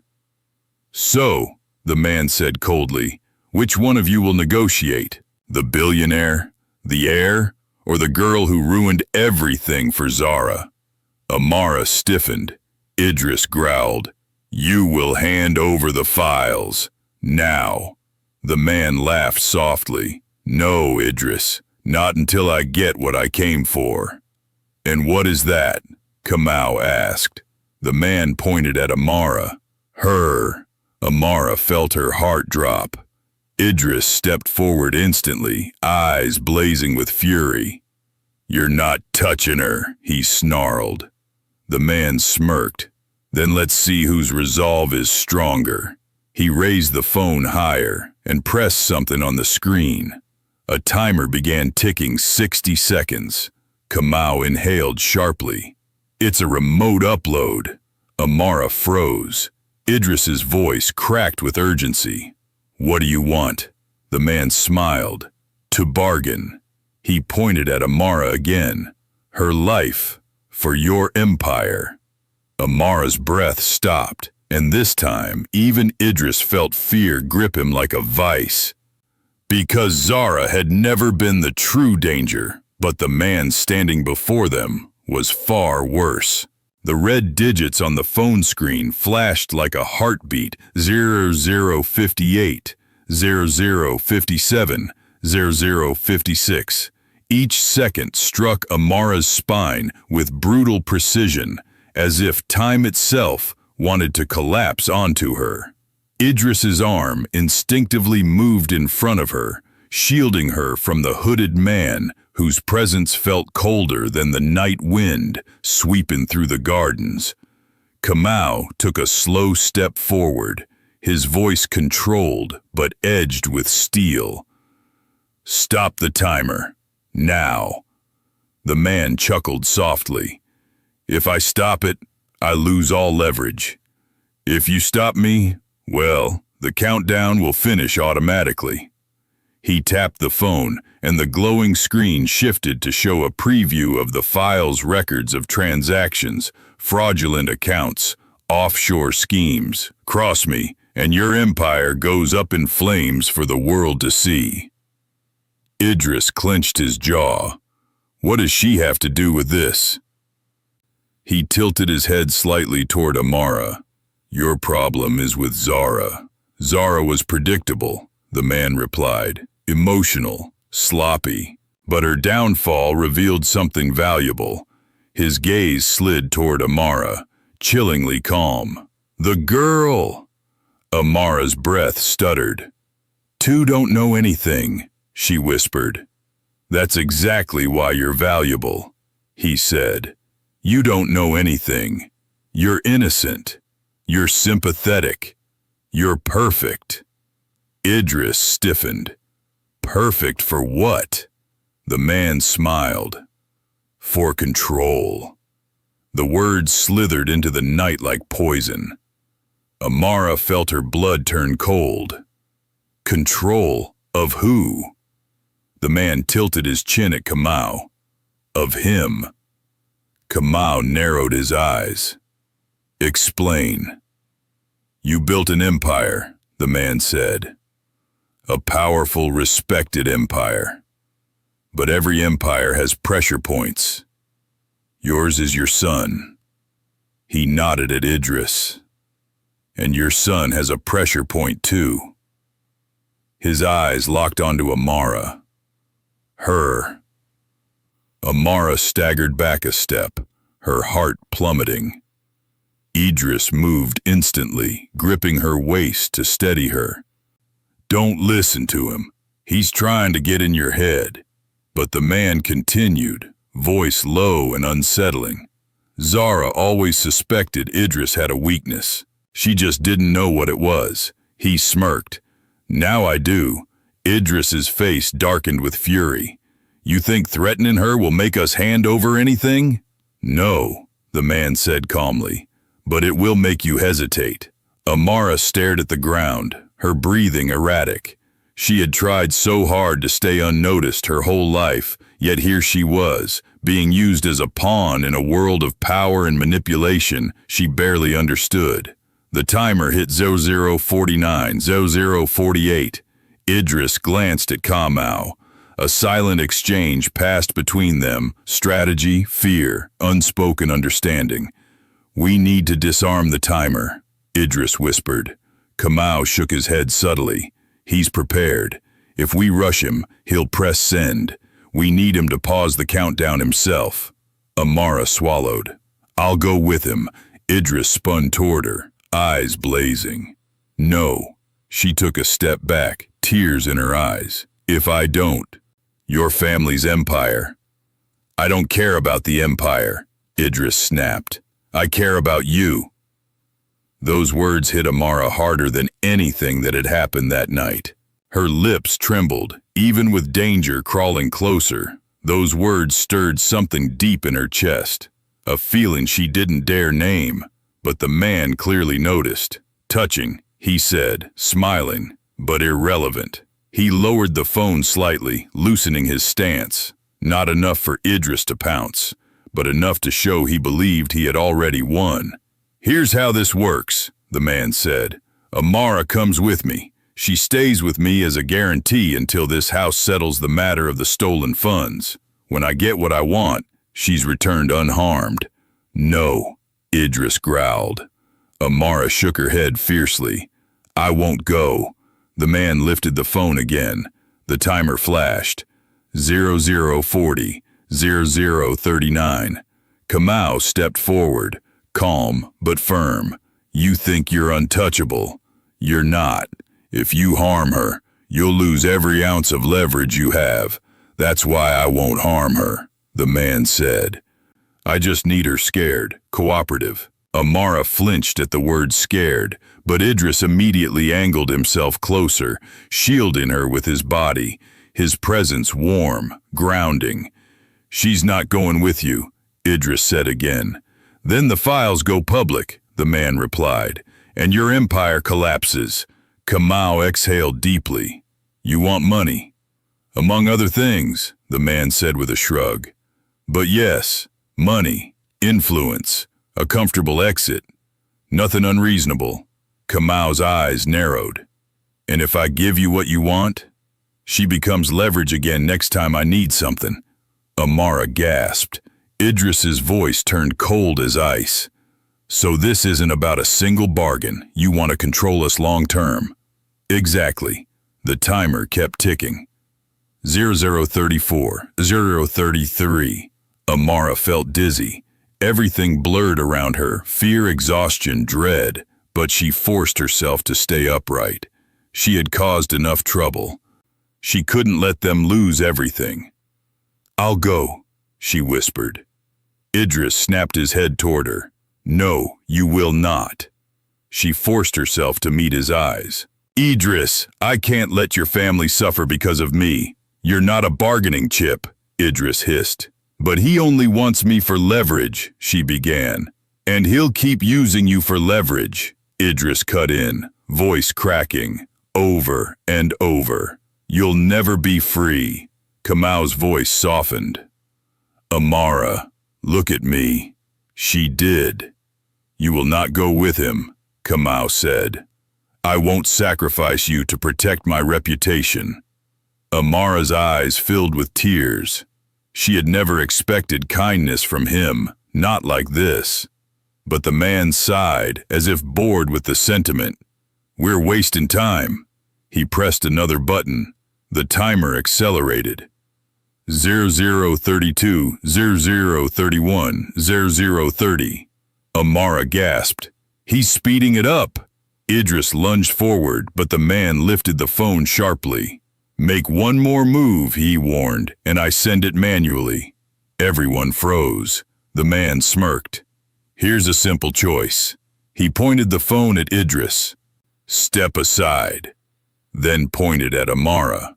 [SPEAKER 1] So, the man said coldly, which one of you will negotiate? The billionaire, the heir, or the girl who ruined everything for Zara? Amara stiffened. Idris growled, You will hand over the files. Now. The man laughed softly. No, Idris, not until I get what I came for. And what is that? Kamau asked. The man pointed at Amara. Her. Amara felt her heart drop. Idris stepped forward instantly, eyes blazing with fury. You're not touching her, he snarled. The man smirked. Then let's see whose resolve is stronger. He raised the phone higher and pressed something on the screen. A timer began ticking 60 seconds. Kamau inhaled sharply. It's a remote upload. Amara froze. Idris's voice cracked with urgency. What do you want? The man smiled. To bargain. He pointed at Amara again. Her life, for your empire. Amara's breath stopped, and this time even Idris felt fear grip him like a vice. Because Zara had never been the true danger, but the man standing before them was far worse. The red digits on the phone screen flashed like a heartbeat, 0058, 0057, 0056. Each second struck Amara's spine with brutal precision, as if time itself wanted to collapse onto her. Idris's arm instinctively moved in front of her, shielding her from the hooded man whose presence felt colder than the night wind sweeping through the gardens. Kamau took a slow step forward, his voice controlled but edged with steel. Stop the timer. Now. The man chuckled softly. If I stop it, I lose all leverage. If you stop me, well, the countdown will finish automatically. He tapped the phone, and the glowing screen shifted to show a preview of the file's records of transactions, fraudulent accounts, offshore schemes. Cross me, and your empire goes up in flames for the world to see. Idris clenched his jaw. What does she have to do with this? He tilted his head slightly toward Amara. Your problem is with Zara. Zara was predictable, the man replied. Emotional, sloppy. But her downfall revealed something valuable. His gaze slid toward Amara, chillingly calm. The girl! Amara's breath stuttered. Two don't know anything, she whispered. That's exactly why you're valuable, he said. You don't know anything. You're innocent. You're sympathetic. You're perfect. Idris stiffened. Perfect for what? The man smiled. For control. The words slithered into the night like poison. Amara felt her blood turn cold. Control of who? The man tilted his chin at Kamau. Of him. Kamau narrowed his eyes. Explain. You built an empire, the man said. A powerful, respected empire. But every empire has pressure points. Yours is your son. He nodded at Idris. And your son has a pressure point too. His eyes locked onto Amara. Her. Amara staggered back a step, her heart plummeting. Idris moved instantly, gripping her waist to steady her. Don't listen to him. He's trying to get in your head. But the man continued, voice low and unsettling. Zara always suspected Idris had a weakness. She just didn't know what it was. He smirked. Now I do. Idris's face darkened with fury. You think threatening her will make us hand over anything? No, the man said calmly, but it will make you hesitate. Amara stared at the ground, her breathing erratic. She had tried so hard to stay unnoticed her whole life, yet here she was, being used as a pawn in a world of power and manipulation she barely understood. The timer hit 0049, 0048. Idris glanced at Kamau. A silent exchange passed between them, strategy, fear, unspoken understanding. We need to disarm the timer, Idris whispered. Kamau shook his head subtly. He's prepared. If we rush him, he'll press send. We need him to pause the countdown himself. Amara swallowed. I'll go with him. Idris spun toward her, eyes blazing. No. She took a step back, tears in her eyes. If I don't, your family's empire. I don't care about the empire, Idris snapped. I care about you. Those words hit Amara harder than anything that had happened that night. Her lips trembled, even with danger crawling closer. Those words stirred something deep in her chest, a feeling she didn't dare name, but the man clearly noticed. Touching, he said, smiling, but irrelevant. He lowered the phone slightly, loosening his stance. Not enough for Idris to pounce, but enough to show he believed he had already won. Here's how this works, the man said. Amara comes with me. She stays with me as a guarantee until this house settles the matter of the stolen funds. When I get what I want, she's returned unharmed. No, Idris growled. Amara shook her head fiercely. I won't go. The man lifted the phone again. The timer flashed. 0040, 0039. Kamau stepped forward, calm but firm. You think you're untouchable. You're not. If you harm her, you'll lose every ounce of leverage you have. That's why I won't harm her, the man said. I just need her scared, cooperative. Amara flinched at the word scared, but Idris immediately angled himself closer, shielding her with his body, his presence warm, grounding. She's not going with you, Idris said again. Then the files go public, the man replied, and your empire collapses. Kamau exhaled deeply. You want money? Among other things, the man said with a shrug. But yes, money, influence, a comfortable exit. Nothing unreasonable. Kamau's eyes narrowed. And if I give you what you want, she becomes leverage again next time I need something. Amara gasped. Idris's voice turned cold as ice. So this isn't about a single bargain. You want to control us long term. Exactly. The timer kept ticking. 0034, 0033. Amara felt dizzy. Everything blurred around her, fear, exhaustion, dread, but she forced herself to stay upright. She had caused enough trouble. She couldn't let them lose everything. I'll go, she whispered. Idris snapped his head toward her. No, you will not. She forced herself to meet his eyes. Idris, I can't let your family suffer because of me. You're not a bargaining chip, Idris hissed. But he only wants me for leverage, she began. And he'll keep using you for leverage, Idris cut in, voice cracking, over and over. You'll never be free. Kamau's voice softened. Amara, look at me. She did. You will not go with him, Kamau said. I won't sacrifice you to protect my reputation. Amara's eyes filled with tears. She had never expected kindness from him, not like this. But the man sighed, as if bored with the sentiment. We're wasting time. He pressed another button. The timer accelerated. 0032, 0031, 0030. Amara gasped. He's speeding it up. Idris lunged forward, but the man lifted the phone sharply. Make one more move, he warned, and I send it manually. Everyone froze. The man smirked. Here's a simple choice. He pointed the phone at Idris. Step aside," then pointed at Amara.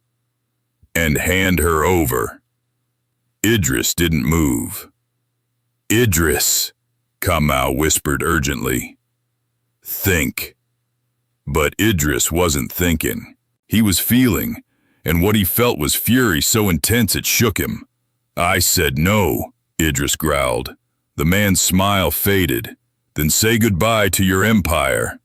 [SPEAKER 1] "And hand her over." Idris didn't move. "Idris," Kamau whispered urgently. "Think." But Idris wasn't thinking. He was feeling, and what he felt was fury so intense it shook him. "I said no," Idris growled. The man's smile faded. "Then say goodbye to your empire."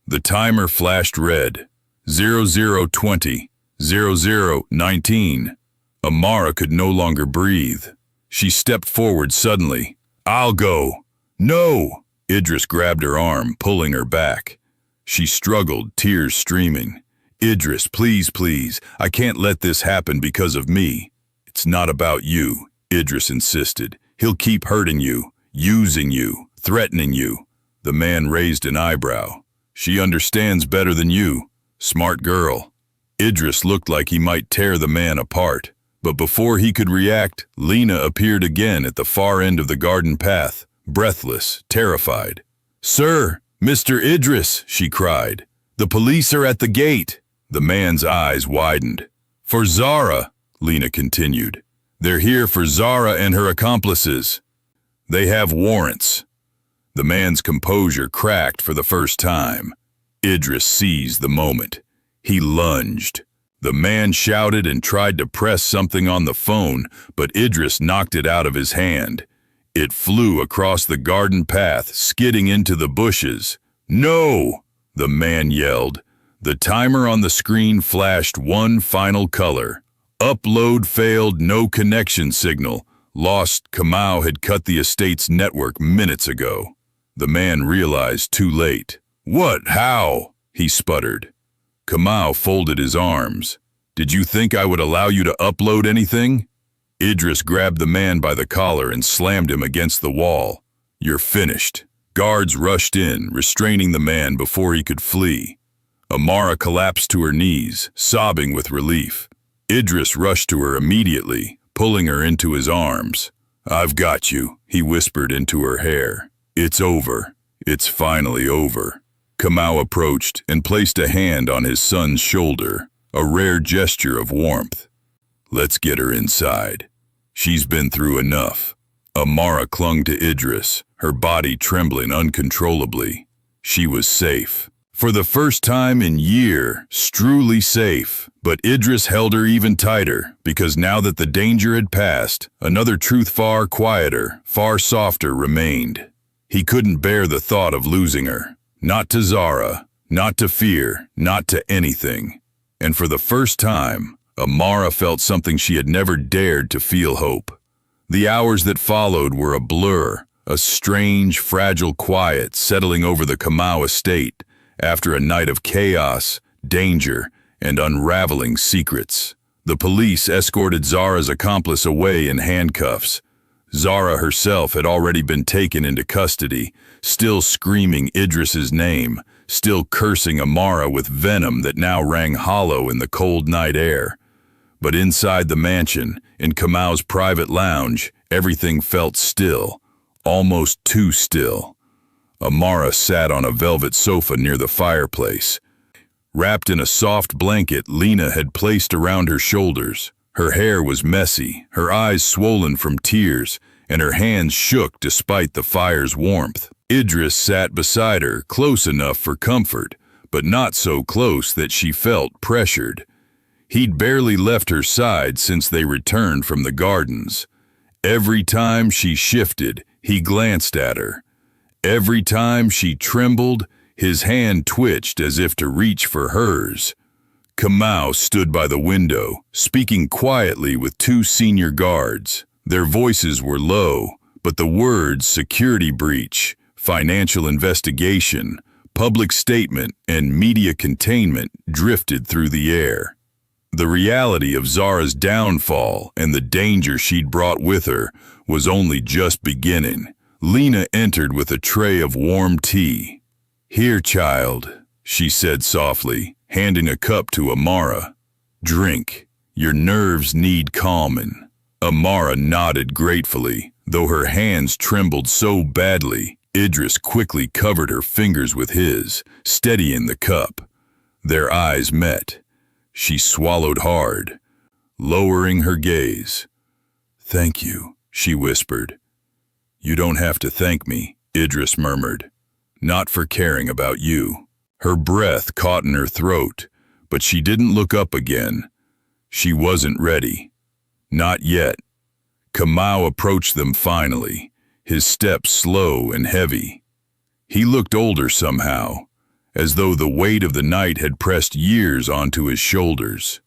[SPEAKER 1] The timer flashed red. 0020, 0019. Amara could no longer breathe. She stepped forward suddenly. "I'll go." "No!" Idris grabbed her arm, pulling her back. She struggled, tears streaming. "Idris, please, please, I can't let this happen because of me." "It's not about you," Idris insisted. "He'll keep hurting you, using you, threatening you." The man raised an eyebrow. "She understands better than you. Smart girl." Idris looked like he might tear the man apart. But before he could react, Lena appeared again at the far end of the garden path, breathless, terrified. "Sir, Mr. Idris," she cried. "The police are at the gate." The man's eyes widened. "For Zara," Lena continued. "They're here for Zara and her accomplices. They have warrants." The man's composure cracked for the first time. Idris seized the moment. He lunged. The man shouted and tried to press something on the phone, but Idris knocked it out of his hand. It flew across the garden path, skidding into the bushes. "No!" the man yelled. The timer on the screen flashed one final color. Upload failed, no connection signal. Lost. Kamau had cut the estate's network minutes ago. The man realized too late. "What? How?" he sputtered. Kamau folded his arms. "Did you think I would allow you to upload anything?" Idris grabbed the man by the collar and slammed him against the wall. "You're finished." Guards rushed in, restraining the man before he could flee. Amara collapsed to her knees, sobbing with relief. Idris rushed to her immediately, pulling her into his arms. "I've got you," he whispered into her hair. "It's over. It's finally over." Kamau approached and placed a hand on his son's shoulder, a rare gesture of warmth. "Let's get her inside. She's been through enough." Amara clung to Idris, her body trembling uncontrollably. She was safe. For the first time in years, truly safe. But Idris held her even tighter, because now that the danger had passed, another truth far quieter, far softer remained. He couldn't bear the thought of losing her. Not to Zara, not to fear, not to anything. And for the first time, Amara felt something she had never dared to feel: hope. The hours that followed were a blur, a strange, fragile quiet settling over the Kamau estate after a night of chaos, danger, and unraveling secrets. The police escorted Zara's accomplice away in handcuffs. Zara herself had already been taken into custody, still screaming Idris's name, still cursing Amara with venom that now rang hollow in the cold night air. But inside the mansion, in Kamau's private lounge, everything felt still, almost too still. Amara sat on a velvet sofa near the fireplace. Wrapped in a soft blanket Lena had placed around her shoulders. Her hair was messy, her eyes swollen from tears, and her hands shook despite the fire's warmth. Idris sat beside her, close enough for comfort, but not so close that she felt pressured. He'd barely left her side since they returned from the gardens. Every time she shifted, he glanced at her. Every time she trembled, his hand twitched as if to reach for hers. Kamau stood by the window, speaking quietly with two senior guards. Their voices were low, but the words security breach, financial investigation, public statement, and media containment drifted through the air. The reality of Zara's downfall and the danger she'd brought with her was only just beginning. Lena entered with a tray of warm tea. "Here, child," she said softly, handing a cup to Amara. "Drink. Your nerves need calming." Amara nodded gratefully, though her hands trembled so badly, Idris quickly covered her fingers with his, steadying the cup. Their eyes met. She swallowed hard, lowering her gaze. "Thank you," she whispered. "You don't have to thank me," Idris murmured. "Not for caring about you." Her breath caught in her throat, but she didn't look up again. She wasn't ready. Not yet. Kamau approached them finally, his step slow and heavy. He looked older somehow, as though the weight of the night had pressed years onto his shoulders.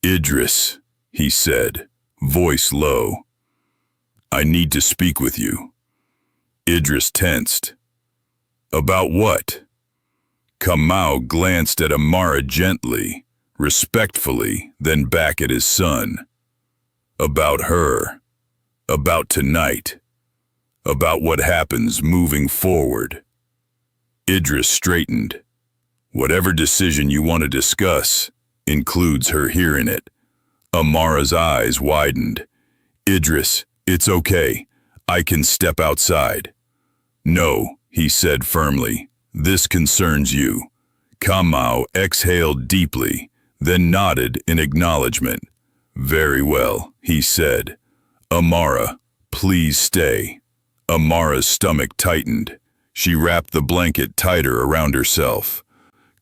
[SPEAKER 1] "Idris," he said, voice low. "I need to speak with you." Idris tensed. "About what?" Kamau glanced at Amara gently, respectfully, then back at his son. "About her. About tonight. About what happens moving forward." Idris straightened. "Whatever decision you want to discuss includes her hearing it." Amara's eyes widened. "Idris, it's okay. I can step outside." "No," he said firmly. "This concerns you." Kamau exhaled deeply, then nodded in acknowledgement. "Very well," he said. "Amara, please stay." Amara's stomach tightened. She wrapped the blanket tighter around herself.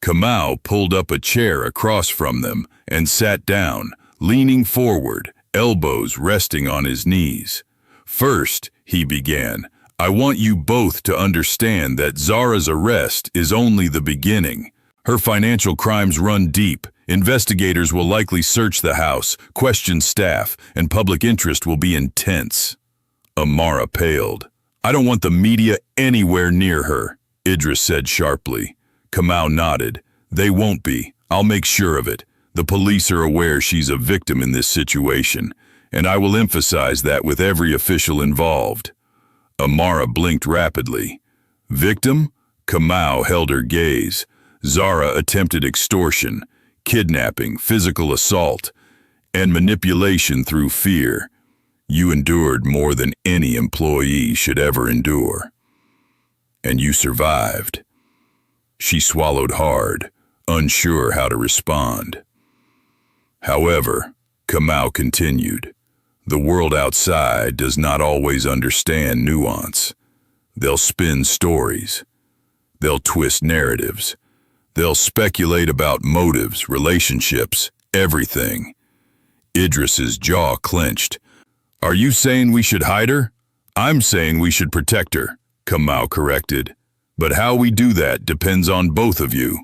[SPEAKER 1] Kamau pulled up a chair across from them and sat down, leaning forward, elbows resting on his knees. "First," he began, "I want you both to understand that Zara's arrest is only the beginning. Her financial crimes run deep. Investigators will likely search the house, question staff, and public interest will be intense." Amara paled. "I don't want the media anywhere near her," Idris said sharply. Kamau nodded. "They won't be. I'll make sure of it. The police are aware she's a victim in this situation, and I will emphasize that with every official involved." Amara blinked rapidly. "Victim?" Kamau held her gaze. "Zara attempted extortion, kidnapping, physical assault, and manipulation through fear. You endured more than any employee should ever endure. And you survived." She swallowed hard, unsure how to respond. "However," Kamau continued, "the world outside does not always understand nuance. They'll spin stories. They'll twist narratives. They'll speculate about motives, relationships, everything." Idris's jaw clenched. "Are you saying we should hide her?" "I'm saying we should protect her," Kamau corrected. "But how we do that depends on both of you."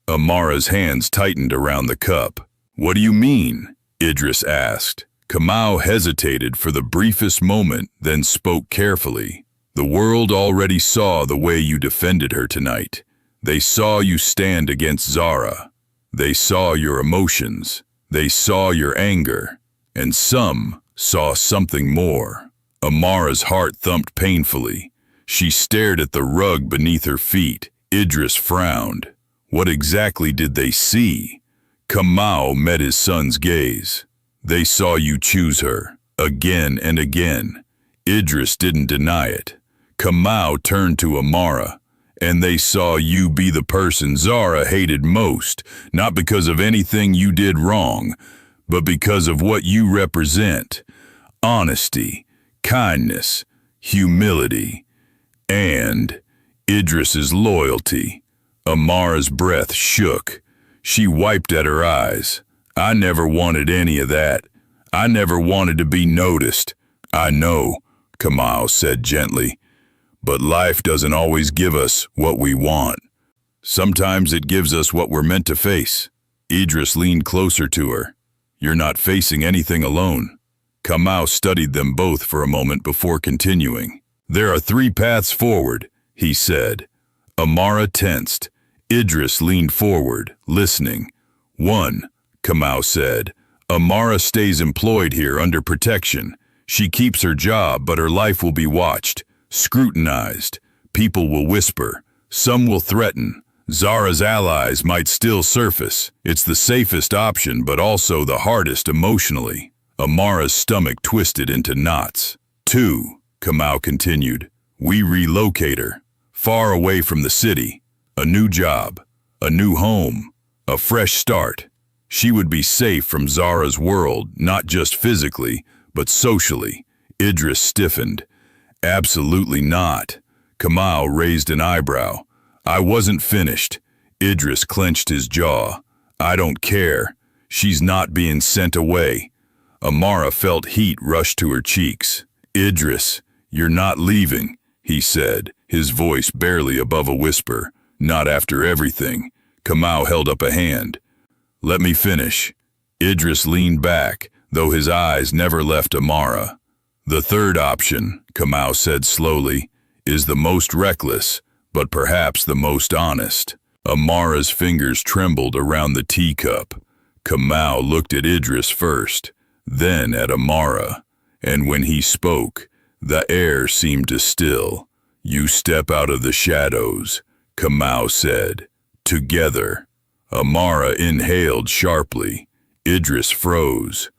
[SPEAKER 1] Amara's hands tightened around the cup. "What do you mean?" Idris asked. Kamau hesitated for the briefest moment, then spoke carefully. "The world already saw the way you defended her tonight. They saw you stand against Zara. They saw your emotions. They saw your anger. And some saw something more." Amara's heart thumped painfully. She stared at the rug beneath her feet. Idris frowned. What exactly did they see? Kamau met his son's gaze. "They saw you choose her, again and again." Idris didn't deny it. Kamau turned to Amara. "And they saw you be the person Zara hated most, not because of anything you did wrong, but because of what you represent. Honesty, kindness, humility, and Idris's loyalty." Amara's breath shook. She wiped at her eyes. "I never wanted any of that. I never wanted to be noticed." "I know," Kamau said gently, "but life doesn't always give us what we want. Sometimes it gives us what we're meant to face." Idris leaned closer to her. "You're not facing anything alone." Kamau studied them both for a moment before continuing. "There are 3 paths forward," he said. Amara tensed. Idris leaned forward, listening. "1," Kamau said. "Amara stays employed here under protection. She keeps her job, but her life will be watched, scrutinized. People will whisper. Some will threaten. Zara's allies might still surface. It's the safest option, but also the hardest emotionally." Amara's stomach twisted into knots. 2, Kamau continued. "We relocate her. far away from the city, a new job, a new home, a fresh start. She would be safe from Zara's world, not just physically, but socially. Idris stiffened. Absolutely not. Kamal raised an eyebrow. I wasn't finished. Idris clenched his jaw. I don't care. She's not being sent away. Amara felt heat rush to her cheeks. Idris, you're not leaving, he said, his voice barely above a whisper. Not after everything. Kamal held up a hand. Let me finish. Idris leaned back, though his eyes never left Amara. The third option, Kamal said slowly, is the most reckless, but perhaps the most honest. Amara's fingers trembled around the teacup. Kamal looked at Idris first, then at Amara, and when he spoke, the air seemed to still. You step out of the shadows, Kamal said. Together. Amara inhaled sharply. Idris froze.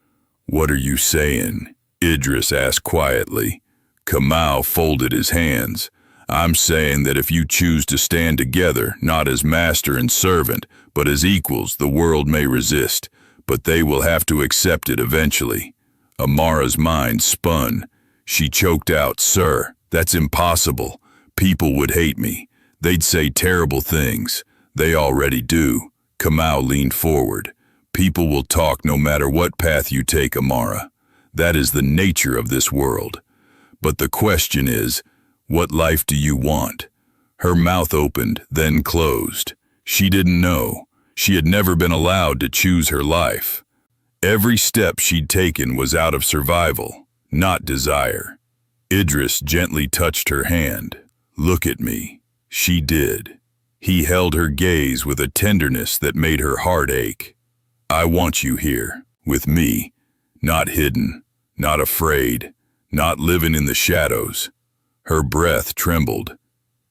[SPEAKER 1] What are you saying? Idris asked quietly. Kamal folded his hands. I'm saying that if you choose to stand together, not as master and servant, but as equals, the world may resist, but they will have to accept it eventually. Amara's mind spun. She choked out, Sir, that's impossible. People would hate me. They'd say terrible things. They already do. Kamal leaned forward. People will talk no matter what path you take, Amara. That is the nature of this world. But the question is, what life do you want? Her mouth opened, then closed. She didn't know. She had never been allowed to choose her life. Every step she'd taken was out of survival, not desire. Idris gently touched her hand. Look at me. She did. He held her gaze with a tenderness that made her heart ache. I want you here, with me, not hidden, not afraid, not living in the shadows. Her breath trembled.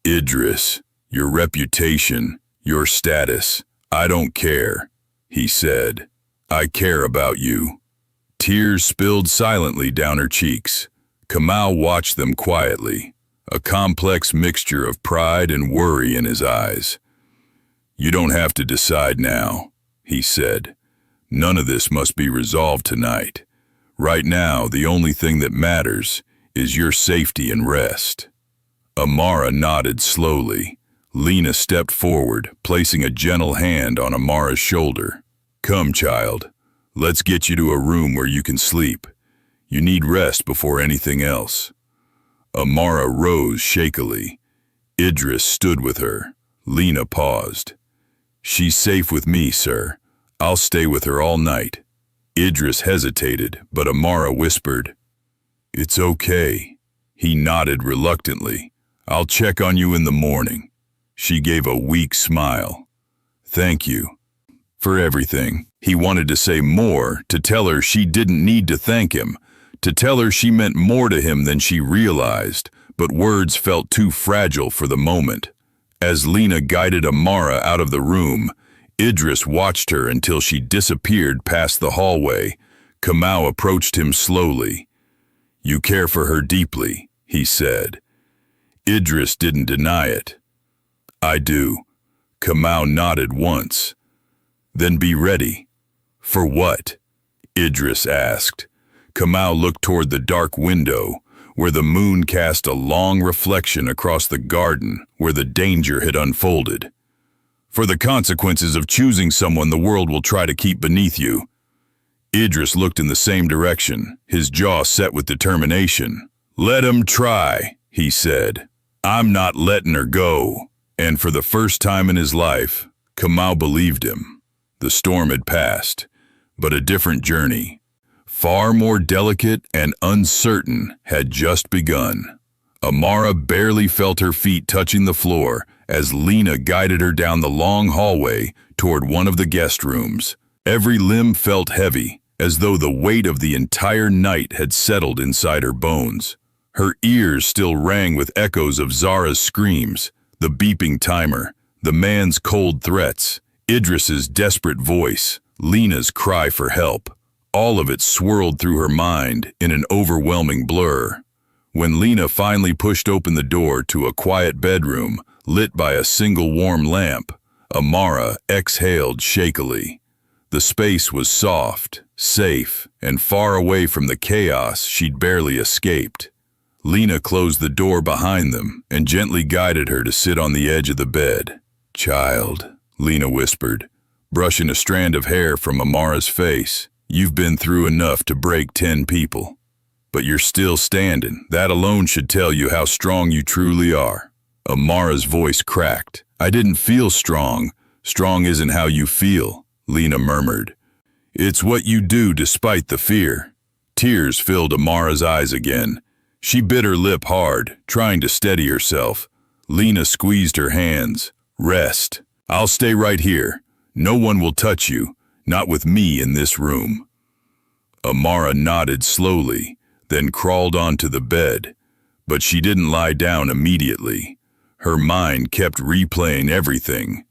[SPEAKER 1] Idris, your reputation, your status, I don't care, he said. I care about you. Tears spilled silently down her cheeks. Kamal watched them quietly, a complex mixture of pride and worry in his eyes. You don't have to decide now, he said. None of this must be resolved tonight. Right now, the only thing that matters is your safety and rest. Amara nodded slowly. Lena stepped forward, placing a gentle hand on Amara's shoulder. Come, child. Let's get you to a room where you can sleep. You need rest before anything else. Amara rose shakily. Idris stood with her. Lena paused. She's safe with me, sir. I'll stay with her all night. Idris hesitated, but Amara whispered, It's okay. He nodded reluctantly. I'll check on you in the morning. She gave a weak smile. Thank you. For everything. He wanted to say more, to tell her she didn't need to thank him, to tell her she meant more to him than she realized, but words felt too fragile for the moment. As Lena guided Amara out of the room, Idris watched her until she disappeared past the hallway. Kamal approached him slowly. You care for her deeply, he said. Idris didn't deny it. I do. Kamal nodded once. Then be ready. For what? Idris asked. Kamal looked toward the dark window, where the moon cast a long reflection across the garden where the danger had unfolded. For the consequences of choosing someone the world will try to keep beneath you. Idris looked in the same direction, his jaw set with determination. Let him try, he said. I'm not letting her go. And for the first time in his life, Kamal believed him. The storm had passed, but a different journey, far more delicate and uncertain, had just begun. Amara barely felt her feet touching the floor as Lena guided her down the long hallway toward one of the guest rooms. Every limb felt heavy, as though the weight of the entire night had settled inside her bones. Her ears still rang with echoes of Zara's screams, the beeping timer, the man's cold threats, Idris's desperate voice, Lena's cry for help. All of it swirled through her mind in an overwhelming blur. When Lena finally pushed open the door to a quiet bedroom lit by a single warm lamp, Amara exhaled shakily. The space was soft, safe, and far away from the chaos she'd barely escaped. Lena closed the door behind them and gently guided her to sit on the edge of the bed. "Child," Lena whispered, brushing a strand of hair from Amara's face, "you've been through enough to break 10 people. But you're still standing. That alone should tell you how strong you truly are." Amara's voice cracked. "I didn't feel strong. Strong isn't how you feel," Lena murmured. "It's what you do despite the fear." Tears filled Amara's eyes again. She bit her lip hard, trying to steady herself. Lena squeezed her hands. "Rest. I'll stay right here. No one will touch you, not with me in this room." Amara nodded slowly, then crawled onto the bed. But she didn't lie down immediately. Her mind kept replaying everything.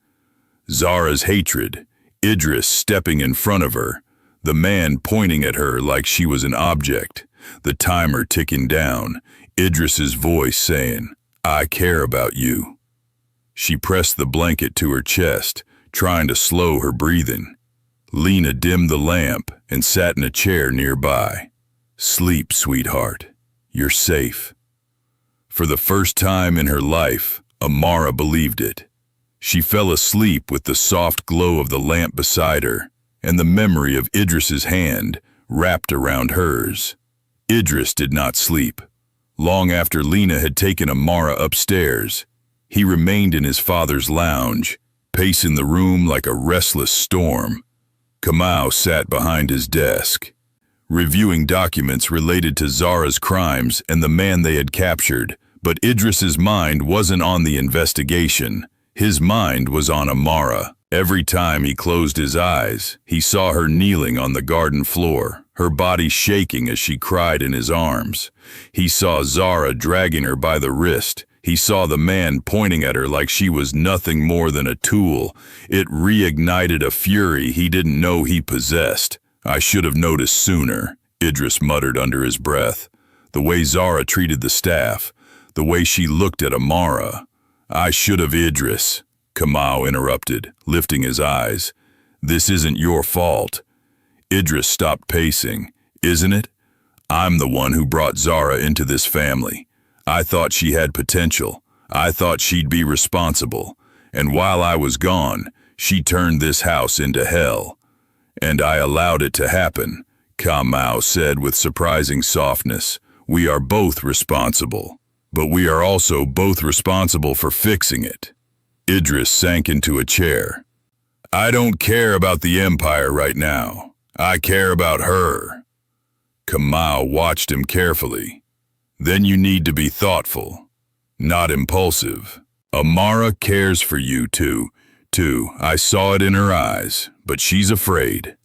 [SPEAKER 1] Zara's hatred, Idris stepping in front of her, the man pointing at her like she was an object, the timer ticking down, Idris's voice saying, "I care about you." She pressed the blanket to her chest, trying to slow her breathing. Lena dimmed the lamp and sat in a chair nearby. "Sleep, sweetheart. You're safe." For the first time in her life, Amara believed it. She fell asleep with the soft glow of the lamp beside her, and the memory of Idris's hand wrapped around hers. Idris did not sleep. Long after Lena had taken Amara upstairs, he remained in his father's lounge, pacing the room like a restless storm. Kamau sat behind his desk, reviewing documents related to Zara's crimes and the man they had captured, but Idris's mind wasn't on the investigation. His mind was on Amara. Every time he closed his eyes, he saw her kneeling on the garden floor, her body shaking as she cried in his arms. He saw Zara dragging her by the wrist. He saw the man pointing at her like she was nothing more than a tool. It reignited a fury he didn't know he possessed. "I should have noticed sooner," Idris muttered under his breath. "The way Zara treated the staff, the way she looked at Amara. I should have." "Idris," Kamau interrupted, lifting his eyes. "This isn't your fault." Idris stopped pacing. "Isn't it? I'm the one who brought Zara into this family. I thought she had potential. I thought she'd be responsible. And while I was gone, she turned this house into hell. And I allowed it to happen," Kamau said with surprising softness. "We are both responsible. But we are also both responsible for fixing it." Idris sank into a chair. "I don't care about the empire right now. I care about her." Kamau watched him carefully. "Then you need to be thoughtful, not impulsive. Amara cares for you too. I saw it in her eyes, but she's afraid."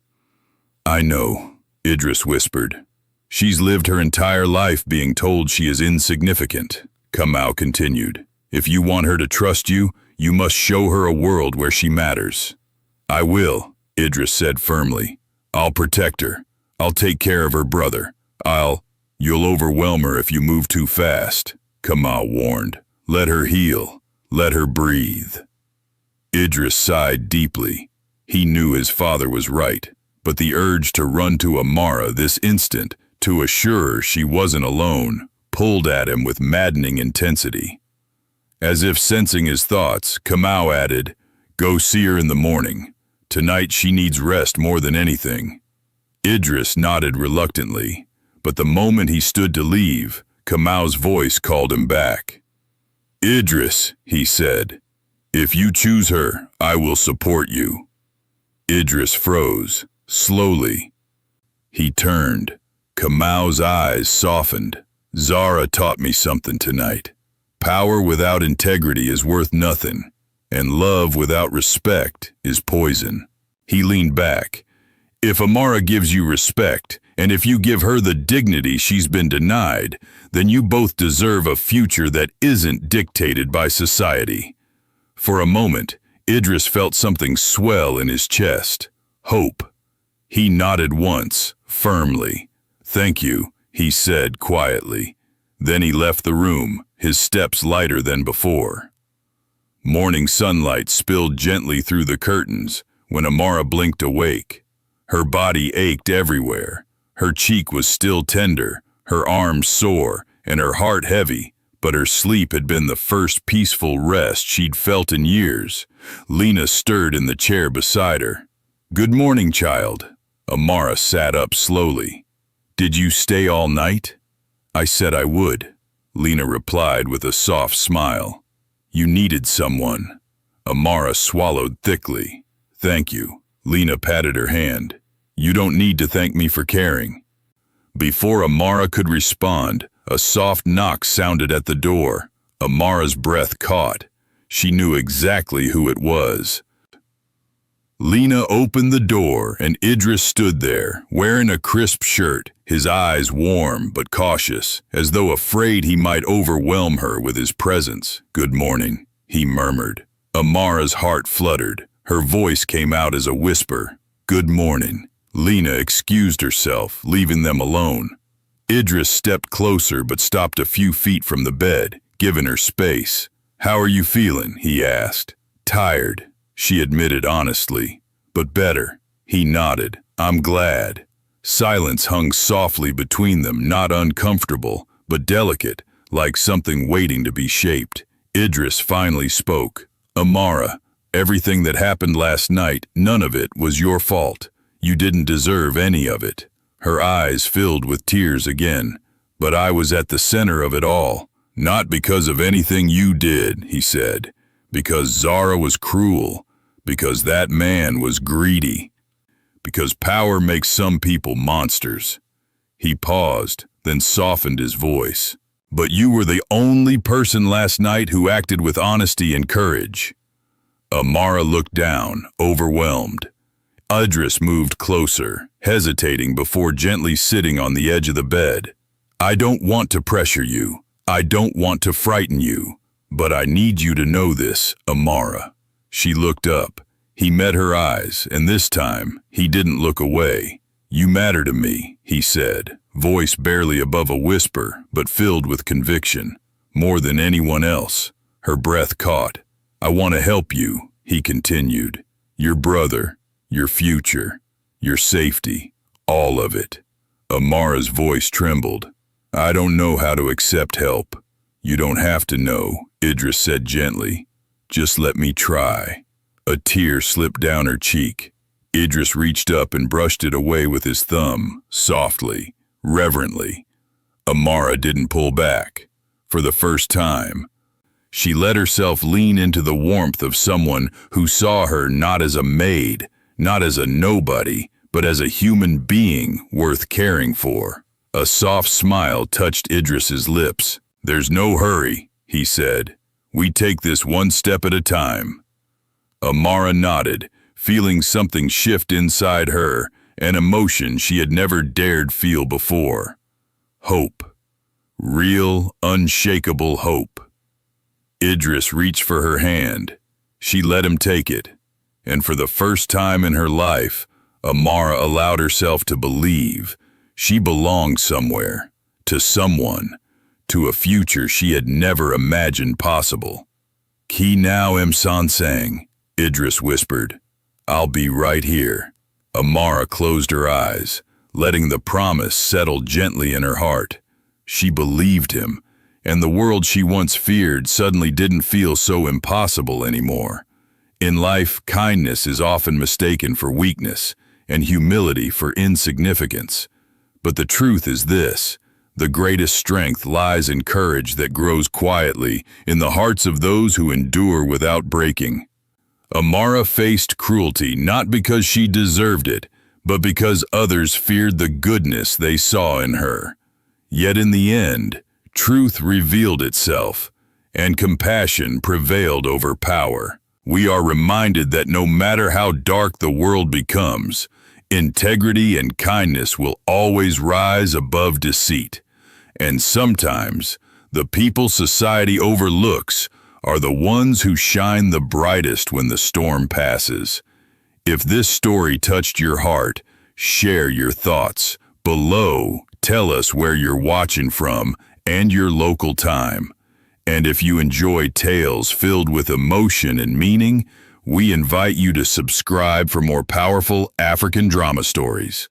[SPEAKER 1] "I know," Idris whispered. "She's lived her entire life being told she is insignificant," Kamau continued. "If you want her to trust you, you must show her a world where she matters." "I will," Idris said firmly. "I'll protect her. I'll take care of her brother. You'll overwhelm her if you move too fast," Kamau warned. "Let her heal. Let her breathe." Idris sighed deeply. He knew his father was right, but the urge to run to Amara this instant, to assure her she wasn't alone, pulled at him with maddening intensity. As if sensing his thoughts, Kamau added, "Go see her in the morning. Tonight she needs rest more than anything." Idris nodded reluctantly, but the moment he stood to leave, Kamau's voice called him back. "Idris," he said, "if you choose her, I will support you." Idris froze, slowly. He turned. Kamau's eyes softened. "Zara taught me something tonight. Power without integrity is worth nothing, and love without respect is poison." He leaned back. "If Amara gives you respect, and if you give her the dignity she's been denied, then you both deserve a future that isn't dictated by society." For a moment, Idris felt something swell in his chest. Hope. He nodded once, firmly. "Thank you," he said quietly. Then he left the room, his steps lighter than before. Morning sunlight spilled gently through the curtains when Amara blinked awake. Her body ached everywhere. Her cheek was still tender, her arms sore, and her heart heavy, but her sleep had been the first peaceful rest she'd felt in years. Lena stirred in the chair beside her. "Good morning, child." Amara sat up slowly. "Did you stay all night?" "I said I would," Lena replied with a soft smile. "You needed someone." Amara swallowed thickly. "Thank you." Lena patted her hand. "You don't need to thank me for caring." Before Amara could respond, a soft knock sounded at the door. Amara's breath caught. She knew exactly who it was. Lena opened the door and Idris stood there, wearing a crisp shirt, his eyes warm but cautious, as though afraid he might overwhelm her with his presence. "Good morning," he murmured. Amara's heart fluttered. Her voice came out as a whisper. "Good morning." Lena excused herself, leaving them alone. Idris stepped closer but stopped a few feet from the bed, giving her space. "How are you feeling?" he asked. "Tired," she admitted honestly. "But better." He nodded. "I'm glad." Silence hung softly between them, not uncomfortable, but delicate, like something waiting to be shaped. Idris finally spoke. "Amara, everything that happened last night, none of it was your fault. You didn't deserve any of it." Her eyes filled with tears again. "But I was at the center of it all. Not because of anything you did," he said. "Because Zara was cruel. Because that man was greedy. Because power makes some people monsters." He paused, then softened his voice. "But you were the only person last night who acted with honesty and courage." Amara looked down, overwhelmed. Idris moved closer, hesitating before gently sitting on the edge of the bed. "I don't want to pressure you. I don't want to frighten you. But I need you to know this, Amara." She looked up. He met her eyes, and this time, he didn't look away. "You matter to me," he said, voice barely above a whisper, but filled with conviction. "More than anyone else." Her breath caught. "I want to help you," he continued. "Your brother, your future, your safety, all of it." Amara's voice trembled. "I don't know how to accept help." "You don't have to know," Idris said gently. "Just let me try." A tear slipped down her cheek. Idris reached up and brushed it away with his thumb, softly, reverently. Amara didn't pull back. For the first time, she let herself lean into the warmth of someone who saw her not as a maid, not as a nobody, but as a human being worth caring for. A soft smile touched Idris's lips. "There's no hurry," he said. "We take this one step at a time." Amara nodded, feeling something shift inside her, an emotion she had never dared feel before. Hope. Real, unshakable hope. Idris reached for her hand. She let him take it. And for the first time in her life, Amara allowed herself to believe she belonged somewhere, to someone, to a future she had never imagined possible. "Ki now em san sang," Idris whispered. "I'll be right here." Amara closed her eyes, letting the promise settle gently in her heart. She believed him, and the world she once feared suddenly didn't feel so impossible anymore. In life, kindness is often mistaken for weakness, and humility for insignificance. But the truth is this: the greatest strength lies in courage that grows quietly in the hearts of those who endure without breaking. Amara faced cruelty not because she deserved it, but because others feared the goodness they saw in her. Yet in the end, truth revealed itself, and compassion prevailed over power. We are reminded that no matter how dark the world becomes, integrity and kindness will always rise above deceit. And sometimes, the people society overlooks are the ones who shine the brightest when the storm passes. If this story touched your heart, share your thoughts. Below, tell us where you're watching from and your local time. And if you enjoy tales filled with emotion and meaning, we invite you to subscribe for more powerful African drama stories.